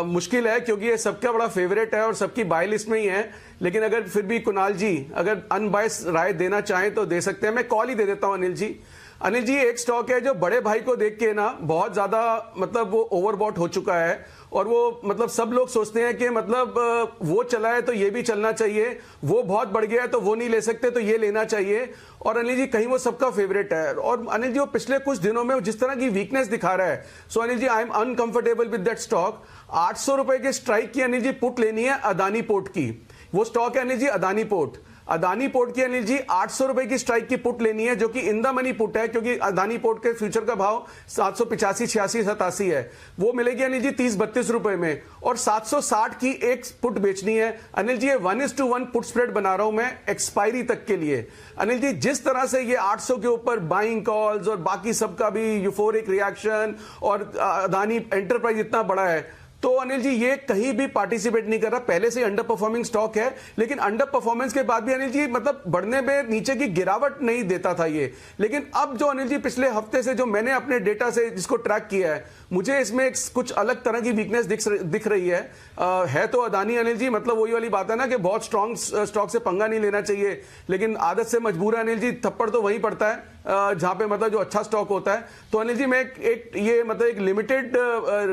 मुश्किल है क्योंकि ये सबका बड़ा फेवरेट है और सबकी बाय लिस्ट में ही है। लेकिन अगर फिर भी कुणाल जी अगर अनबायस राय देना चाहें तो दे सकते हैं। मैं कॉल ही दे देता हूं अनिल जी। अनिल जी, एक स्टॉक है जो बड़े भाई को देख के ना बहुत ज्यादा मतलब वो ओवरबॉट हो चुका है और वो मतलब सब लोग सोचते हैं कि मतलब वो चला है तो ये भी चलना चाहिए, वो बहुत बढ़ गया है तो वो नहीं ले सकते तो ये लेना चाहिए। और अनिल जी कहीं वो सबका फेवरेट है और अनिल जी वो पिछले कुछ दिनों में जिस तरह की वीकनेस दिखा रहा है, so Anil ji I am uncomfortable with that stock. 800 रुपए के स्ट्राइक की अनिल जी पुट लेनी है अदानी पोर्ट की। वो स्टॉक है अनिल जी अदानी पोर्ट। अदानी पोर्ट की अनिल जी 800 रुपए की स्ट्राइक की पुट लेनी है जो कि इन द मनी पुट है क्योंकि अदानी पोर्ट के फ्यूचर का भाव 785, 86, 87 है। वो मिलेगी अनिल जी 30-32 रुपए में और 760 की एक पुट बेचनी है। अनिल जी ये 1:1 पुट स्प्रेड बना रहा हूं मैं एक्सपायरी तक के लिए। अनिल जी जिस तरह से ये 800 के ऊपर बाइंग कॉल्स और बाकी सबका भी यूफोरिक रिएक्शन और अदानी एंटरप्राइज इतना बड़ा है तो अनिल जी ये कहीं भी पार्टिसिपेट नहीं कर रहा। पहले से अंडर परफॉर्मिंग स्टॉक है लेकिन अंडर परफॉर्मेंस के बाद भी अनिल जी मतलब बढ़ने में नीचे की गिरावट नहीं देता था ये। लेकिन अब जो अनिल जी पिछले हफ्ते से जो मैंने अपने डेटा से जिसको ट्रैक किया है मुझे इसमें कुछ अलग तरह की वीकनेस दिख रही है तो अदानी अनिल जी मतलब वही वाली बात है ना कि बहुत स्ट्रॉन्ग स्टॉक से पंगा नहीं लेना चाहिए लेकिन आदत से मजबूर है अनिल जी। थप्पड़ तो वहीं पड़ता है जहां पे मतलब जो अच्छा स्टॉक होता है। तो अनिल जी मैं ये मतलब एक लिमिटेड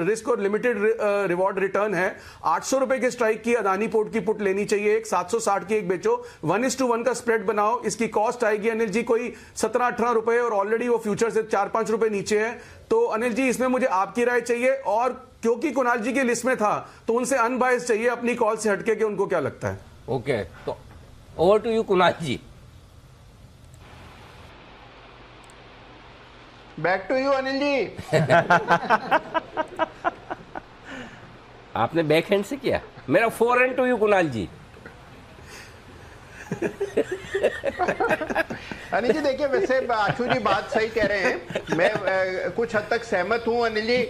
रिस्क और लिमिटेड रिवॉर्ड रिटर्न है। 800 रुपए के स्ट्राइक की अदानी पोर्ट की पुट लेनी चाहिए, एक 760 की एक बेचो, 1:1 का स्प्रेड बनाओ। इसकी कॉस्ट आएगी अनिल जी कोई 17-18 रुपए और ऑलरेडी वो फ्यूचर से 4-5 रुपए नीचे है। तो अनिल जी इसमें मुझे आपकी राय चाहिए और क्योंकि कुणाल जी की लिस्ट में था तो उनसे अनबायस चाहिए अपनी कॉल से हटके कि उनको क्या लगता है। ओके, तो over to you Kunal ji. Back to you Anil ji. आपने बैक हैंड से किया, मेरा forehand to you Kunal ji. Anil ji देखिए वैसे आशु जी बात सही कह रहे हैं। मैं कुछ हद तक सहमत हूं अनिल जी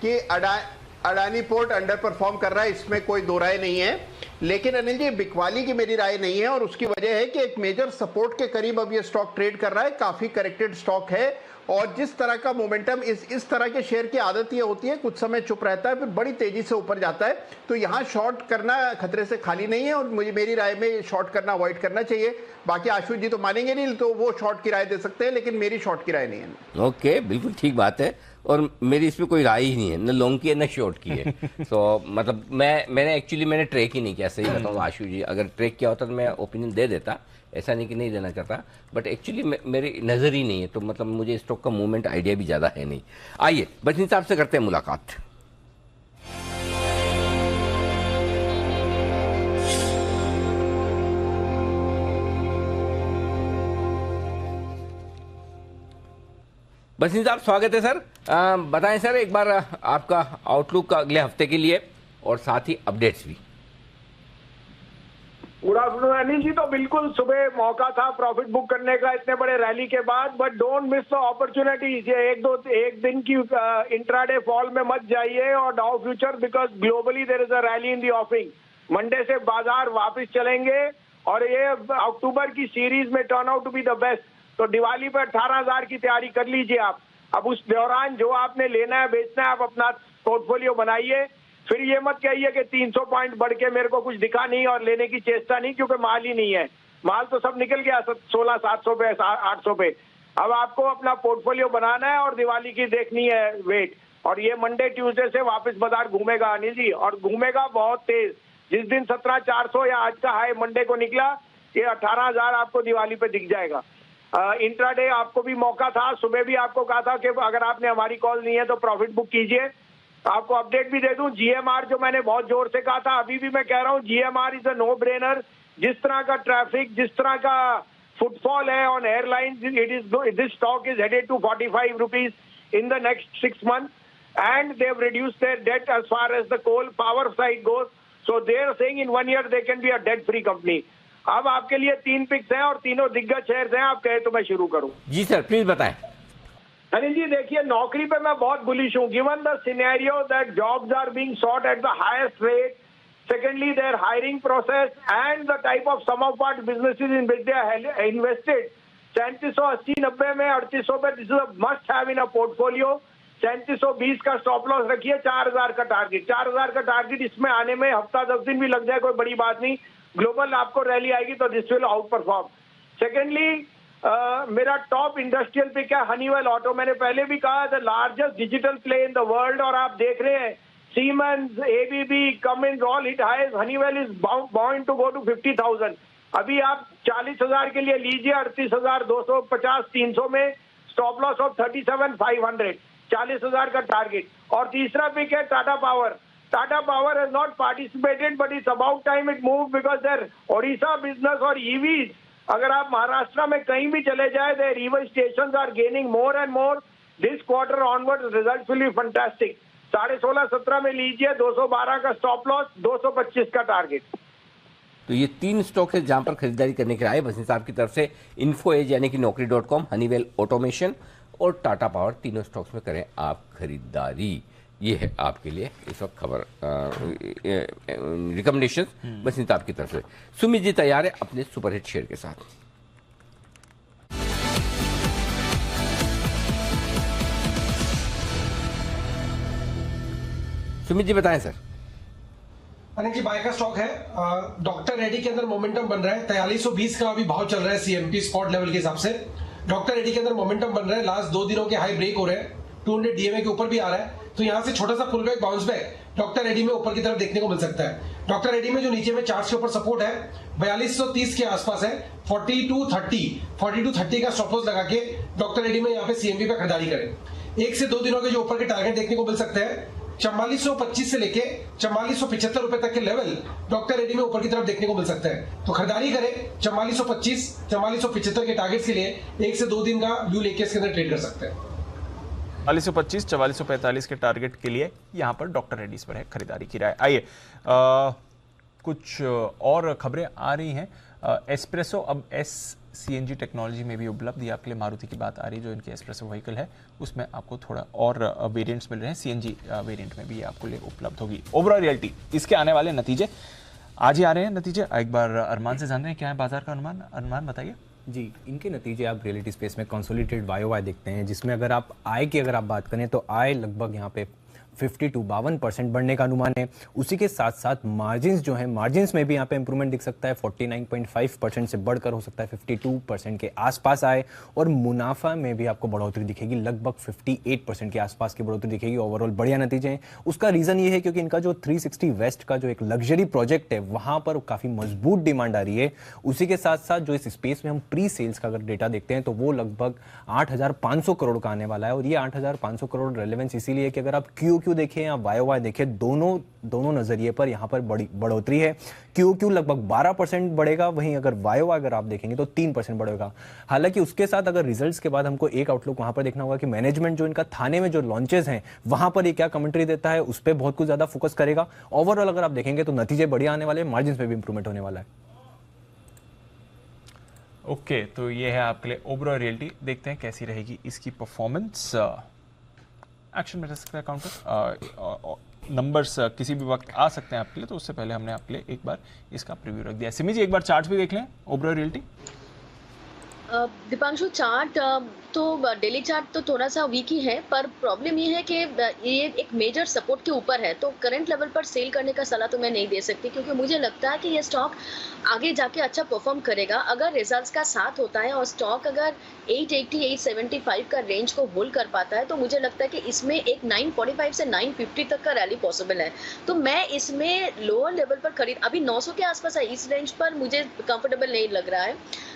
कि अडानी पोर्ट अंडर परफॉर्म कर रहा है, इसमें कोई दो राय नहीं है। लेकिन अनिल जी बिकवाली की मेरी राय नहीं है और उसकी वजह है कि एक मेजर सपोर्ट के करीब अब ये स्टॉक ट्रेड कर रहा है। काफी करेक्टेड स्टॉक है और जिस तरह का मोमेंटम इस तरह के शेयर की आदत ये होती है कुछ समय चुप रहता है फिर बड़ी तेजी से ऊपर जाता है। तो यहाँ शॉर्ट करना खतरे से खाली नहीं है और मुझे मेरी राय में शॉर्ट करना अवॉइड करना चाहिए। बाकी आशु जी तो मानेंगे नहीं तो वो शॉर्ट की राय दे सकते हैं लेकिन मेरी शॉर्ट की राय नहीं है। ओके, बिल्कुल ठीक बात है और मेरी इसमें कोई राय ही नहीं है, न लॉन्ग की है न शॉर्ट की है। तो मतलब मैंने ट्रैक ही नहीं किया, सही बताऊँ आशु जी। अगर ट्रैक किया होता तो मैं ओपिनियन दे देता, ऐसा नहीं कि नहीं देना चाहता, बट एक्चुअली मेरी नज़र ही नहीं है तो मतलब मुझे स्टॉक का मूवमेंट आइडिया भी ज़्यादा है नहीं। आइए बचनी साहब से करते हैं मुलाकात। बचनी साहब स्वागत है सर। बताएं सर एक बार आपका आउटलुक अगले हफ्ते के लिए और साथ ही अपडेट्स भी। Good afternoon Anil ji. तो बिल्कुल सुबह मौका था प्रॉफिट बुक करने का इतने बड़े रैली के बाद, but don't miss the opportunities. ये एक दिन की इंट्राडे फॉल में मत जाइए और Dow future because globally there is a rally in the offing. Monday से बाजार वापस चलेंगे और ये अक्टूबर की सीरीज में turn out to be the best. तो दिवाली पर 18,000 की तैयारी कर लीजिए आप। अब उस दौरान जो आपने लेना है बेचना है आप अपना पोर्टफोलियो बनाइए। फिर ये मत कहिए कि 300 पॉइंट बढ़ के मेरे को कुछ दिखा नहीं और लेने की चेष्टा नहीं, क्योंकि माल ही नहीं है। माल तो सब निकल गया 1600-700 पे 800 पे। अब आपको अपना पोर्टफोलियो बनाना है और दिवाली की देखनी है वेट। और ये मंडे ट्यूसडे से वापस बाजार घूमेगा अनिल जी और घूमेगा बहुत तेज। जिस दिन 17,400 या आज का हाई मंडे को निकला ये 18,000 आपको दिवाली पे दिख जाएगा। इंट्राडे आपको भी मौका था, सुबह भी आपको कहा था कि अगर आपने हमारी कॉल नहीं है तो प्रॉफिट बुक कीजिए। आपको अपडेट भी दे दूं, जीएमआर जो मैंने बहुत जोर से कहा था अभी भी मैं कह रहा हूं, GMR is a no brainer. जिस तरह का ट्रैफिक जिस तरह का फुटफॉल है on airlines, this stock is headed to 45 rupees in the next 6 months and they have reduced their debt as far as the coal power side goes, so they are saying in 1 year they can be a debt free company। अब आपके लिए 3 pics हैं और तीनों दिग्गज shares हैं। आप कहे तो मैं शुरू करूं। जी सर प्लीज बताएं। अनिल जी देखिए नौकरी पे मैं बहुत बुलिश हूँ, given the scenario that jobs are being sought at the highest rate, secondly their hiring process and the type of some of part businesses in which they are invested. 3780-90 में 3800 पे this is a must have in a portfolio. 3720 का stop loss रखिए, 4000 का target. 4000 का target इसमें आने में हफ्ता 10 दिन भी लग जाए कोई बड़ी बात नहीं। ग्लोबल आपको रैली आएगी तो this will outperform. Secondly मेरा टॉप इंडस्ट्रियल पिक है हनीवेल ऑटो। मैंने पहले भी कहा the largest digital play in the world, और आप देख रहे हैं Siemens, ABB, Cummins all hit highs. Honeywell is bound to go to 50,000। अभी आप 40,000 के लिए लीजिए, 38,250 300 में स्टॉप लॉस ऑफ 37,500, 40,000 का टारगेट। और तीसरा पिक है Tata Power. Tata Power has not participated but it's about time it move because their Odisha business और ईवीज, अगर आप महाराष्ट्र में कहीं भी चले जाए, their EV stations are gaining more and more. This quarter onward results will be fantastic. 16.5-17 में लीजिए, 212 का स्टॉप लॉस, 225 का टारगेट। तो ये 3 स्टॉक है जहां पर खरीदारी करने के लिए आए भसीन साहब की तरफ से। इन्फो एज यानी कि नौकरी.com, हनीवेल ऑटोमेशन और टाटा पावर, तीनों स्टॉक्स में करें आप खरीदारी। ये है आपके लिए इस वक्त खबर रिकमेंडेशन भसीन साहब की तरफ से। सुमित जी तैयार है अपने सुपरहिट शेयर के साथ। सुमित जी बताएं सर। अनिल जी बाय का स्टॉक है डॉक्टर रेड्डी के अंदर मोमेंटम बन रहा है। 4320 का अभी भाव चल रहा है सीएमपी स्पॉट लेवल के हिसाब से। डॉक्टर रेड्डी के अंदर मोमेंटम बन रहा है, लास्ट 2 दिनों के हाई ब्रेक हो रहे हैं, 200 डीएमए के ऊपर भी आ रहा है, तो यहाँ से छोटा सा pull back bounce back doctor Reddy में ऊपर की तरफ देखने को मिल सकता है। डॉक्टर रेड्डी में जो नीचे में चार्ट के ऊपर सपोर्ट है 4230 के आसपास है, 4230 का स्टॉप लॉस लगा के डॉक्टर रेड्डी में यहाँ पे सीएमपी पे खरीदारी करें। 1 से 2 दिनों के जो ऊपर के टारगेट देखने को मिल सकते हैं 4425 से लेके 4475 रुपए तक के लेवल डॉक्टर रेड्डी में ऊपर की तरफ देखने को मिल सकता है, तो खरीदारी करें। 4425 4475 के टारगेट्स के लिए 1 से 2 दिन का व्यू लेके इसके अंदर ट्रेड कर सकते हैं। 4425 4445 के टारगेट के लिए यहाँ पर डॉक्टर रेड्डीज पर है खरीदारी की राय। आइए कुछ और खबरें आ रही हैं। एस्प्रेसो अब सीएनजी टेक्नोलॉजी में भी उपलब्ध। ये आपके लिए मारुति की बात आ रही है, जो इनकी एस्प्रेसो व्हीकल है उसमें आपको थोड़ा और वेरिएंट्स मिल रहे हैं। सीएनजी वेरिएंट में भी आपको लिए उपलब्ध होगी। ओबरॉय रियल्टी, इसके आने वाले नतीजे आज ही आ रहे हैं। नतीजे एक बार अरमान से जान रहे हैं क्या है बाजार का अनुमान। अरमान बताइए। जी, इनके नतीजे आप रियलिटी स्पेस में कंसोलिडेटेड वाई देखते हैं, जिसमें अगर आप आय की अगर आप बात करें तो आय लगभग यहाँ पे 52% बढ़ने का अनुमान है। उसी के साथ साथ मार्जिन्स जो है, मार्जिन्स में भी यहाँ पे इंप्रूवमेंट दिख सकता है। 49.5% से बढ़कर हो सकता है 52% के आसपास आए, और मुनाफा में भी आपको बढ़ोतरी दिखेगी, लगभग 58% के आसपास की बढ़ोतरी दिखेगी। ओवरऑल बढ़िया नतीजे हैं। उसका रीजन ये है क्योंकि इनका जो 360 वेस्ट का जो एक लग्जरी प्रोजेक्ट है वहां पर काफी मजबूत डिमांड आ रही है। उसी के साथ साथ जो इस स्पेस में हम प्री सेल्स का अगर डेटा देखते हैं तो वो लगभग 8500 करोड़ का आने वाला है। और ये 8500 करोड़ रेलेवेंस इसीलिए है कि अगर आप क्यू देखें या वाई देखें, दोनों नजरिए पर यहां पर बड़ी बढ़ोतरी है। क्यू लगभग 12% बढ़ेगा, वहीं अगर वाई अगर आप देखेंगे तो 3% बढ़ेगा। हालांकि उसके साथ अगर रिजल्ट्स के बाद हमको एक आउटलुक वहां पर देखना होगा कि मैनेजमेंट जो इनका थाने में जो लॉन्चेस हैं वहां पर ये क्या कमेंट्री देता है, उस पर बहुत कुछ ज्यादा फोकस करेगा। ओवरऑल अगर आप देखेंगे तो नतीजे बढ़िया आने वाले हैं, मार्जिन पे भी इंप्रूवमेंट होने वाला है। ओके, तो ये है आपके लिए ओबरॉय रियल्टी। देखते हैं कैसी रहेगी इसकी परफॉर्मेंस। एक्शन में रिस्क काउंटर नंबर्स किसी भी वक्त आ सकते हैं आपके लिए, तो उससे पहले हमने आपके लिए एक बार इसका प्रीव्यू रख दिया। सिमी जी एक बार चार्ट भी देख लें ओबरॉय रियल्टी। दीपांशु चार्ट तो डेली चार्ट तो थोड़ा सा वीक ही है, पर प्रॉब्लम ये है कि ये एक मेजर सपोर्ट के ऊपर है, तो करंट लेवल पर सेल करने का सलाह तो मैं नहीं दे सकती, क्योंकि मुझे लगता है कि ये स्टॉक आगे जाके अच्छा परफॉर्म करेगा अगर रिजल्ट्स का साथ होता है, और स्टॉक अगर 880 875 का रेंज को होल्ड कर पाता है तो मुझे लगता है कि इसमें एक 945 से 950 तक का रैली पॉसिबल है। तो मैं इसमें लोअर लेवल पर खरीद, अभी 900 के आसपास है, इस रेंज पर मुझे कंफर्टेबल नहीं लग रहा है,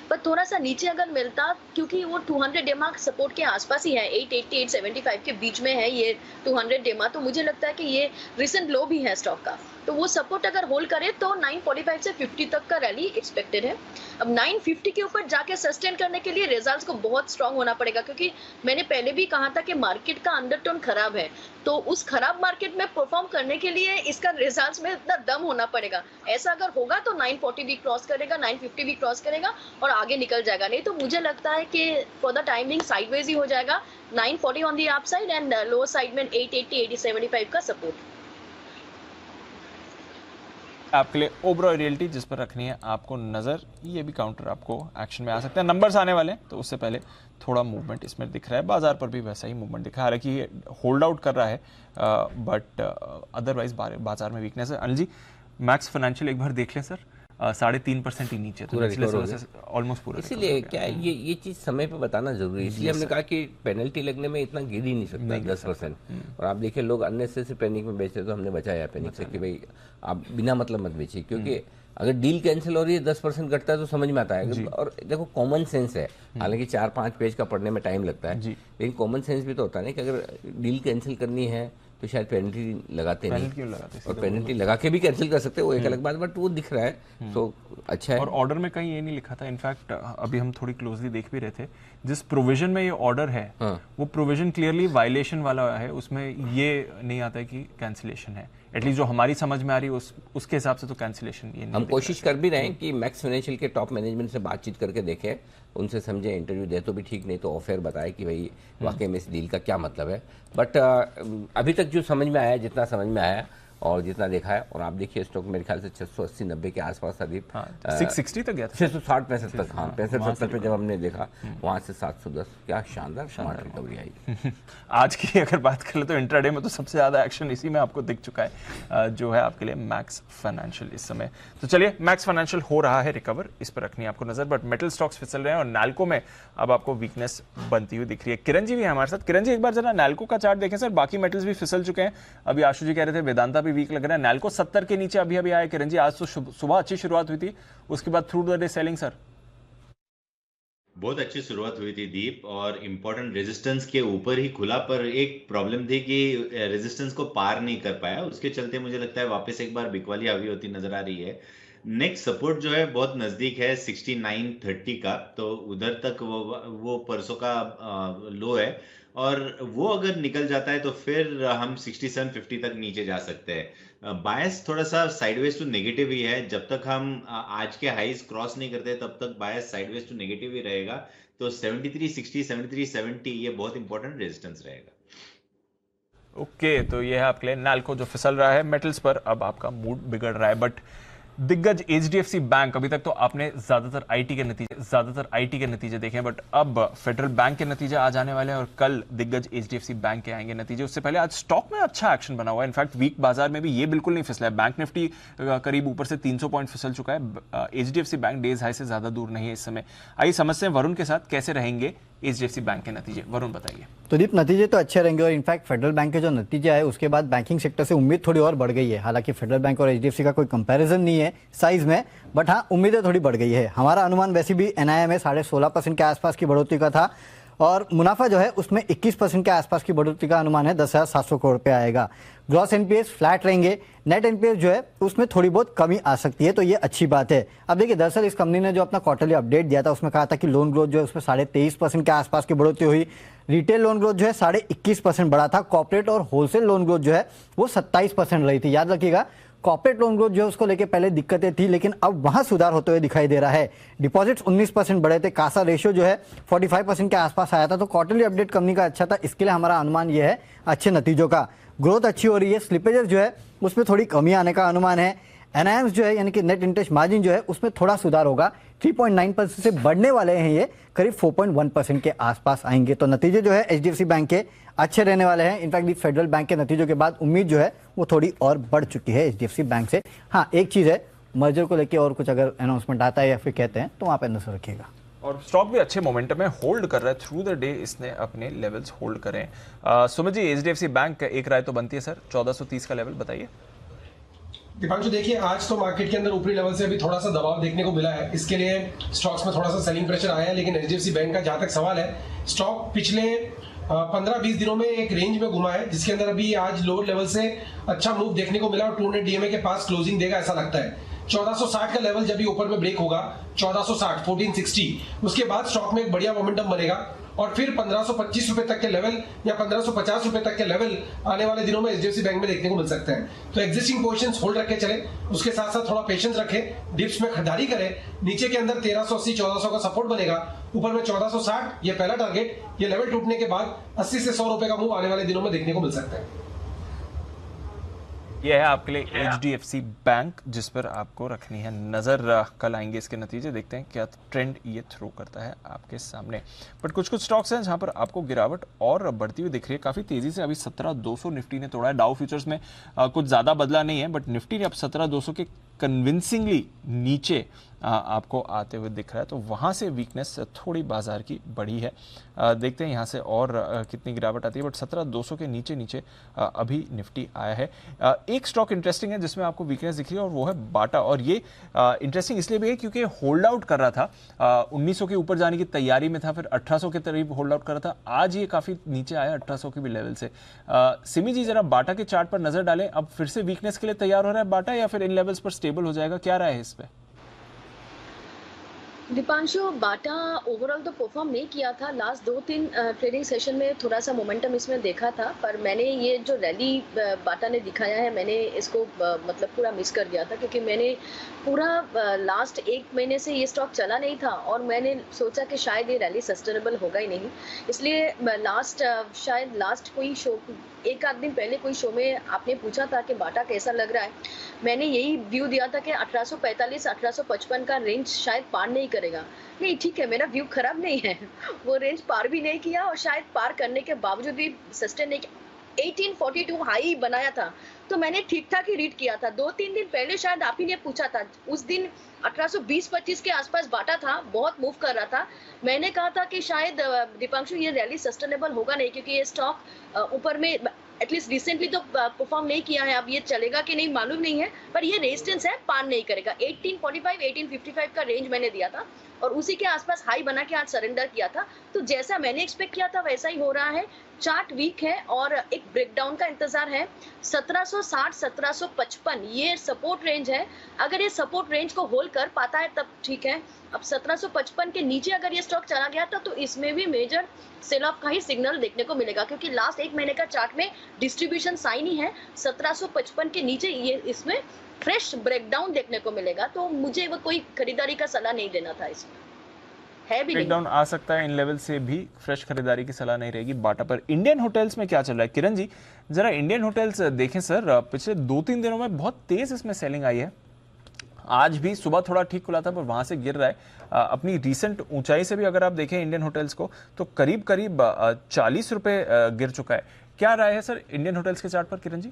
पर थोड़ा सा नीचे अगर मिलता, क्योंकि वो 200 डे मार्क सपोर्ट के आसपास ही है, 880 875 के बीच में है ये 200 डे मार्क, तो मुझे लगता है कि ये रिसेंट लो भी है स्टॉक का, तो वो सपोर्ट अगर होल्ड करे तो 945 से 50 तक का रैली एक्सपेक्टेड है। अब 950 के ऊपर जाके सस्टेन करने के लिए रिजल्ट्स को बहुत स्ट्रांग होना पड़ेगा, क्योंकि मैंने पहले भी कहा था कि मार्केट का अंडरटोन खराब है, तो उस खराब मार्केट में परफॉर्म करने के लिए इसका रिजल्ट्स में इतना दम होना पड़ेगा। ऐसा अगर होगा तो 940 भी क्रॉस करेगा, 950 भी क्रॉस करेगा और आगे निकल जाएगा, नहीं तो मुझे लगता है कि फॉर द टाइमिंग साइडवेज ही हो जाएगा। 940 on the up side and lower side में 880 875 का सपोर्ट। आपके लिए ओबरॉय रियल्टी, जिस पर रखनी है आपको नजर। ये भी काउंटर आपको एक्शन में आ सकता है, नंबर्स आने वाले हैं, तो उससे पहले थोड़ा मूवमेंट इसमें दिख रहा है। बाजार पर भी वैसा ही मूवमेंट दिखा, हालांकि ये होल्ड आउट कर रहा है, बट अदरवाइज बाजार में वीकनेस है। अनिल जी, मैक्स फाइनेंशियल एक बार देख लें सर, 3.5% ही नीचे, तो ऑलमोस्ट पूरा। इसीलिए क्या है, ये चीज समय पे बताना जरूरी है, इसलिए हमने कहा कि पेनल्टी लगने में इतना गिर ही नहीं सकता 10%। और आप देखिए लोग अननेसेसरी पैनिक में बेचते, तो हमने बचाया पैनिक से कि भाई आप बिना मतलब मत बेचिए, क्योंकि अगर डील कैंसिल हो रही है 10% घटता है तो समझ में आता है। और देखो कॉमन सेंस है, हालांकि 4-5 पेज का पढ़ने में टाइम लगता है, लेकिन कॉमन सेंस भी तो होता है ना कि अगर डील कैंसिल करनी है तो शायद पेनल्टी लगाते नहीं, और पेनल्टी लगा के भी कैंसिल कर सकते हैं, वो एक अलग बात, बट वो दिख रहा है तो अच्छा है। और ऑर्डर में कहीं ये नहीं लिखा था, इनफैक्ट अभी हम थोड़ी क्लोजली देख भी रहे थे, जिस प्रोविजन में ये ऑर्डर है वो प्रोविजन क्लियरली वायलेशन वाला है, उसमें ये नहीं आता है कि कैंसिलेशन है, एटलीस्ट जो हमारी समझ में आ रही है उसके हिसाब से तो कैंसिलेशन ये नहीं। हम कोशिश कर भी रहे हैं कि मैक्स फाइनेंशियल के टॉप मैनेजमेंट से बातचीत करके देखें, उनसे समझे, इंटरव्यू दे तो भी ठीक, नहीं तो ऑफर बताए कि भाई वाकई में इस डील का क्या मतलब है। बट अभी तक जो समझ में आया, जितना समझ में आया और जितना देखा है, और आप देखिए स्टॉक मेरे ख्याल से 680-90 के आसपास था दीप, 660 तक गया था, 660-65 तक, हाँ 65-70 पे जब हमने देखा, वहाँ से 710, क्या शानदार रिकवरी आई। आज की अगर बात करें तो इंट्राडे में तो सबसे ज्यादा एक्शन इसी में आपको दिख चुका है, जो है आपके लिए मैक्स फाइनेंशियल इस समय। तो चलिए, मैक्स फाइनेंशियल हो रहा है रिकवर, इस पर रखनी है आपको नजर, बट मेटल स्टॉक्स फिसल रहे हैं और नैल्को में अब आपको वीकनेस बनती हुई दिख रही है। किरण जी भी है हमारे साथ। किरण जी, एक बार जरा नैल्को का चार्ट देखें सर, बाकी मेटल्स भी फिसल चुके हैं, अभी आशु जी कह रहे थे वेदांता वीक लग रहा है, नैल्को 70 के नीचे अभी आया। किरण जी, आज तो सुबह अच्छी शुरुआत हुई थी, उसके बाद through the day selling sir. बहुत अच्छी शुरुआत हुई थी दीप, और इंपॉर्टेंट रेजिस्टेंस के ऊपर ही खुला, पर एक प्रॉब्लम थी कि रेजिस्टेंस को पार नहीं कर पाया, उसके चलते मुझे लगता है वापस एक बार बिकवाली हावी होती नजर आ रही है। नेक्स्ट सपोर्ट जो है बहुत नजदीक है 6930 का, तो उधर तक वो परसों का लो है, और वो अगर निकल जाता है तो फिर हम 6750 तक नीचे जा सकते हैं। बायस थोड़ा सा साइडवेज टू नेगेटिव ही है, जब तक हम आज के हाईज क्रॉस नहीं करते तब तक बायस साइडवेज टू नेगेटिव ही रहेगा, तो 7360 7370 ये बहुत इंपॉर्टेंट रेजिस्टेंस रहेगा। ओके, तो ये है आपके लिए नैल्को जो फिसल रहा है। मेटल्स पर अब आपका मूड बिगड़ रहा है, बट दिग्गज एचडीएफसी बैंक, अभी तक तो आपने ज्यादातर आईटी के नतीजे देखे हैं, बट अब फेडरल बैंक के नतीजे आ जाने वाले हैं और कल दिग्गज एचडीएफसी बैंक के आएंगे नतीजे। उससे पहले आज स्टॉक में अच्छा एक्शन बना हुआ है, इनफैक्ट वीक बाजार में भी ये बिल्कुल नहीं फिसला है। बैंक निफ्टी करीब ऊपर से 300 पॉइंट फिसल चुका है, एचडीएफसी बैंक डेज हाई से ज्यादा दूर नहीं है इस समय। आइए समझते हैं वरुण के साथ कैसे रहेंगे एचडीएफसी बैंक के नतीजे। वरुण बताइए। तो दीप, नतीजे तो अच्छे रहेंगे और इनफैक्ट फेडरल बैंक के जो नतीजे आए उसके बाद बैंकिंग सेक्टर से उम्मीद थोड़ी और बढ़ गई है। हालांकि फेडरल बैंक और एचडीएफसी का कोई कंपैरिजन नहीं है साइज में, बट हाँ उम्मीदें थोड़ी बढ़ गई है। हमारा अनुमान वैसे भी एनआईआई में 16.5% के आसपास की बढ़ोतरी का था, और मुनाफा जो है उसमें 21% के आसपास की बढ़ोतरी का अनुमान है, 10,700 करोड़ रुपए आएगा। ग्रॉस एनपीएस फ्लैट रहेंगे, नेट एनपीएस जो है उसमें थोड़ी बहुत कमी आ सकती है, तो ये अच्छी बात है। अब देखिए, दरअसल इस कंपनी ने जो अपना क्वार्टरली अपडेट दिया था उसमें कहा था कि लोन ग्रोथ जो है उसमें 23.5% के आसपास की बढ़ोतरी हुई, रिटेल लोन ग्रोथ जो है 21.5% बढ़ा था, कॉर्पोरेट और होलसेल लोन ग्रोथ जो है वो 27% रही थी। याद रखिएगा, कॉर्पोरेट लोन ग्रोथ जो है उसको लेके पहले दिक्कतें थी, लेकिन अब वहां सुधार होते हुए दिखाई दे रहा है। डिपॉजिट्स 19% बढ़े थे, कासा रेशियो जो है 45% के आसपास आया था, तो क्वार्टरली अपडेट कंपनी का अच्छा था। इसके लिए हमारा अनुमान यह है अच्छे नतीजों का। ग्रोथ अच्छी हो रही है, स्लिपेजेस जो है उसमें थोड़ी कमी आने का अनुमान है। एनआईएम्स जो है यानी कि नेट इंटरेस्ट मार्जिन जो है उसमें थोड़ा सुधार होगा, 3.9% से बढ़ने वाले हैं, ये करीब 4.1% के आसपास आएंगे। तो नतीजे जो है एचडीएफसी बैंक के अच्छे रहने वाले हैं। इनफैक्ट फेडरल बैंक के नतीजों के बाद उम्मीद जो है वो थोड़ी और बढ़ चुकी है एचडीएफसी बैंक से। हाँ, एक चीज़ है, मर्जर को लेकर और कुछ अगर अनाउंसमेंट आता है या फिर कहते हैं तो वहाँ पे नजर रखिएगा। और स्टॉक भी अच्छे मोमेंटम में होल्ड कर रहा है, थ्रू द डे इसने अपने लेवल्स होल्ड करें। सुमित जी, एचडीएफसी बैंक एक राय तो बनती है सर, 1430 का लेवल बताइए। दीपांशु, देखिए आज तो मार्केट के अंदर ऊपरी लेवल से अभी थोड़ा सा दबाव देखने को मिला है, इसके लिए स्टॉक्स में थोड़ा सा सेलिंग प्रेशर आया है, लेकिन एचडीएफसी बैंक का जहां तक सवाल है, स्टॉक पिछले 15-20 दिनों में एक रेंज में घुमा है, जिसके अंदर अभी आज लोअर लेवल से अच्छा मूव देखने को मिला और 200 डीएमए के पास क्लोजिंग देगा ऐसा लगता है। 1460 का लेवल जब भी ऊपर में ब्रेक होगा, 1460 1460, उसके बाद स्टॉक में एक बढ़िया मोमेंटम बनेगा और फिर 1525 रुपए तक के लेवल या 1550 रुपए तक के लेवल आने वाले दिनों में एचडीएफसी बैंक में देखने को मिल सकते हैं। तो एग्जिस्टिंग पोजीशंस होल्ड रखे चले, उसके साथ साथ थोड़ा पेशेंस रखें, डिप्स में खरीदारी करें। नीचे के अंदर 1380 1400 का सपोर्ट बनेगा, ऊपर में 1460 ये पहला टारगेट, ये लेवल टूटने के बाद 80 से 100 रुपए का मूव आने वाले दिनों में देखने को मिल सकता है। यह है आपके लिए HDFC बैंक, जिस पर आपको रखनी है नज़र। कल आएंगे इसके नतीजे, देखते हैं क्या ट्रेंड ये थ्रो करता है आपके सामने। बट कुछ स्टॉक्स हैं जहां पर आपको गिरावट और बढ़ती हुई दिख रही है काफ़ी तेज़ी से। अभी 17,200 निफ्टी ने तोड़ा है। डाउ फ्यूचर्स में कुछ ज़्यादा बदला नहीं है, बट निफ्टी ने अब 17,200 के कन्विंसिंगली नीचे आपको आते हुए दिख रहा है, तो वहाँ से वीकनेस थोड़ी बाजार की बढ़ी है। देखते हैं यहाँ से और कितनी गिरावट आती है, बट 17,200 के नीचे अभी निफ्टी आया है। एक स्टॉक इंटरेस्टिंग है जिसमें आपको वीकनेस दिख रही है, और वो है बाटा। और ये इंटरेस्टिंग इसलिए भी है क्योंकि होल्ड आउट कर रहा था, 1900 के ऊपर जाने की तैयारी में था, फिर 1800 के करीब होल्ड आउट कर रहा था। आज ये काफ़ी नीचे आया 1800 के भी लेवल से। सिमी जी, जरा बाटा के चार्ट पर नजर डालें। अब फिर से वीकनेस के लिए तैयार हो रहा है बाटा, या फिर इन लेवल्स पर स्टेबल हो जाएगा? क्या राय है इस पर? दीपांशु, बाटा ओवरऑल तो परफॉर्म नहीं किया था। लास्ट 2-3 ट्रेडिंग सेशन में थोड़ा सा मोमेंटम इसमें देखा था, पर मैंने ये जो रैली बाटा ने दिखाया है, मैंने इसको मतलब पूरा मिस कर दिया था, क्योंकि मैंने पूरा लास्ट 1 महीने से ये स्टॉक चला नहीं था, और मैंने सोचा कि शायद ये रैली सस्टेनेबल होगा ही नहीं। इसलिए शायद लास्ट कोई शो, एक आध दिन पहले कोई शो में आपने पूछा था कि बाटा कैसा लग रहा है, मैंने यही व्यू दिया था कि 1845-1855 का रेंज शायद पार नहीं करेगा। नहीं, ठीक है, मेरा व्यू खराब नहीं है, वो रेंज पार भी नहीं किया, और शायद पार करने के बावजूद भी सस्टेन नहीं किया। 1842 हाई बनाया था, तो मैंने ठीक ठाक ही रीड किया था। 2-3 दिन पहले शायद आप ही ने पूछा था, उस दिन 1820-25 के आसपास बाटा था, बहुत मूव कर रहा था। मैंने कहा था कि शायद दीपांशु ये रैली सस्टेनेबल होगा नहीं, क्योंकि ये स्टॉक ऊपर में एटलीस्ट रिसेंटली तो परफॉर्म नहीं किया है। अब ये चलेगा कि नहीं मालूम नहीं है, पर ये रेजिस्टेंस है, पार नहीं करेगा। 1845-1855 का रेंज मैंने दिया था, और उसी के आसपास हाई बना के आज सरेंडर किया था। तो जैसा मैंने एक्सपेक्ट किया था वैसा ही हो रहा है। चार्ट वीक है और एक ब्रेकडाउन का इंतजार है। 1760-1755 ये सपोर्ट रेंज है। अगर ये सपोर्ट रेंज को होल्ड कर पाता है तब ठीक है। अब 1755 के नीचे अगर ये स्टॉक चला गया था तो इसमें भी मेजर सेल ऑफ का ही सिग्नल देखने को मिलेगा, क्योंकि लास्ट 1 महीने का चार्ट में डिस्ट्रीब्यूशन साइन ही है। 1755 के नीचे ये इसमें फ्रेश ब्रेकडाउन देखने को मिलेगा, तो मुझे वो कोई खरीदारी का सलाह नहीं देना था। इसमें है भी ब्रेकडाउन आ सकता है, इन लेवल से भी फ्रेश खरीदारी की सलाह नहीं रहेगी बाटा पर। इंडियन होटल्स में क्या चल रहा है किरण जी? जरा इंडियन होटल्स देखें सर, पिछले 2-3 दिनों में बहुत तेज इसमें सेलिंग आई है। आज भी सुबह थोड़ा ठीक खुला था, पर वहां से गिर रहा है। अपनी रीसेंट ऊंचाई से भी अगर आप देखें इंडियन होटल्स को, तो करीब 40 रुपए गिर चुका है। क्या राय है सर इंडियन होटल्स के चार्ट पर किरण जी?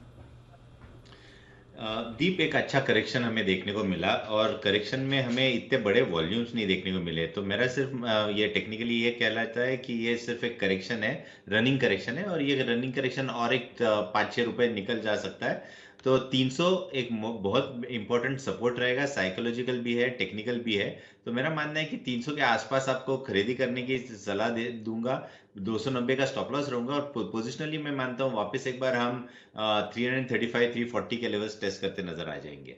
दीप, एक अच्छा करेक्शन हमें देखने को मिला, और करेक्शन में हमें इतने बड़े वॉल्यूम्स नहीं देखने को मिले। तो मेरा सिर्फ ये टेक्निकली ये कहलाता है कि ये सिर्फ एक करेक्शन है, रनिंग करेक्शन है, और ये रनिंग करेक्शन और एक 5-6 रुपए निकल जा सकता है। तो 300 एक बहुत इंपॉर्टेंट सपोर्ट रहेगा, साइकोलॉजिकल भी है, टेक्निकल भी है। तो मेरा मानना है कि 300 के आसपास आपको खरीदी करने की सलाह दूंगा। 290 का स्टॉप लॉस रहूंगा, और पोजिशनली मैं मानता हूं वापस एक बार हम 335-340 के लेवल्स टेस्ट करते नजर आ जाएंगे।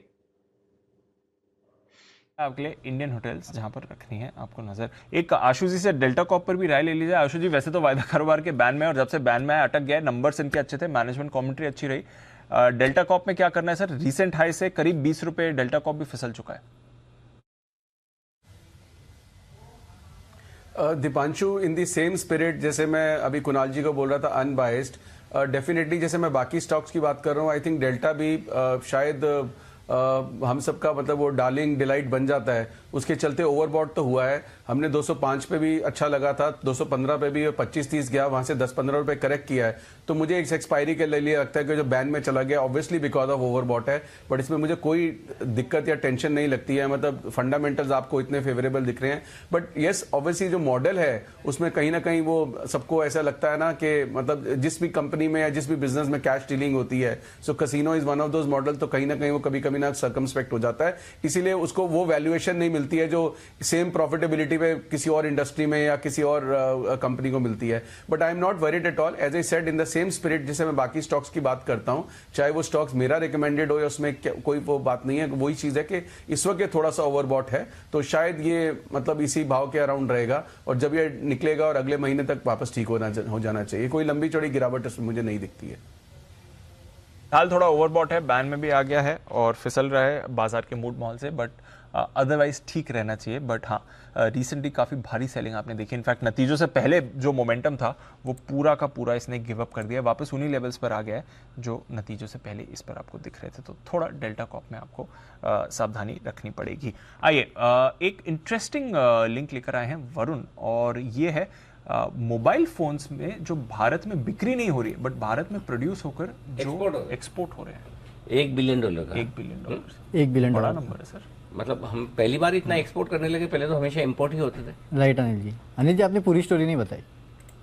आपके लिए इंडियन होटल्स जहां पर रखनी है आपको नजर। एक आशु जी से डेल्टा कॉप पर भी राय ले लीजिए। आशु जी, वैसे तो वायदा कारोबार के बैन में, और जब से बैन में अटक गया, नंबर्स इनके अच्छे थे, मैनेजमेंट कमेंट्री अच्छी रही। डेल्टा कॉप में क्या करना है सर? रीसेंट हाई से करीब 20 रुपए डेल्टा कॉप भी फिसल चुका है। दीपांशु, इन दी सेम स्पिरिट, जैसे मैं अभी कुणाल जी को बोल रहा था, अनबाइस्ड, डेफिनेटली जैसे मैं बाकी स्टॉक्स की बात कर रहा हूँ, आई थिंक डेल्टा भी शायद हम सबका मतलब वो डार्लिंग डिलाइट बन जाता है। उसके चलते ओवरबॉट तो हुआ है। हमने 205 पे भी अच्छा लगा था, 215 पे भी 25-30 गया, वहां से 10-15 रुपए करेक्ट किया है। तो मुझे एक एक्सपायरी के लिए लगता है कि जो बैन में चला गया ऑब्वियसली बिकॉज ऑफ ओवरबॉट है, बट इसमें मुझे कोई दिक्कत या टेंशन नहीं लगती है। मतलब फंडामेंटल्स आपको इतने फेवरेबल दिख रहे हैं, बट येस ऑब्वियसली जो मॉडल है उसमें कहीं ना कहीं वो सबको ऐसा लगता है ना कि मतलब जिस भी कंपनी में या जिस भी बिजनेस में कैश डीलिंग होती है, so casino is one of those model, तो कहीं ना कहीं वो कभी कभी ना सर्कमस्पेक्ट हो जाता है। इसीलिए उसको वो वैल्यूएशन नहीं मिलती है जो सेम प्रॉफिटेबिलिटी पे किसी और इंडस्ट्री में या किसी और कंपनी को मिलती है। But I am not worried at all, as I said, in the same spirit जैसे मैं बाकी स्टॉक्स की बात करता हूं, चाहे वो स्टॉक्स मेरा रिकमेंडेड हो या उसमें कोई वो बात नहीं है। वही चीज है कि इस वक्त ये थोड़ा सा ओवरबॉट है, तो शायद ये मतलब इसी भाव के अराउंड रहेगा, और जब ये निकलेगा और अगले महीने तक वापस ठीक हो जाना चाहिए। कोई लंबी चौड़ी गिरावट इसमें मुझे नहीं दिखती है। हाल थोड़ा ओवरबॉट है, बैन में भी आ गया है और फिसल रहा है बाजार के मूड माहौल से, बट अदरवाइज ठीक रहना चाहिए। बट हाँ, रिसेंटली काफ़ी भारी सेलिंग आपने देखी। इनफैक्ट नतीजों से पहले जो मोमेंटम था वो पूरा का पूरा इसने गिव अप कर दिया, वापस उन्हीं लेवल्स पर आ गया है जो नतीजों से पहले इस पर आपको दिख रहे थे। तो थोड़ा डेल्टा कॉप में आपको सावधानी रखनी पड़ेगी। आइए एक इंटरेस्टिंग लिंक लेकर आए हैं वरुण, और ये है मोबाइल फोन्स में जो भारत में बिक्री नहीं हो रही है बट भारत में प्रोड्यूस होकर जो एक्सपोर्ट हो रहे हैं। $1 बिलियन का। $1 बिलियन। $1 बिलियन बड़ा नंबर है सर। मतलब हम पहली बार इतना एक्सपोर्ट करने लगे, पहले तो हमेशा इंपोर्ट ही होते थे। राइट अनिल जी। अनिल जी आपने पूरी स्टोरी नहीं बताई।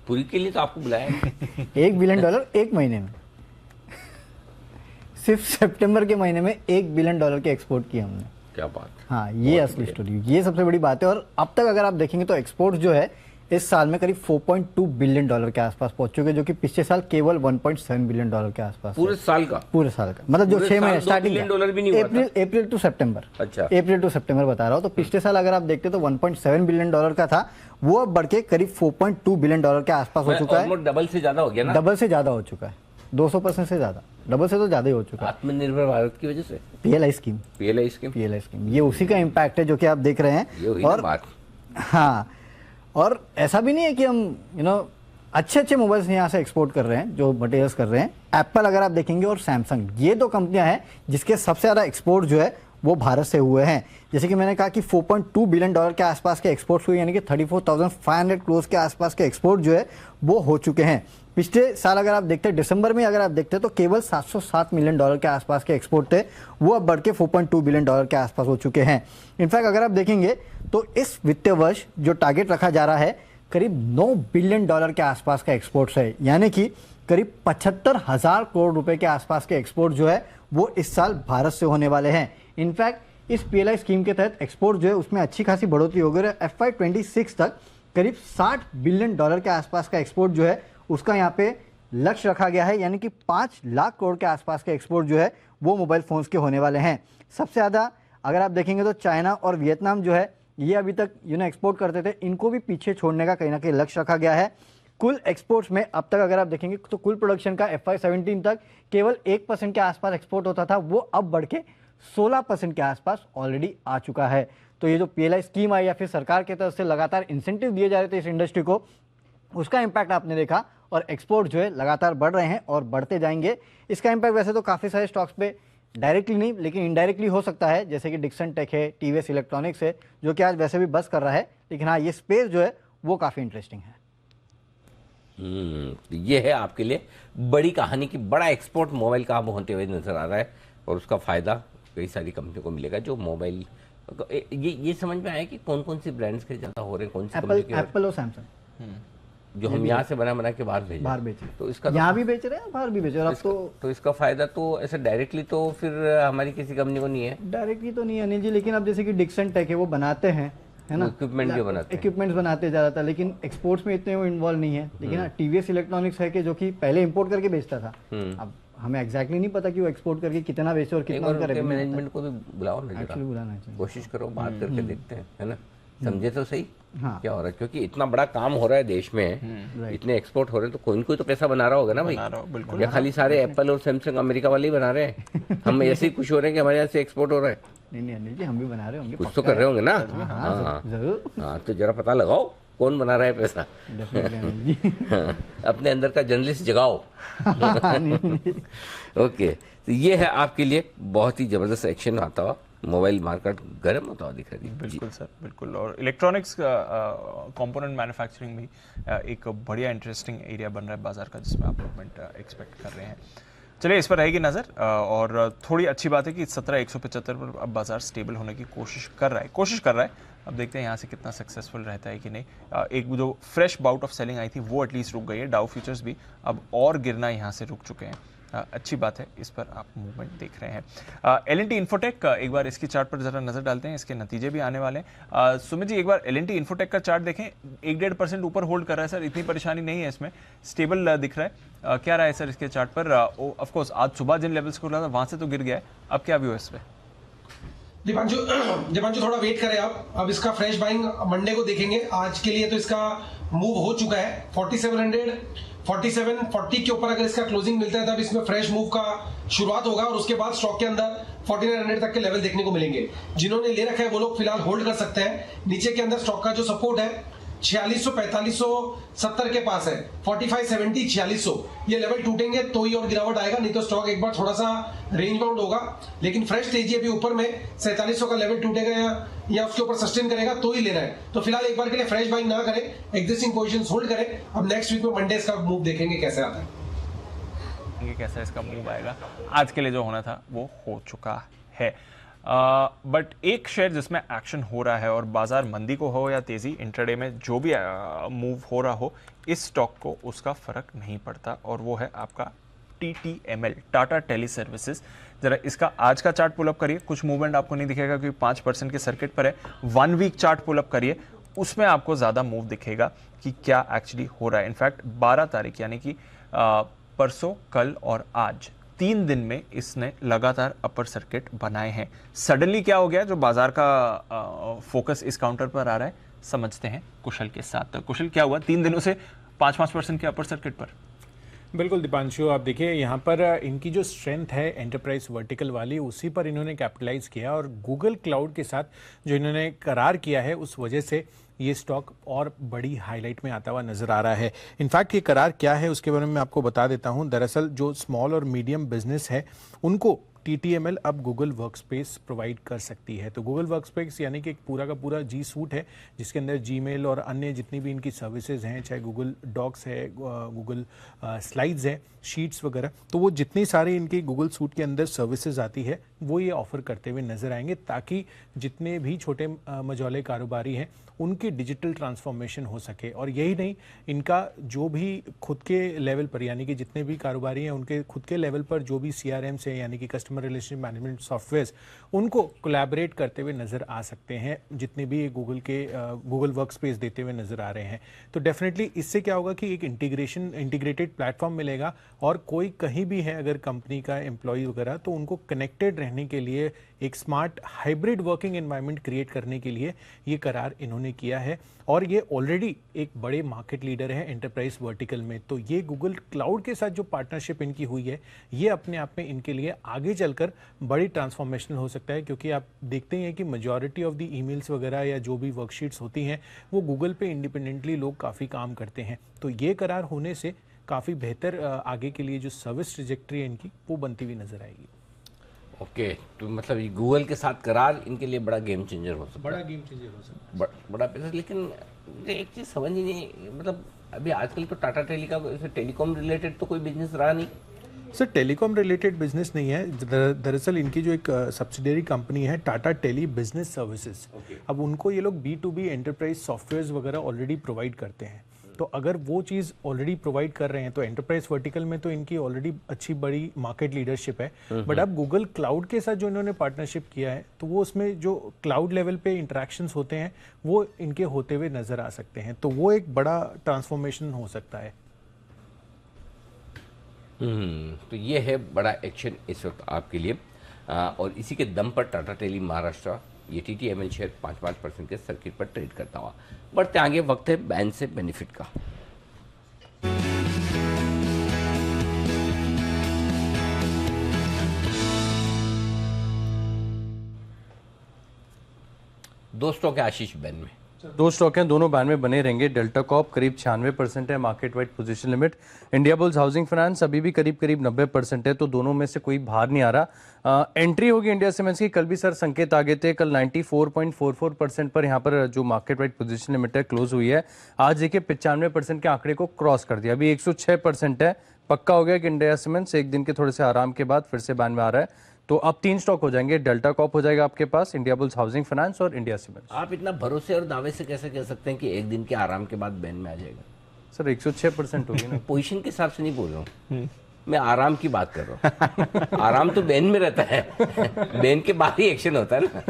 पूरी के लिए तो आपको बुलाया है। $1 बिलियन एक महीने में, सिर्फ सितंबर के महीने में $1 बिलियन के एक्सपोर्ट किए हमने। क्या बात। हाँ, ये असली स्टोरी, ये सबसे बड़ी बात है। और अब तक अगर आप देखेंगे तो एक्सपोर्ट जो है इस साल में करीब $4.2 बिलियन के आसपास पहुंच चुके हैं, जो कि पिछले साल केवल $1.7 बिलियन के आसपास। पूरे साल का मतलब जो 6 महीने स्टार्टिंग $2 भी नहीं हुआ था। अप्रैल टू सितंबर। अच्छा, अप्रैल टू सितंबर बता रहा हूँ। तो पिछले साल अगर आप देखते तो $1.7 बिलियन का था, वो अब बढ़ के करीब $4.2 बिलियन के आसपास हो चुका है। डबल से ज्यादा हो गया ना। डबल से ज्यादा हो चुका है, 200% से ज्यादा, डबल से तो ज्यादा ही हो चुका है। आत्मनिर्भर भारत की वजह से PLI स्कीम, ये उसी का इम्पैक्ट है जो कि आप देख रहे हैं। और हाँ, और ऐसा भी नहीं है कि हम अच्छे मोबाइल्स यहाँ से एक्सपोर्ट कर रहे हैं, जो मटेरियल्स कर रहे हैं। एप्पल अगर आप देखेंगे और सैमसंग, ये 2 कंपनियां हैं जिसके सबसे ज़्यादा एक्सपोर्ट जो है वो भारत से हुए हैं। जैसे कि मैंने कहा कि $4.2 बिलियन के आसपास के एक्सपोर्ट्स हुए, यानी कि 34,500 करोड़ के आसपास के एक्सपोर्ट जो है वो हो चुके हैं। पिछले साल अगर आप देखते हैं, दिसंबर में अगर आप देखते हैं तो केवल $707 मिलियन के आसपास के एक्सपोर्ट थे, वो अब बढ़ के $4.2 बिलियन के आसपास हो चुके हैं। इनफैक्ट अगर आप देखेंगे तो इस वित्तीय वर्ष जो टारगेट रखा जा रहा है करीब $9 बिलियन के आसपास का एक्सपोर्ट्स है, यानी कि करीब 75,000 करोड़ रुपए के आसपास के एक्सपोर्ट जो है वो इस साल भारत से होने वाले हैं। इनफैक्ट इस PLI स्कीम के तहत एक्सपोर्ट जो है उसमें अच्छी खासी बढ़ोतरी हो गई है। FY26 तक करीब $60 बिलियन के आसपास का एक्सपोर्ट जो है उसका यहाँ पे लक्ष्य रखा गया है, यानी कि 5 लाख करोड़ के आसपास के एक्सपोर्ट जो है वो मोबाइल फोन्स के होने वाले हैं। सबसे ज़्यादा अगर आप देखेंगे तो चाइना और वियतनाम जो है ये अभी तक एक्सपोर्ट करते थे, इनको भी पीछे छोड़ने का कहीं ना कहीं लक्ष्य रखा गया है। कुल एक्सपोर्ट्स में अब तक अगर आप देखेंगे तो कुल प्रोडक्शन का FY17 तक केवल 1% के आसपास एक्सपोर्ट होता था, वो अब बढ़ के 16% के आसपास ऑलरेडी आ चुका है। तो ये जो PLI स्कीम आई या फिर सरकार की तरफ से लगातार इंसेंटिव दिए जा रहे थे इस इंडस्ट्री को, उसका इम्पैक्ट आपने देखा और एक्सपोर्ट जो है लगातार बढ़ रहे हैं और बढ़ते जाएंगे। इसका इम्पैक्ट वैसे तो काफ़ी सारे स्टॉक्स पे डायरेक्टली नहीं लेकिन इनडायरेक्टली हो सकता है, जैसे कि डिक्सन टेक है, TVS इलेक्ट्रॉनिक्स है, जो कि आज वैसे भी बस कर रहा है, लेकिन हाँ ये स्पेस जो है वो काफ़ी इंटरेस्टिंग है। ये है आपके लिए बड़ी कहानी की बड़ा एक्सपोर्ट मोबाइल का अब होते हुए नजर आ रहा है और उसका फायदा कई सारी कंपनियों को मिलेगा जो मोबाइल। ये समझ में आया कि कौन कौन सी ब्रांड्स के ज्यादा हो रहे हैं, कौन सी एप्पल और सैमसंग जो हम यहाँ से बना के बाहर बेच रहे, तो इसका यहाँ भी बेच रहे हैं, बाहर भी बेच रहे हैं। तो इसका फायदा तो ऐसे डायरेक्टली तो फिर हमारी किसी कंपनी को नहीं है, डायरेक्टली तो नहीं है अनिल जी, लेकिन अब जैसे कि डिक्सन टेक है वो बनाते हैं, है ना, इक्विपमेंट जो बनाते हैं, इक्विपमेंट्स बनाते ज़्यादातर, लेकिन एक्सपोर्ट्स में इतने वो इन्वॉल्व नहीं है। लेकिन हाँ TVS इलेक्ट्रॉनिक्स है कि जो कि पहले इंपोर्ट करके बेचता था, अब हमें एग्जैक्टली नहीं पता कि वो एक्सपोर्ट करके कितना बेचे और कितना उनका रेवेन्यू। मैनेजमेंट को भी बुलाओ ना, एक्चुअली बुलाना चाहिए, कोशिश करो, बात करके देखते हैं, है ना, समझे तो सही क्या हो रहा है, क्योंकि इतना बड़ा काम हो रहा है देश में, इतने एक्सपोर्ट हो रहे हैं, तो कोई तो पैसा बना रहा होगा ना भाई, या खाली सारे एप्पल और सैमसंग अमेरिका वाले ही बना रहे हैं, हम ऐसे ही खुश हो रहे हैं कि हमारे यहाँ से एक्सपोर्ट हो रहा है। नहीं अनिल जी, हम भी बना रहे होंगे, कुछ तो कर रहे होंगे ना। हाँ जरूर, हाँ तो जरा पता लगाओ कौन बना रहा है पैसा, अपने अंदर का जर्नलिस्ट जगाओ। ओके, तो ये है आपके लिए बहुत ही जबरदस्त एक्शन आता हुआ, मोबाइल मार्केट गर्म होता हुआ दिख रही है। बिल्कुल सर, बिल्कुल। और इलेक्ट्रॉनिक्स कंपोनेंट मैन्युफैक्चरिंग भी एक बढ़िया इंटरेस्टिंग एरिया बन रहा है बाजार का, जिसमें आप मूवमेंट एक्सपेक्ट कर रहे हैं। चलिए इस पर रहेगी नज़र, और थोड़ी अच्छी बात है कि 17,175 पर अब बाजार स्टेबल होने की कोशिश कर रहा है। अब देखते हैं यहाँ से कितना सक्सेसफुल रहता है कि नहीं। एक जो फ्रेश बाउट ऑफ सेलिंग आई थी वो एटलीस्ट रुक गई है, डाउ फ्यूचर्स भी अब और गिरना यहाँ से रुक चुके हैं, अच्छी बात है, इस पर आप मूवमेंट देख रहे हैं। L&T इन्फोटेक, एक बार इसकी चार्ट पर जरा नजर डालते हैं, इसके नतीजे भी आने वाले हैं। सुमित जी एक बार L&T इन्फोटेक का चार्ट देखें, 1-1.5% ऊपर होल्ड कर रहा है सर, इतनी परेशानी नहीं है इसमें, स्टेबल दिख रहा है। क्या रहा है सर इसके चार्ट पर? ऑफ कोर्स आज सुबह जिन लेवल्स को रहा था वहां से तो गिर गया है, अब क्या व्यू है इस पे? दीपांशु थोड़ा वेट करें आप, अब इसका फ्रेश बाइंग मंडे को देखेंगे। आज के लिए तो इसका मूव हो चुका है 4740 के ऊपर, अगर इसका क्लोजिंग मिलता है तब इसमें फ्रेश मूव का शुरुआत होगा और उसके बाद स्टॉक के अंदर 4900 तक के लेवल देखने को मिलेंगे। जिन्होंने ले रखा है वो लोग फिलहाल होल्ड कर सकते हैं। नीचे के अंदर स्टॉक का जो सपोर्ट है 4600 4570 के पास है, 4570 4600 ये लेवल टूटेंगे तो ही और गिरावट आएगा, नहीं तो स्टॉक एक बार थोड़ा सा रेंज बाउंड होगा। लेकिन फ्रेश तेजी अभी ऊपर में 4700 का लेवल टूटेगा या उसके ऊपर सस्टेन करेगा तो ही लेना है। तो फिलहाल एक बार के लिए फ्रेश बाइंग ना करें, एग्जिस्टिंग पोजीशंस होल्ड करें। अब नेक्स्ट वीक में मंडेज का मूव देखेंगे कैसे आता है, कैसा इसका मूव आएगा। आज के लिए जो होना था वो हो चुका है। बट एक शेयर जिसमें एक्शन हो रहा है और बाजार मंदी को हो या तेजी, इंट्राडे में जो भी मूव हो रहा हो, इस स्टॉक को उसका फर्क नहीं पड़ता और वो है आपका TTML, टाटा टेली सर्विसेज। जरा इसका आज का चार्ट पुलअप करिए, कुछ मूवमेंट आपको नहीं दिखेगा क्योंकि 5% के सर्किट पर है। 1 वीक चार्ट पुलअप करिए, उसमें आपको ज्यादा मूव दिखेगा कि क्या एक्चुअली हो रहा है। इनफैक्ट 12 तारीख यानी कि परसों, कल और आज 3 दिन में इसने लगातार अपर सर्किट बनाए हैं। सडनली क्या हो गया जो बाजार का फोकस इस काउंटर पर आ रहा है, समझते हैं कुशल के साथ। तो कुशल, क्या हुआ 3 दिनों से 5% के अपर सर्किट पर? बिल्कुल दीपांशु, आप देखिए यहाँ पर इनकी जो स्ट्रेंथ है एंटरप्राइज वर्टिकल वाली, उसी पर इन्होंने कैपिटलाइज किया और गूगल क्लाउड के साथ जो इन्होंने करार किया है उस वजह से ये स्टॉक और बड़ी हाईलाइट में आता हुआ नजर आ रहा है। इनफैक्ट ये करार क्या है उसके बारे में मैं आपको बता देता हूँ। दरअसल जो स्मॉल और मीडियम बिजनेस है उनको TTML अब गूगल वर्कस्पेस प्रोवाइड कर सकती है। तो गूगल वर्कस्पेस यानी कि एक पूरा का पूरा जी सूट है जिसके अंदर जीमेल और अन्य जितनी भी इनकी सर्विसेज हैं, चाहे गूगल डॉक्स है, गूगल स्लाइड्स है, शीट्स वगैरह, तो वो जितनी सारी इनकी गूगल सूट के अंदर सर्विसेज आती है वो ये ऑफर करते हुए नजर आएंगे ताकि जितने भी छोटे मझौले कारोबारी हैं उनकी डिजिटल ट्रांसफॉर्मेशन हो सके। और यही नहीं, इनका जो भी खुद के लेवल पर यानी कि जितने भी कारोबारी हैं उनके खुद के लेवल पर जो भी CRMs है यानी कि कस्टमर रिलेशनशिप मैनेजमेंट सॉफ्टवेयर्स, उनको कोलैबोरेट करते हुए नज़र आ सकते हैं जितने भी गूगल वर्कस्पेस देते हुए नज़र आ रहे हैं। तो डेफिनेटली इससे क्या होगा कि एक इंटीग्रेटेड प्लेटफॉर्म मिलेगा और कोई कहीं भी है अगर कंपनी का एम्प्लॉय वगैरह तो उनको कनेक्टेड रहने के लिए एक smart hybrid working environment create करने के लिए ये करार इन्होंने किया है। और ये ऑलरेडी एक बड़े मार्केट लीडर है एंटरप्राइज वर्टिकल में। तो ये गूगल क्लाउड के साथ जो पार्टनरशिप इनकी हुई है ये अपने आप में इनके लिए आगे चलकर बड़ी ट्रांसफॉर्मेशनल हो सकता है, क्योंकि आप देखते हैं कि मेजॉरिटी ऑफ द ईमेल्स वगैरह या जो भी वर्कशीट्स होती हैं वो गूगल पे इंडिपेंडेंटली लोग काफ़ी काम करते हैं। तो ये करार होने से काफ़ी बेहतर आगे के लिए जो सर्विस ट्रेजेक्ट्री है इनकी वो बनती हुई नजर आएगी। ओके, तो मतलब ये गूगल के साथ करार इनके लिए बड़ा गेम चेंजर हो सकता है। बड़ा गेम चेंजर हो सकता है, बड़ा पैसा। लेकिन मुझे एक चीज़ समझ ही नहीं, मतलब अभी आजकल तो टाटा टेली का टेलीकॉम रिलेटेड तो कोई बिजनेस रहा नहीं। सर टेलीकॉम रिलेटेड बिजनेस नहीं है, दरअसल इनकी जो एक सब्सिडियरी कंपनी है टाटा टेली बिजनेस सर्विसेज, अब उनको ये लोग B2B एंटरप्राइज सॉफ्टवेयर वगैरह ऑलरेडी प्रोवाइड करते हैं। तो अगर वो चीज़ ऑलरेडी प्रोवाइड कर रहे हैं तो एंटरप्राइज वर्टिकल में तो इनकी ऑलरेडी अच्छी बड़ी मार्केट लीडरशिप है। बट अब गूगल क्लाउड के साथ जो इन्होंने पार्टनरशिप किया है तो वो उसमें जो क्लाउड लेवल पे इंटरेक्शंस होते हैं वो इनके होते हुए नजर आ सकते हैं। तो वो एक बड़ा ट्रांसफॉर्मेशन हो सकता है। तो ये है बड़ा एक्शन इस वक्त आपके लिए। और इसी के दम पर टाटा टेली महाराष्ट्र ये TTML शेयर 5% के सर्किट पर ट्रेड करता हुआ। बढ़ते आगे, वक्त है बैन से बेनिफिट का। दो स्टॉक है आशीष बैन में, 2 स्टॉक हैं, दोनों बैन में बने रहेंगे। डेल्टा कॉप करीब 96% है market wide position limit. India bulls housing finance अभी भी करीब 90% है, तो दोनों में से कोई बाहर नहीं आ रहा। एंट्री होगी इंडिया सीमेंट्स की। कल भी सर संकेत आगे थे, कल 94.44% पर यहाँ पर जो मार्केट वाइड पोजीशन लिमिट है क्लोज हुई है। आज देखिए 95% के आंकड़े को क्रॉस कर दिया, अभी 106% है। पक्का हो गया कि इंडिया सीमेंट्स एक दिन के थोड़े से आराम के बाद फिर से बैन में आ रहा है। तो अब 3 स्टॉक हो जाएंगे, डेल्टा कॉप हो जाएगा आपके पास, इंडिया बुल्स हाउसिंग फाइनेंस और इंडिया सीमेंट्स। आप इतना भरोसे और दावे से कैसे कह सकते हैं कि एक दिन के आराम के बाद बैन में आ जाएगा? सर 106% होगी ना। पोजीशन के हिसाब से नहीं बोल रहा हूँ, मैं आराम की बात कर रहा हूँ। आराम तो बैन में रहता है, बैन के बाद ही एक्शन होता है ना।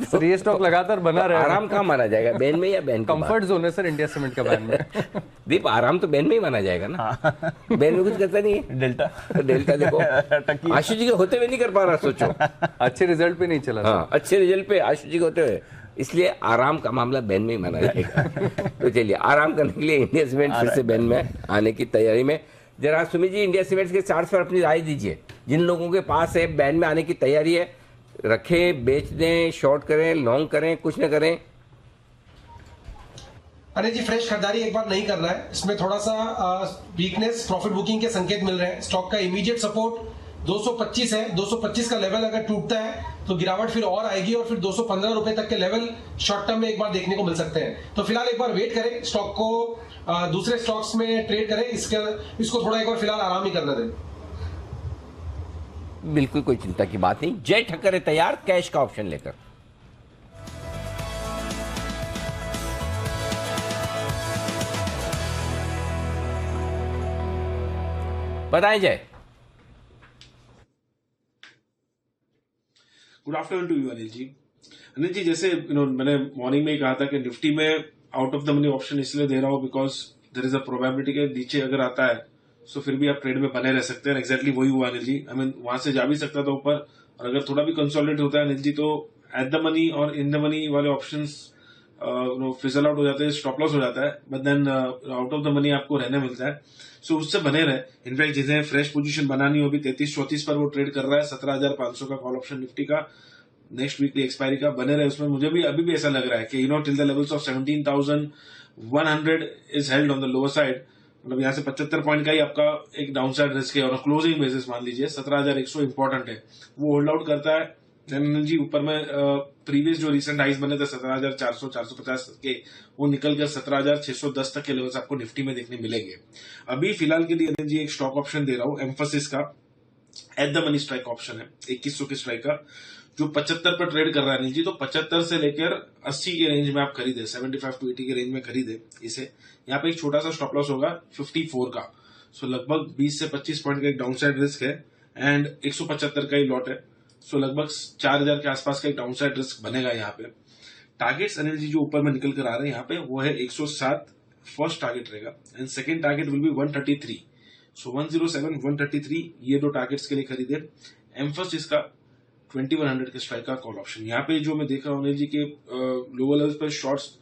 सर ये स्टॉक लगातार बना रहा है। आराम कहाँ माना जाएगा, बैन में या बैन के बाद? कंफर्ट जोन है सर इंडिया सीमेंट का बैन में। दीप, आराम तो बैन में ही माना जाएगा ना। बैन में कुछ करता नहीं है। डेल्टा देखो आशु जी के होते हुए नहीं कर पा रहा, सोचो। अच्छे रिजल्ट पे नहीं चला। हाँ, अच्छे रिजल्ट पे आशु जी के होते हुए, इसलिए आराम का मामला बैन में ही माना जाएगा। तो चलिए, आराम करने के लिए इंडिया सीमेंट फिर से बैन में आने की तैयारी में। जरा सुमित जी इंडिया सीमेंट्स के चार्ट्स पर अपनी राय दीजिए। जिन लोगों के पास है बैंड में आने की तैयारी है, रखें, बेच दें, शॉर्ट करें, लॉन्ग करें, कुछ न करें? अरे जी फ्रेश खरीदारी एक बार नहीं कर रहा है, इसमें थोड़ा सा वीकनेस, प्रॉफिट बुकिंग के संकेत मिल रहे हैं। स्टॉक का इमीडिएट सपोर्ट 225 है, 225 का लेवल अगर टूटता है तो गिरावट फिर और आएगी और फिर 215 रुपए तक के लेवल शॉर्ट टर्म में एक बार देखने को मिल सकते हैं। तो फिलहाल एक बार वेट करें, स्टॉक को दूसरे स्टॉक्स में ट्रेड करें, इसको थोड़ा एक बार फिलहाल आराम ही करने दें। बिल्कुल कोई चिंता की बात नहीं। जय ठक्कर है तैयार कैश का ऑप्शन लेकर। बताएं जय। Good afternoon to you Anil ji. Anil ji, जैसे मैंने मॉर्निंग में ही कहा था कि निफ्टी में out of the money option इसलिए दे रहा हूं because there is a probability के नीचे अगर आता है तो फिर भी आप ट्रेड में बने रह सकते हैं। एग्जैक्टली वही हुआ अनिल जी। आई मीन वहां से जा भी सकता था ऊपर, और अगर थोड़ा भी कंसोलिडेट होता है अनिल जी तो एट द मनी और इन द मनी वाले ऑप्शंस फिजल आउट हो जाते हैं, स्टॉप लॉस हो जाता है, but then out of the money आपको रहने मिलता है। सो उससे बने रहे। इनफैक्ट जिन्हें फ्रेश पोजीशन बनानी हो, भी 33-34 पर वो ट्रेड कर रहा है, 17,500 का कॉल ऑप्शन निफ्टी का, नेक्स्ट वीकली एक्सपायरी का, बने रहे उसमें। मुझे भी अभी भी ऐसा लग रहा है कि till the levels of 17,100 is held on the lower side. मतलब यहाँ से 75 पॉइंट का ही आपका एक डाउन साइड रिस्क है, और क्लोजिंग बेसिस मान लीजिए 17,100 इंपॉर्टेंट है, वो होल्ड आउट करता है जी ऊपर में। प्रीवियस जो रिसेंट हाइज बने थे 17,400 450 के, वो निकलकर 17,610 तक के लेवल्स आपको निफ्टी में देखने मिलेंगे। अभी फिलहाल के लिए जी एक स्टॉक ऑप्शन दे रहा हूं एम्फोसिस का, eight the money strike option है 2100 के स्ट्राइक का, जो 75 पर ट्रेड कर रहा है अनिल जी। तो 75 से लेकर 80 के रेंज में आप खरीदे, 75 to 80 के रेंज में खरीदे इसे। यहाँ पे एक छोटा सा स्टॉप लॉस होगा 54 का। सो लगभग 20 से 25 पॉइंट का एक डाउनसाइड रिस्क है, एंड 175 का ही लॉट है। सो लगभग 4,000 के आसपास का एक डाउनसाइड रिस्क बनेगा यहाँ पे। टारगेट्स अनिल जी जो ऊपर में निकल कर आ रहे हैं यहाँ पे, वो है 107 फर्स्ट टारगेट रहेगा, and second target will be 133। सो 107 133 ये दो टारगेट्स के लिए खरीदे। एम्फोसिस का 2100 के स्ट्राइक का कॉल ऑप्शन। यहाँ पे जो मैं देख रहा हूँ अनिल जी के लोअर लेवल्स पर शॉर्ट्स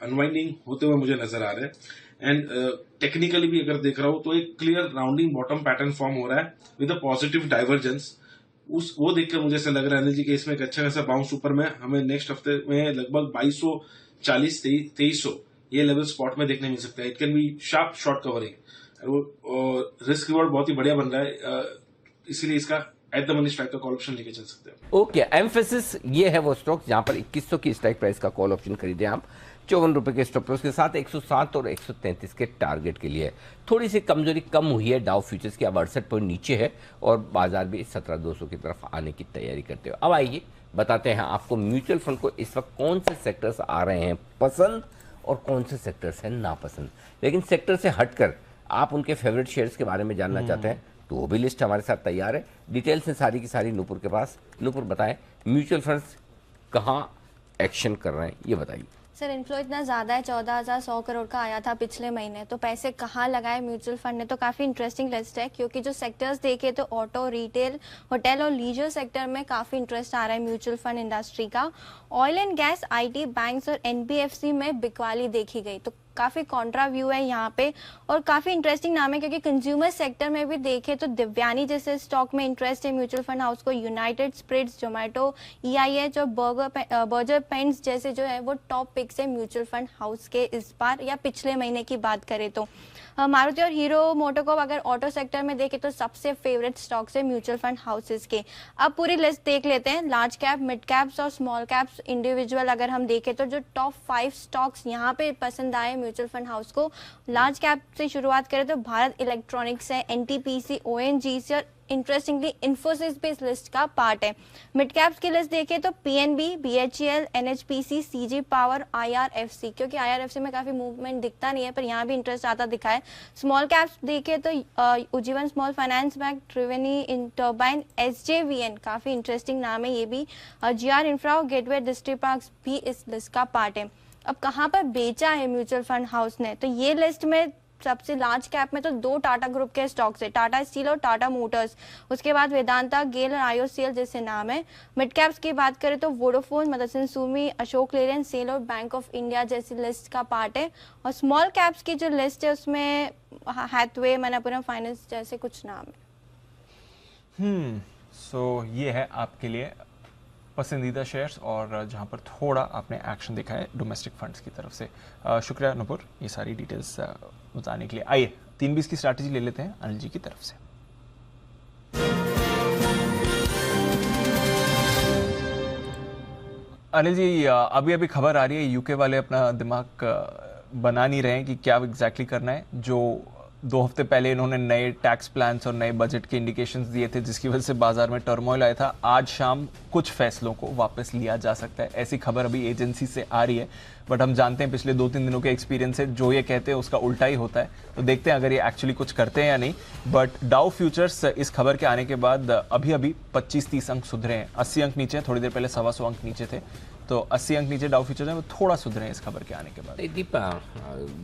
अनवाइंडिंग होते हुए मुझे नजर आ रहे हैं, एंड टेक्निकली भी अगर देख रहा हूँ तो एक clear rounding bottom pattern form हो रहा है विद अ पॉजिटिव डाइवर्जेंस। वो देखकर मुझे ऐसा लग रहा है अनिल जी कि इसमें एक अच्छा खासा बाउंस ऊपर में हमें नेक्स्ट हफ्ते में लगभग 2240 2300 ये लेवल स्पॉट में देखने मिल सकता है। It can be sharp short covering, risk reward बहुत ही बढ़िया बन रहा है, इसीलिए इसका एट द मनी स्ट्राइक का कॉल ऑप्शन लेके चल सकते हैं। ओके, एम्फेसिस ये है वो स्टॉक जहां पर 2100 की स्ट्राइक प्राइस का कॉल ऑप्शन खरीदे आप, 54 रुपए के स्टॉप लॉस के साथ 107 और 133 के टारगेट के लिए। थोड़ी सी कमजोरी कम हुई है डाउ फ्यूचर्स की, अब 68 पॉइंट नीचे है और बाजार भी 17,200 की तरफ आने की तैयारी करते हो। अब आइए बताते हैं आपको म्यूचुअल फंड को इस वक्त कौन से सेक्टर्स आ रहे हैं पसंद और कौन से सेक्टर्स हैं नापसंद। लेकिन सेक्टर से हटकर आप उनके फेवरेट शेयर्स के बारे में जानना चाहते हैं तो वो भी लिस्ट हमारे साथ तैयार है। डिटेल्स हैं सारी की सारी नूपुर के पास। नूपुर बताएं म्यूचुअल फंड्स कहाँ एक्शन कर रहे हैं, ये बताइए। सर इन्फ्लो इतना ज़्यादा है, 14,100 करोड़ का आया था पिछले महीने, तो पैसे कहाँ लगाए म्यूचुअल फंड ने, तो काफ़ी इंटरेस्टिंग लिस्ट है क्योंकि जो सेक्टर्स देखे तो ऑटो, रिटेल, होटल और लीजर सेक्टर में काफ़ी इंटरेस्ट आ रहा है म्यूचुअल फंड इंडस्ट्री का। Oil and gas, IT, banks और एनबीएफसी में बिकवाली देखी गई, तो काफ़ी कॉन्ट्रा व्यू है यहाँ पे और काफ़ी इंटरेस्टिंग नाम है क्योंकि कंज्यूमर सेक्टर में भी देखे तो दिव्यानी जैसे स्टॉक में इंटरेस्ट है म्यूचुअल फंड हाउस को। यूनाइटेड स्पिरिट्स, जोमेटो, EIH और बर्गर पेंट्स जैसे जो है वो टॉप पिक्स है म्यूचुअल फंड हाउस के इस बार या पिछले महीने की बात करें तो। मारुति और हीरो मोटोकॉर्प अगर ऑटो सेक्टर में देखें तो सबसे फेवरेट स्टॉक्स है म्यूचुअल फंड हाउसेस के। अब पूरी लिस्ट देख लेते हैं, लार्ज कैप, मिड कैप्स और स्मॉल कैप्स इंडिविजुअल अगर हम देखें तो जो टॉप 5 स्टॉक्स यहाँ पे पसंद आए म्यूचुअल फंड हाउस को। लार्ज कैप से शुरुआत करें तो भारत इलेक्ट्रॉनिक्स है, NTPC, ONGC और इंटरेस्टिंगली इन्फोसिस भी इस लिस्ट का पार्ट है। मिड कैप्स की लिस्ट देखें तो PNB, BHEL, NHPC, CG power, IRFC, क्योंकि IRFC में काफी मूवमेंट दिखता नहीं है पर यहाँ भी इंटरेस्ट आता दिखा है। स्मॉल कैप्स देखें तो उज्जीवन स्मॉल फाइनेंस बैंक, त्रिवेणी टर्बाइन, SJVN काफी इंटरेस्टिंग नाम है ये भी। GR इंफ्रा और गेटवे डिस्ट्रिक्ट पार्क्स भी इस लिस्ट का पार्ट है। अब कहाँ पर बेचा है म्यूचुअल फंड हाउस ने, तो ये लिस्ट में सबसे लार्ज कैप में तो 2 टाटा ग्रुप के स्टॉक्स है, टाटा स्टील और टाटा मोटर्स, उसके बाद वेदांता, गेल और आईओसीएल जैसे नाम है। मिड कैप्स की बात करें तो वोडाफोन, मदरसन सुमी, अशोक लेलैंड, सेल और बैंक ऑफ इंडिया जैसी लिस्ट का पार्ट है। और स्मॉल कैप्स की जो लिस्ट है उसमें हैथवे, मनप्पुरम फाइनेंस जैसे कुछ नाम है। सो ये है आपके लिए पसंदीदा शेयर्स और जहां पर थोड़ा आपने एक्शन दिखा है डोमेस्टिक फंड्स की तरफ से। शुक्रिया नुपुर ये सारी डिटेल्स बताने के लिए। आइए 3-20 की स्ट्रैटेजी ले लेते हैं अनिल जी की तरफ से। अनिल जी, अभी अभी खबर आ रही है यूके वाले अपना दिमाग बना नहीं रहे हैं कि क्या एग्जैक्टली करना है। जो 2 हफ्ते पहले इन्होंने नए टैक्स प्लान्स और नए बजट के इंडिकेशंस दिए थे जिसकी वजह से बाजार में टर्मोइल आया था, आज शाम कुछ फैसलों को वापस लिया जा सकता है, ऐसी खबर अभी एजेंसी से आ रही है। बट हम जानते हैं पिछले 2-3 दिनों के एक्सपीरियंस से जो ये कहते हैं उसका उल्टा ही होता है, तो देखते हैं अगर ये एक्चुअली कुछ करते हैं या नहीं। बट डाउ फ्यूचर्स इस खबर के आने के बाद अभी अभी 25-30 अंक सुधरे हैं, 80 अंक नीचे, थोड़ी देर पहले 125 अंक नीचे थे, तो 80 अंक नीचे डाउ फ्यूचर्स में वो थोड़ा सुधरे हैं इस खबर के आने के बाद। दीपा,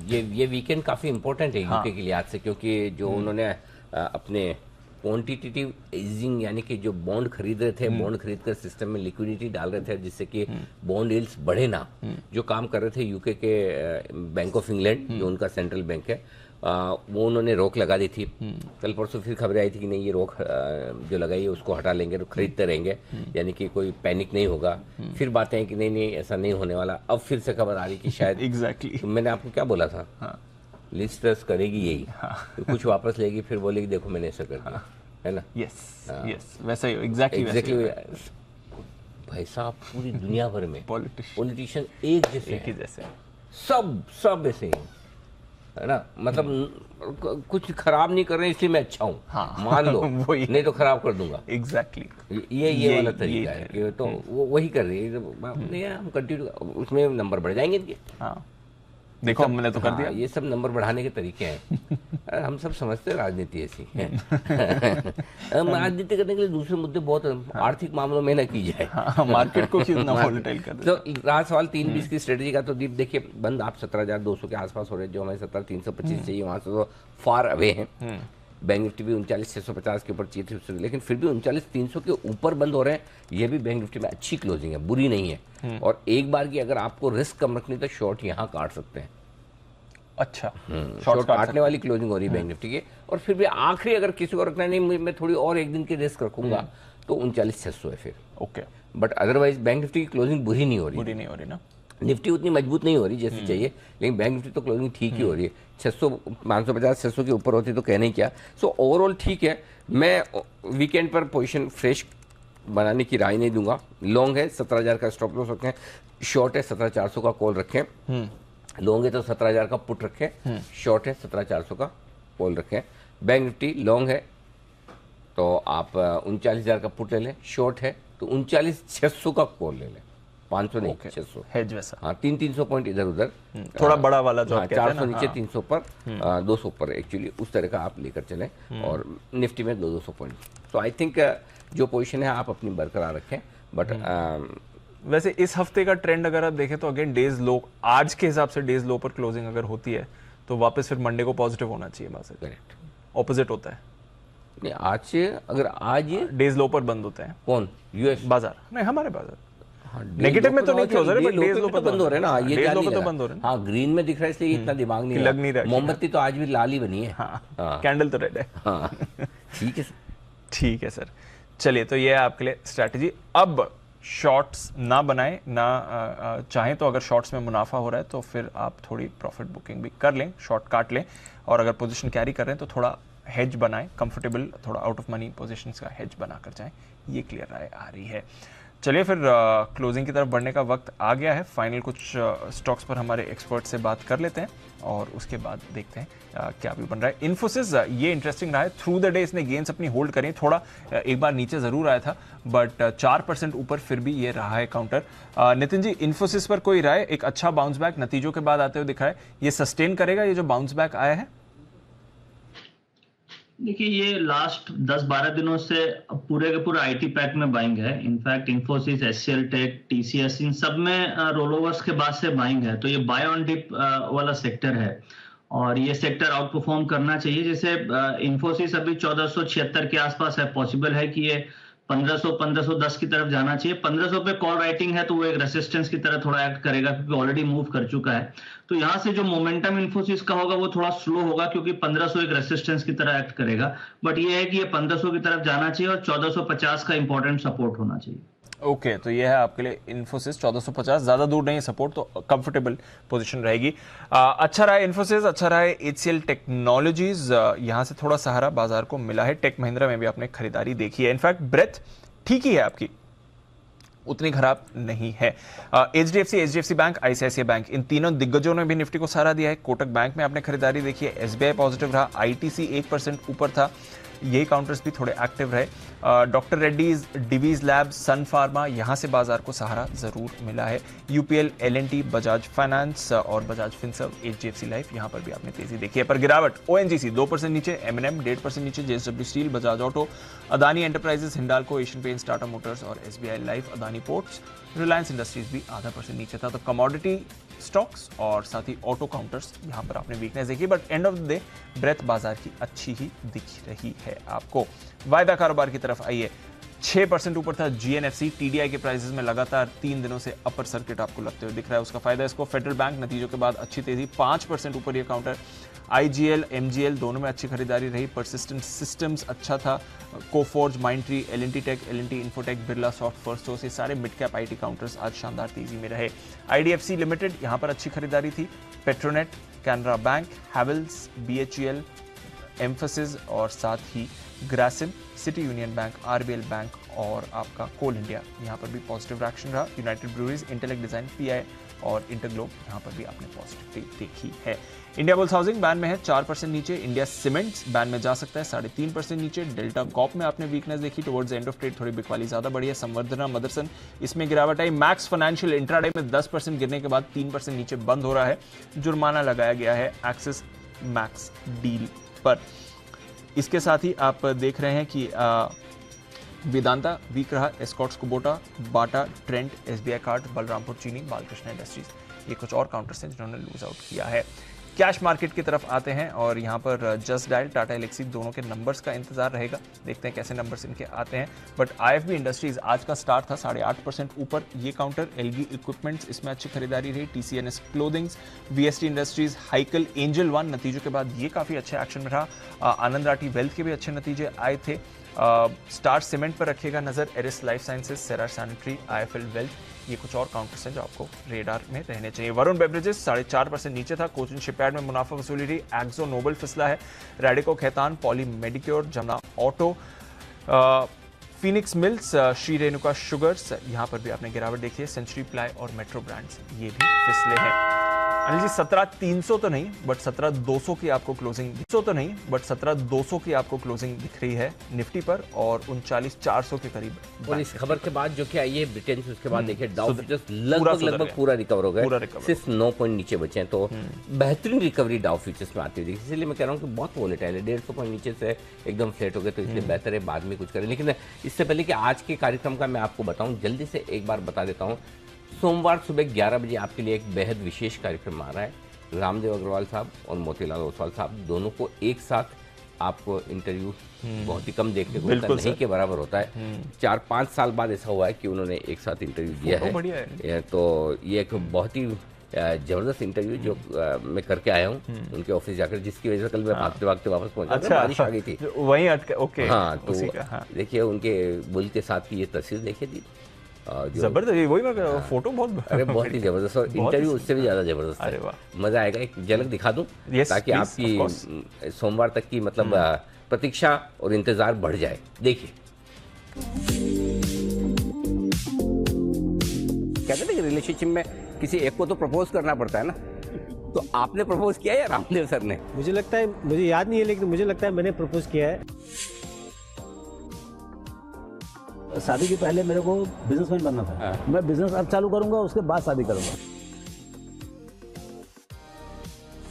ये वीकेंड काफी इंपॉर्टेंट है यूके के लिहाज से, क्योंकि जो उन्होंने अपने क्वांटिटेटिव ईजिंग यानी कि जो बॉन्ड खरीद रहे थे, बॉन्ड खरीद कर सिस्टम में लिक्विडिटी डाल रहे थे जिससे कि बॉन्ड यील्ड्स बढ़े ना, जो काम कर रहे थे यूके के बैंक ऑफ इंग्लैंड जो उनका सेंट्रल बैंक है, वो उन्होंने रोक लगा दी थी। कल परसों फिर खबरें आई थी कि नहीं ये रोक जो लगाई है उसको हटा लेंगे, तो खरीदते रहेंगे, यानी कि कोई पैनिक नहीं होगा। फिर बातें हैं कि नहीं नहीं ऐसा नहीं होने वाला। अब फिर से खबर आ रही कि शायद एग्जैक्टली तो मैंने आपको क्या बोला था, लिस्ट ट्रस करेगी यही, तो कुछ वापस लेगी फिर बोलेगी देखो मैंने ऐसा कर दिया, है ना। यस वैसा ही एग्जैक्टली भाई साहब पूरी दुनिया भर में पॉलिटिशियन एक जैसे सब ऐसे ही, है ना। मतलब कुछ खराब नहीं कर रहे इसलिए मैं अच्छा हूँ, मान लो नहीं तो खराब कर दूंगा। एग्जैक्टली ये वाला तरीका है कि तो वो वही कर रही है। हम कंटिन्यू उसमें नंबर बढ़ जाएंगे इनके। देखो हमने तो कर दिया। ये सब नंबर बढ़ाने के तरीके हैं। हम सब समझते हैं राजनीति ऐसी है। राजनीति करने के लिए दूसरे मुद्दे बहुत, आर्थिक मामलों में ना की जाए, मार्केट को क्यों ना वोलेटाइल कर दे। तो रहा सवाल 3-20 की स्ट्रेटजी का, तो दीप देखिए बंद आप 17,200 के आसपास हो रहे हैं, जो हमें 17,325 चाहिए वहां से तो फार अवे हैं। बैंक निफ्टी भी 39,650 के ऊपर चाहिए थी, लेकिन फिर भी 39,300 के ऊपर बंद हो रहे हैं। ये भी बैंक निफ्टी में अच्छी क्लोजिंग है, बुरी नहीं है। और एक बार की अगर आपको रिस्क कम रखनी तो शॉर्ट यहाँ काट सकते हैं। अच्छा, शॉर्ट काटने वाली क्लोजिंग हो रही है बैंक निफ्टी की। और फिर भी आखिरी अगर किसी को रखना नहीं, मैं थोड़ी और एक दिन की रिस्क रखूंगा तो 39,600 है फिर। Okay, but otherwise bank Nifty की क्लोजिंग बुरी नहीं हो रही ना। निफ्टी उतनी मजबूत नहीं हो रही जैसी चाहिए, लेकिन बैंक निफ्टी तो क्लोजिंग ठीक ही हो रही है। 550-600 के ऊपर होती तो कहने क्या। सो ओवरऑल ठीक है। मैं वीकेंड पर पोजीशन फ्रेश बनाने की राय नहीं दूंगा। लॉन्ग है 17,000 का स्टॉप लॉस रखें, शॉर्ट है 17,400 का कॉल रखें। लॉन्ग है तो 17,000 का पुट रखें, शॉर्ट है 17,400 का कॉल रखें। बैंक निफ्टी लॉन्ग है तो आप 39,000 का पुट ले लें, शॉर्ट है तो 39,600 का कॉल ले लें। 500 नहीं 600 हेज वैसा। हाँ 300-300 पॉइंट इधर उधर, थोड़ा बड़ा वाला जो 400 नीचे 300 पर 200 पर, एक्चुअली उस तरह का आप लेकर चलें। और निफ्टी में 200 पॉइंट। तो आई थिंक जो पोजीशन है आप अपनी बरकरार रखें। बट वैसे इस हफ्ते का ट्रेंड अगर आप देखें तो अगेन डेज लो, आज के हिसाब से डेज लो पर क्लोजिंग अगर होती है तो वापस फिर मंडे को पॉजिटिव होना चाहिए। बात करेक्ट, ऑपोजिट होता है। नहीं आज से अगर आज डेज लो पर बंद होते हैं। कौन? यूएस बाजार नहीं, हमारे बाजार नेगेटिव में तो नहीं क्लोजर है, बट डेज लो पर बंद हो रहे हैं ना। ये डेज लो पे तो बंद हो रहे हैं। हाँ ग्रीन में दिख रहा है इसलिए इतना दिमाग नहीं लग नहीं रहा। मोमबत्ती तो आज भी लाल ही बनी है। कैंडल तो रेड है। ठीक है, ठीक है सर। चलिए, तो ये है आपके लिए स्ट्रैटेजी। अब शॉर्ट्स ना बनाएं, ना चाहें तो अगर शॉर्ट्स में मुनाफा हो रहा है तो फिर आप थोड़ी प्रॉफिट बुकिंग भी कर लें, शॉर्ट काट लें। और अगर पोजीशन कैरी कर रहे हैं तो थोड़ा हेज बनाएं, कंफर्टेबल थोड़ा आउट ऑफ मनी पोजीशंस का हेज बना कर जाएं। ये क्लियर राय आ रही है। चलिए फिर क्लोजिंग की तरफ बढ़ने का वक्त आ गया है। फाइनल कुछ स्टॉक्स पर हमारे एक्सपर्ट से बात कर लेते हैं और उसके बाद देखते हैं क्या भी बन रहा है। इन्फोसिस ये इंटरेस्टिंग रहा है, थ्रू द डे इसने गेन्स अपनी होल्ड करी। थोड़ा एक बार नीचे जरूर आया था बट 4% ऊपर फिर भी ये रहा है काउंटर। नितिन जी, इन्फोसिस पर कोई राय? एक अच्छा बाउंस बैक नतीजों के बाद आते हुए दिखा है, ये सस्टेन करेगा ये जो बाउंस बैक आया है? देखिए, ये लास्ट 10-12 दिनों से पूरे के पूरे आईटी पैक में बाइंग है। In fact Infosys, HCL tech, TCS, इन सब में रोल ओवर्स के बाद से बाइंग है। तो ये बाय ऑन डिप वाला सेक्टर है और ये सेक्टर आउट परफॉर्म करना चाहिए। जैसे इन्फोसिस अभी 1476 के आसपास है, पॉसिबल है कि ये 1500-1510 की तरफ जाना चाहिए। 1500 पे कॉल राइटिंग है तो वो एक रेसिस्टेंस की तरह थोड़ा एक्ट करेगा क्योंकि ऑलरेडी मूव कर चुका है। तो यहाँ से जो मोमेंटम इन्फोसिस का होगा वो थोड़ा स्लो होगा क्योंकि 1500 एक रेसिस्टेंस की तरह एक्ट करेगा। बट ये है कि ये 1500 की तरफ जाना चाहिए और 1450 का इंपॉर्टेंट सपोर्ट होना चाहिए। ओके, तो ये है आपके लिए इन्फोसिस 1450, ज्यादा दूर नहीं है सपोर्ट, तो कंफर्टेबल पोजीशन रहेगी। अच्छा रहा है इन्फोसिस, अच्छा रहा है HCL टेक्नोलॉजीज, यहां से थोड़ा सहारा बाजार को मिला है। टेक महिंद्रा में भी आपने खरीदारी देखी है, इनफैक्ट ब्रेथ ठीक ही है आपकी, उतनी खराब नहीं है। HDFC बैंक, ICICI बैंक, इन तीनों दिग्गजों ने भी निफ्टी को सहारा दिया है। कोटक बैंक में आपने खरीदारी देखी है, SBI पॉजिटिव रहा, ITC 1% ऊपर था, यही काउंटर्स भी थोड़े एक्टिव रहे। डॉक्टर रेड्डीज, डिवीज लैब, सन फार्मा, यहां से बाजार को सहारा जरूर मिला है। UPL, L&T, बजाज फाइनेंस और बजाज फिनसर्व, HDFC लाइफ, यहां पर भी आपने तेजी देखी है। पर गिरावट ONGC 2% नीचे, M&M 1.5% नीचे, JSW steel, Bajaj auto, Adani enterprises, Hindalco, Asian paints, Tata Motors और SBI life, Adani ports, Reliance industries भी 0.5% नीचे था। तो कमोडिटी स्टॉक्स और साथ ही ऑटो काउंटर्स यहां पर आपने वीकनेस देखी, but end of the day breadth बाजार की अच्छी ही दिख रही है आपको। वायदा कारोबार की तरफ आइए, 6% ऊपर था GNFC, TDI के प्राइसेस में लगातार 3 दिनों से अपर सर्किट आपको लगते हुए दिख रहा है, उसका फायदा इसको फेडरल बैंक, नतीजों के बाद अच्छी तेजी, 5% ऊपर ये काउंटर। IGL, MGL दोनों में अच्छी खरीदारी रही, परसिस्टेंट सिस्टम्स अच्छा था, Coforge, Mindtree, L&T Tech, L&T Infotech, Birla Soft, Firstsource, ये सारे मिड कैप IT काउंटर्स आज शानदार तेजी में रहे। IDFC लिमिटेड, यहां पर अच्छी खरीदारी थी, पेट्रोनेट, कैनरा बैंक, हैवेल्स, BHEL, एम्फसिस और साथ ही Grasim, city union bank, RBL bank और आपका कोल इंडिया, यहाँ पर भी पॉजिटिव रिएक्शन रहा। United breweries, intellect design, PI और इंटरग्लोब, यहाँ पर भी आपने पॉजिटिव देखी है। इंडिया बुल्स हाउसिंग बैन में है 4% नीचे, इंडिया सीमेंट्स बैन में जा सकता है 3.5% नीचे, डेल्टा कॉप में आपने वीकनेस देखी, टुवर्ड्स एंड ऑफ ट्रेड थोड़ी बिकवाली ज्यादा बढ़ी है, संवर्धना, मदरसन इसमें गिरावट आई, मैक्स फाइनेंशियल इंट्राडे में 10% गिरने के बाद 3% नीचे बंद हो रहा है, जुर्माना लगाया गया है एक्सिस मैक्स डील पर। इसके साथ ही आप देख रहे हैं कि वेदांता वीक रहा, एस्कॉर्ट्स कुबोटा, बाटा, ट्रेंट, SBI कार्ड, बलरामपुर चीनी, बालकृष्ण इंडस्ट्रीज, ये कुछ और काउंटर्स हैं जिन्होंने लूज आउट किया है। कैश मार्केट की तरफ आते हैं और यहाँ पर जस्ट डायल, टाटा एलेक्सी दोनों के नंबर्स का इंतजार रहेगा, देखते हैं कैसे नंबर्स इनके आते हैं। बट IFB इंडस्ट्रीज आज का स्टार्ट था 8.5% ऊपर, ये काउंटर। LG इक्विपमेंट्स, इसमें अच्छी खरीदारी रही, TCNS clothings, VST industries, हाइकल, angel one, नतीजों के बाद ये काफी अच्छे एक्शन में रहा। आनंद राठी वेल्थ के भी अच्छे नतीजे आए थे। स्टार सीमेंट पर रखिएगा नजर, एरिस लाइफ साइंसेज, सेरा सैनिटरी, IFL वेल्थ, ये कुछ और काउंटर्स हैं जो आपको रेडार में रहने चाहिए। वरुण बेवरेजेस 4.5% नीचे था, कोचिन शिपयार्ड में मुनाफा वसूली रही, एक्सो नोबल फिसला है, Radico Khaitan, Poly Medicure, Jamuna Auto, Phoenix Mills, Shri Renuka Sugars, यहाँ पर भी आपने गिरावट देखी है, सेंचुरी प्लाई और मेट्रो ब्रांड्स ये भी फिसले हैं। अनिल जी 17,300 तो नहीं बट 17,200 की आपको क्लोजिंग दिख रही है निफ्टी पर और 39,400 के करीब। और इस खबर के बाद जो कि आई है ब्रिटेन से, उसके बाद देखिए डाउ फ्यूचर्स लगभग पूरा रिकवर हो गया, सिर्फ 9 पॉइंट नीचे बचे हैं, तो बेहतरीन रिकवरी डाउ फ्यूचर्स में आती हुई दिखी। इसलिए मैं कह रहा हूँ कि बहुत वोलेटाइल है, 150 पॉइंट नीचे से एकदम फ्लैट हो गए, तो इसलिए बेहतर है बाद में कुछ करें। लेकिन इससे पहले कि आज के कार्यक्रम का मैं आपको बताऊँ, जल्दी से एक बार बता देता हूँ, सोमवार सुबह 11 बजे आपके लिए एक बेहद विशेष कार्यक्रम आ रहा है। रामदेव अग्रवाल साहब और मोतीलाल ओसवाल साहब दोनों को एक साथ आपको इंटरव्यू बहुत ही कम देखने को मिलता है, नहीं के बराबर होता है। 4-5 साल बाद ऐसा हुआ है कि उन्होंने एक साथ इंटरव्यू दिया है, तो ये एक बहुत ही जबरदस्त इंटरव्यू जो मैं करके आया हूँ उनके ऑफिस जाकर, जिसकी वजह से कल मैं भागते भागते वापस पहुंचा। अच्छा, बारिश आ गई थी वहीं अटके। ओके, हाँ, तो देखिए उनके बुल के साथ की ये तस्वीर देखिए थी, जबरदस्त, वही मैं फोटो बहुत, अरे बहुत ही जबरदस्त, और इंटरव्यू उससे भी ज्यादा जबरदस्त है। मजा आएगा, एक झलक दिखा दूं ताकि आपकी सोमवार तक की मतलब प्रतीक्षा और इंतजार बढ़ जाए। देखिए, कहते हैं कि रिलेशनशिप में किसी एक को तो प्रपोज करना पड़ता है ना, तो आपने प्रपोज किया या रामदेव सर ने? मुझे लगता है, मुझे याद नहीं है, लेकिन मुझे लगता है मैंने प्रपोज किया है। शादी के पहले मेरे को बिजनेसमैन बनना था, मैं बिजनेस अब चालू करूंगा, उसके बाद शादी करूंगा।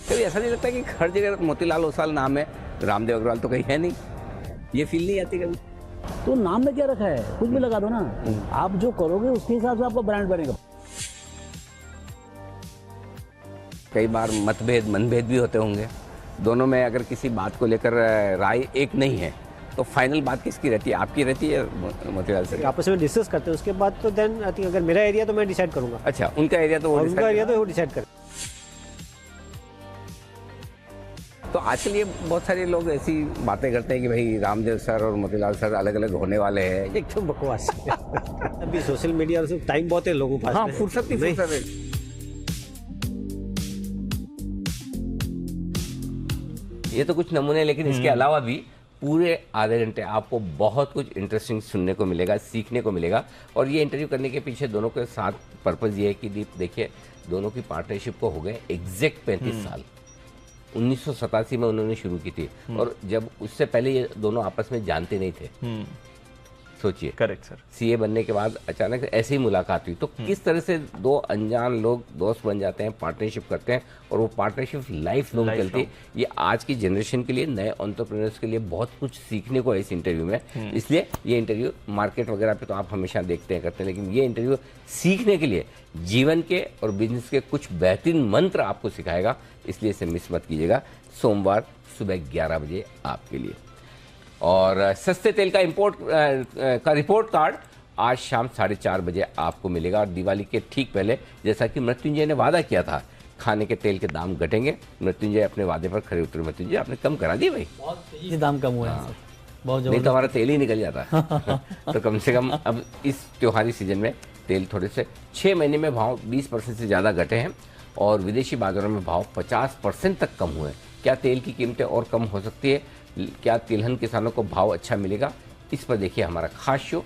कभी ऐसा नहीं लगता कि हर जगह मोतीलाल ओसवाल नाम है, रामदेव अग्रवाल तो कहीं है नहीं, ये फील नहीं आती कभी? तो नाम में क्या रखा है, कुछ भी लगा दो ना, आप जो करोगे उसके हिसाब से आपका ब्रांड बनेगा। कई बार मतभेद मनभेद भी होते होंगे, दोनों में अगर किसी बात को लेकर राय एक नहीं है तो फाइनल बात किसकी रहती है, आपकी रहती है मोतीलाल सर? आपस में डिस्कस करते हैं, उसके बाद तो देन आई थिंक अगर मेरा एरिया तो मैं डिसाइड करूंगा। अच्छा, उनका एरिया तो उनका एरिया तो वो डिसाइड करे। तो आजकल ये बहुत सारे लोग ऐसी बातें करते हैं कि भाई रामदेव सर और मोतीलाल सर अलग अलग होने वाले हैं। एक तो बकवास अभी सोशल मीडिया और सब टाइम बहुत है लोगों के पास। हाँ, फुर्सत ही फुर्सत है। ये तो कुछ नमूने, लेकिन इसके अलावा भी पूरे आधे घंटे आपको बहुत कुछ इंटरेस्टिंग सुनने को मिलेगा, सीखने को मिलेगा। और ये इंटरव्यू करने के पीछे दोनों के साथ पर्पज़ ये है कि दीप देखिए, दोनों की पार्टनरशिप को हो गए एग्जैक्ट 35 साल। 1987 में उन्होंने शुरू की थी और जब उससे पहले ये दोनों आपस में जानते नहीं थे। सोचिए, करेक्ट सर। सीए बनने के बाद अचानक ऐसे ही मुलाकात हुई, तो किस तरह से दो अनजान लोग दोस्त बन जाते हैं, पार्टनरशिप करते हैं और वो पार्टनरशिप लाइफ लॉन्ग चलती है। ये आज की जनरेशन के लिए, नए एंटरप्रेन्योर्स के लिए बहुत कुछ सीखने को है इस इंटरव्यू में। इसलिए ये इंटरव्यू मार्केट वगैरह पे तो आप हमेशा देखते हैं, करते हैं, लेकिन ये इंटरव्यू सीखने के लिए, जीवन के और बिजनेस के कुछ बेहतरीन मंत्र आपको सिखाएगा, इसलिए इसे मिस मत कीजिएगा। सोमवार सुबह 11 बजे आपके लिए। और सस्ते तेल का इंपोर्ट का रिपोर्ट कार्ड आज शाम 4:30 बजे आपको मिलेगा। और दिवाली के ठीक पहले, जैसा कि मृत्युंजय ने वादा किया था, खाने के तेल के दाम घटेंगे। मृत्युंजय अपने वादे पर खरे उतरे। मृत्युंजय, आपने कम करा दिए भाई, बहुत तेजी दाम कम हुए हैं, बहुत नहीं तो हमारा तेल ही निकल जाता तो कम से कम अब इस त्योहारी सीजन में तेल थोड़े से 6 महीने में भाव 20% से ज़्यादा घटे हैं और विदेशी बाजारों में भाव 50% तक कम हुए हैं। क्या तेल की कीमतें और कम हो सकती है? क्या तिलहन किसानों को भाव अच्छा मिलेगा? इस पर देखिए हमारा खास शो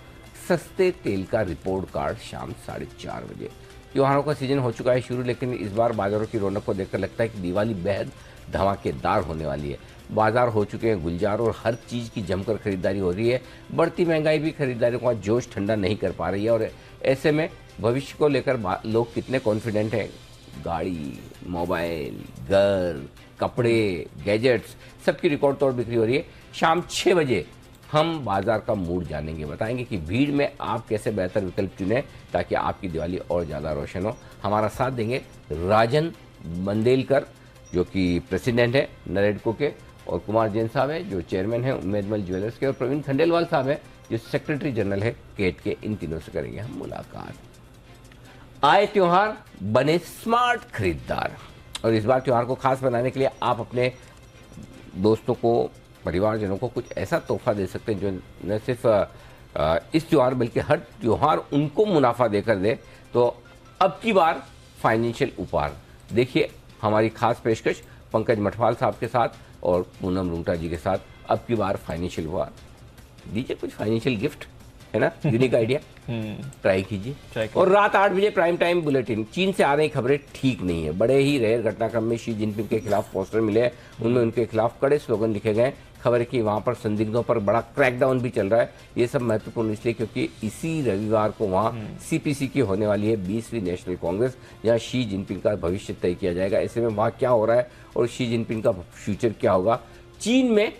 सस्ते तेल का रिपोर्ट कार्ड शाम 4:30 बजे। त्योहारों का सीजन हो चुका है शुरू, लेकिन इस बार बाजारों की रौनक को देखकर लगता है कि दिवाली बेहद धमाकेदार होने वाली है। बाजार हो चुके हैं गुलजार और हर चीज़ की जमकर खरीदारी हो रही है। बढ़ती महंगाई भी खरीदारियों का जोश ठंडा नहीं कर पा रही है और ऐसे में भविष्य को लेकर लोग कितने कॉन्फिडेंट हैं। गाड़ी, मोबाइल, घर, कपड़े, गैजेट्स, सबकी रिकॉर्ड तोड़ बिक्री हो रही है। शाम 6 बजे हम बाजार का मूड जानेंगे, बताएंगे कि भीड़ में आप कैसे बेहतर विकल्प चुनें ताकि आपकी दिवाली और ज़्यादा रोशन हो। हमारा साथ देंगे राजन बंदेलकर, जो कि प्रेसिडेंट है नरेडको के, और कुमार जैन साहब है जो चेयरमैन है उम्मेदमल ज्वेलर्स के, और प्रवीण खंडेलवाल साहब है जो सेक्रेटरी जनरल है केट के। इन तीनों से करेंगे हम मुलाकात। आए त्योहार, बने स्मार्ट खरीदार। और इस बार त्योहार को खास बनाने के लिए आप अपने दोस्तों को, परिवारजनों को कुछ ऐसा तोहफा दे सकते हैं जो न सिर्फ इस त्योहार बल्कि हर त्योहार उनको मुनाफा देकर दे। तो अब की बार फाइनेंशियल उपहार देखिए हमारी खास पेशकश पंकज मठवाल साहब के साथ और पूनम रुंगटा जी के साथ। अब की बार फाइनेंशियल उपहार दीजिए, कुछ फाइनेंशियल गिफ्ट, है ना, यूनिक आइडिया, ट्राई कीजिए। और रात 8 बजे प्राइम टाइम बुलेटिन। चीन से आ रही खबरें ठीक नहीं है। बड़े ही रेयर घटनाक्रम में शी जिनपिंग के खिलाफ पोस्टर मिले हैं, उनमें उनके खिलाफ कड़े स्लोगन लिखे गए। खबर है कि वहां पर संदिग्धों पर बड़ा क्रैकडाउन भी चल रहा है। ये सब महत्वपूर्ण इसलिए क्योंकि इसी रविवार को वहां सीपीसी की होने वाली है 20वीं नेशनल कांग्रेस, जहां शी जिनपिंग का भविष्य तय किया जाएगा। ऐसे में वहां क्या हो रहा है और शी जिनपिंग का फ्यूचर क्या होगा, चीन में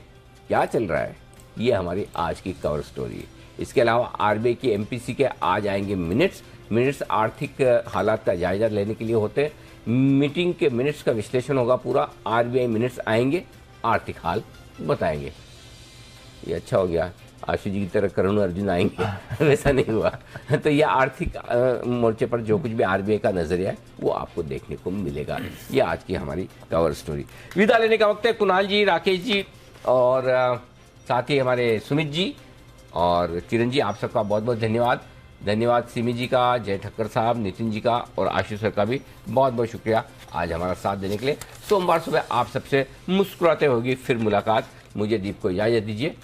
क्या चल रहा है, ये हमारी आज की कवर स्टोरी है। इसके अलावा आरबीआई की एमपीसी के आज आएंगे मिनट्स आर्थिक हालात का जायजा लेने के लिए होते हैं। मीटिंग के मिनट्स का विश्लेषण होगा पूरा। आरबीआई मिनट्स आएंगे, आर्थिक हाल बताएंगे। ये अच्छा हो गया, आशु जी की तरह करुण अर्जुन आएंगे वैसा नहीं हुआ। तो ये आर्थिक मोर्चे पर जो कुछ भी आरबीआई का नजरिया है वो आपको देखने को मिलेगा। ये आज की हमारी कवर स्टोरी। विदा लेने का वक्त है। कुणाल जी, राकेश जी और साथ ही हमारे सुमित जी और किरण जी, आप सबका बहुत बहुत धन्यवाद। धन्यवाद सिमी जी का, जय ठक्कर साहब, नितिन जी का और आशीष सर का भी बहुत बहुत शुक्रिया आज हमारा साथ देने के लिए। सोमवार सुबह आप सबसे मुस्कुराते होगी फिर मुलाकात। मुझे दीप को इजाजत दीजिए।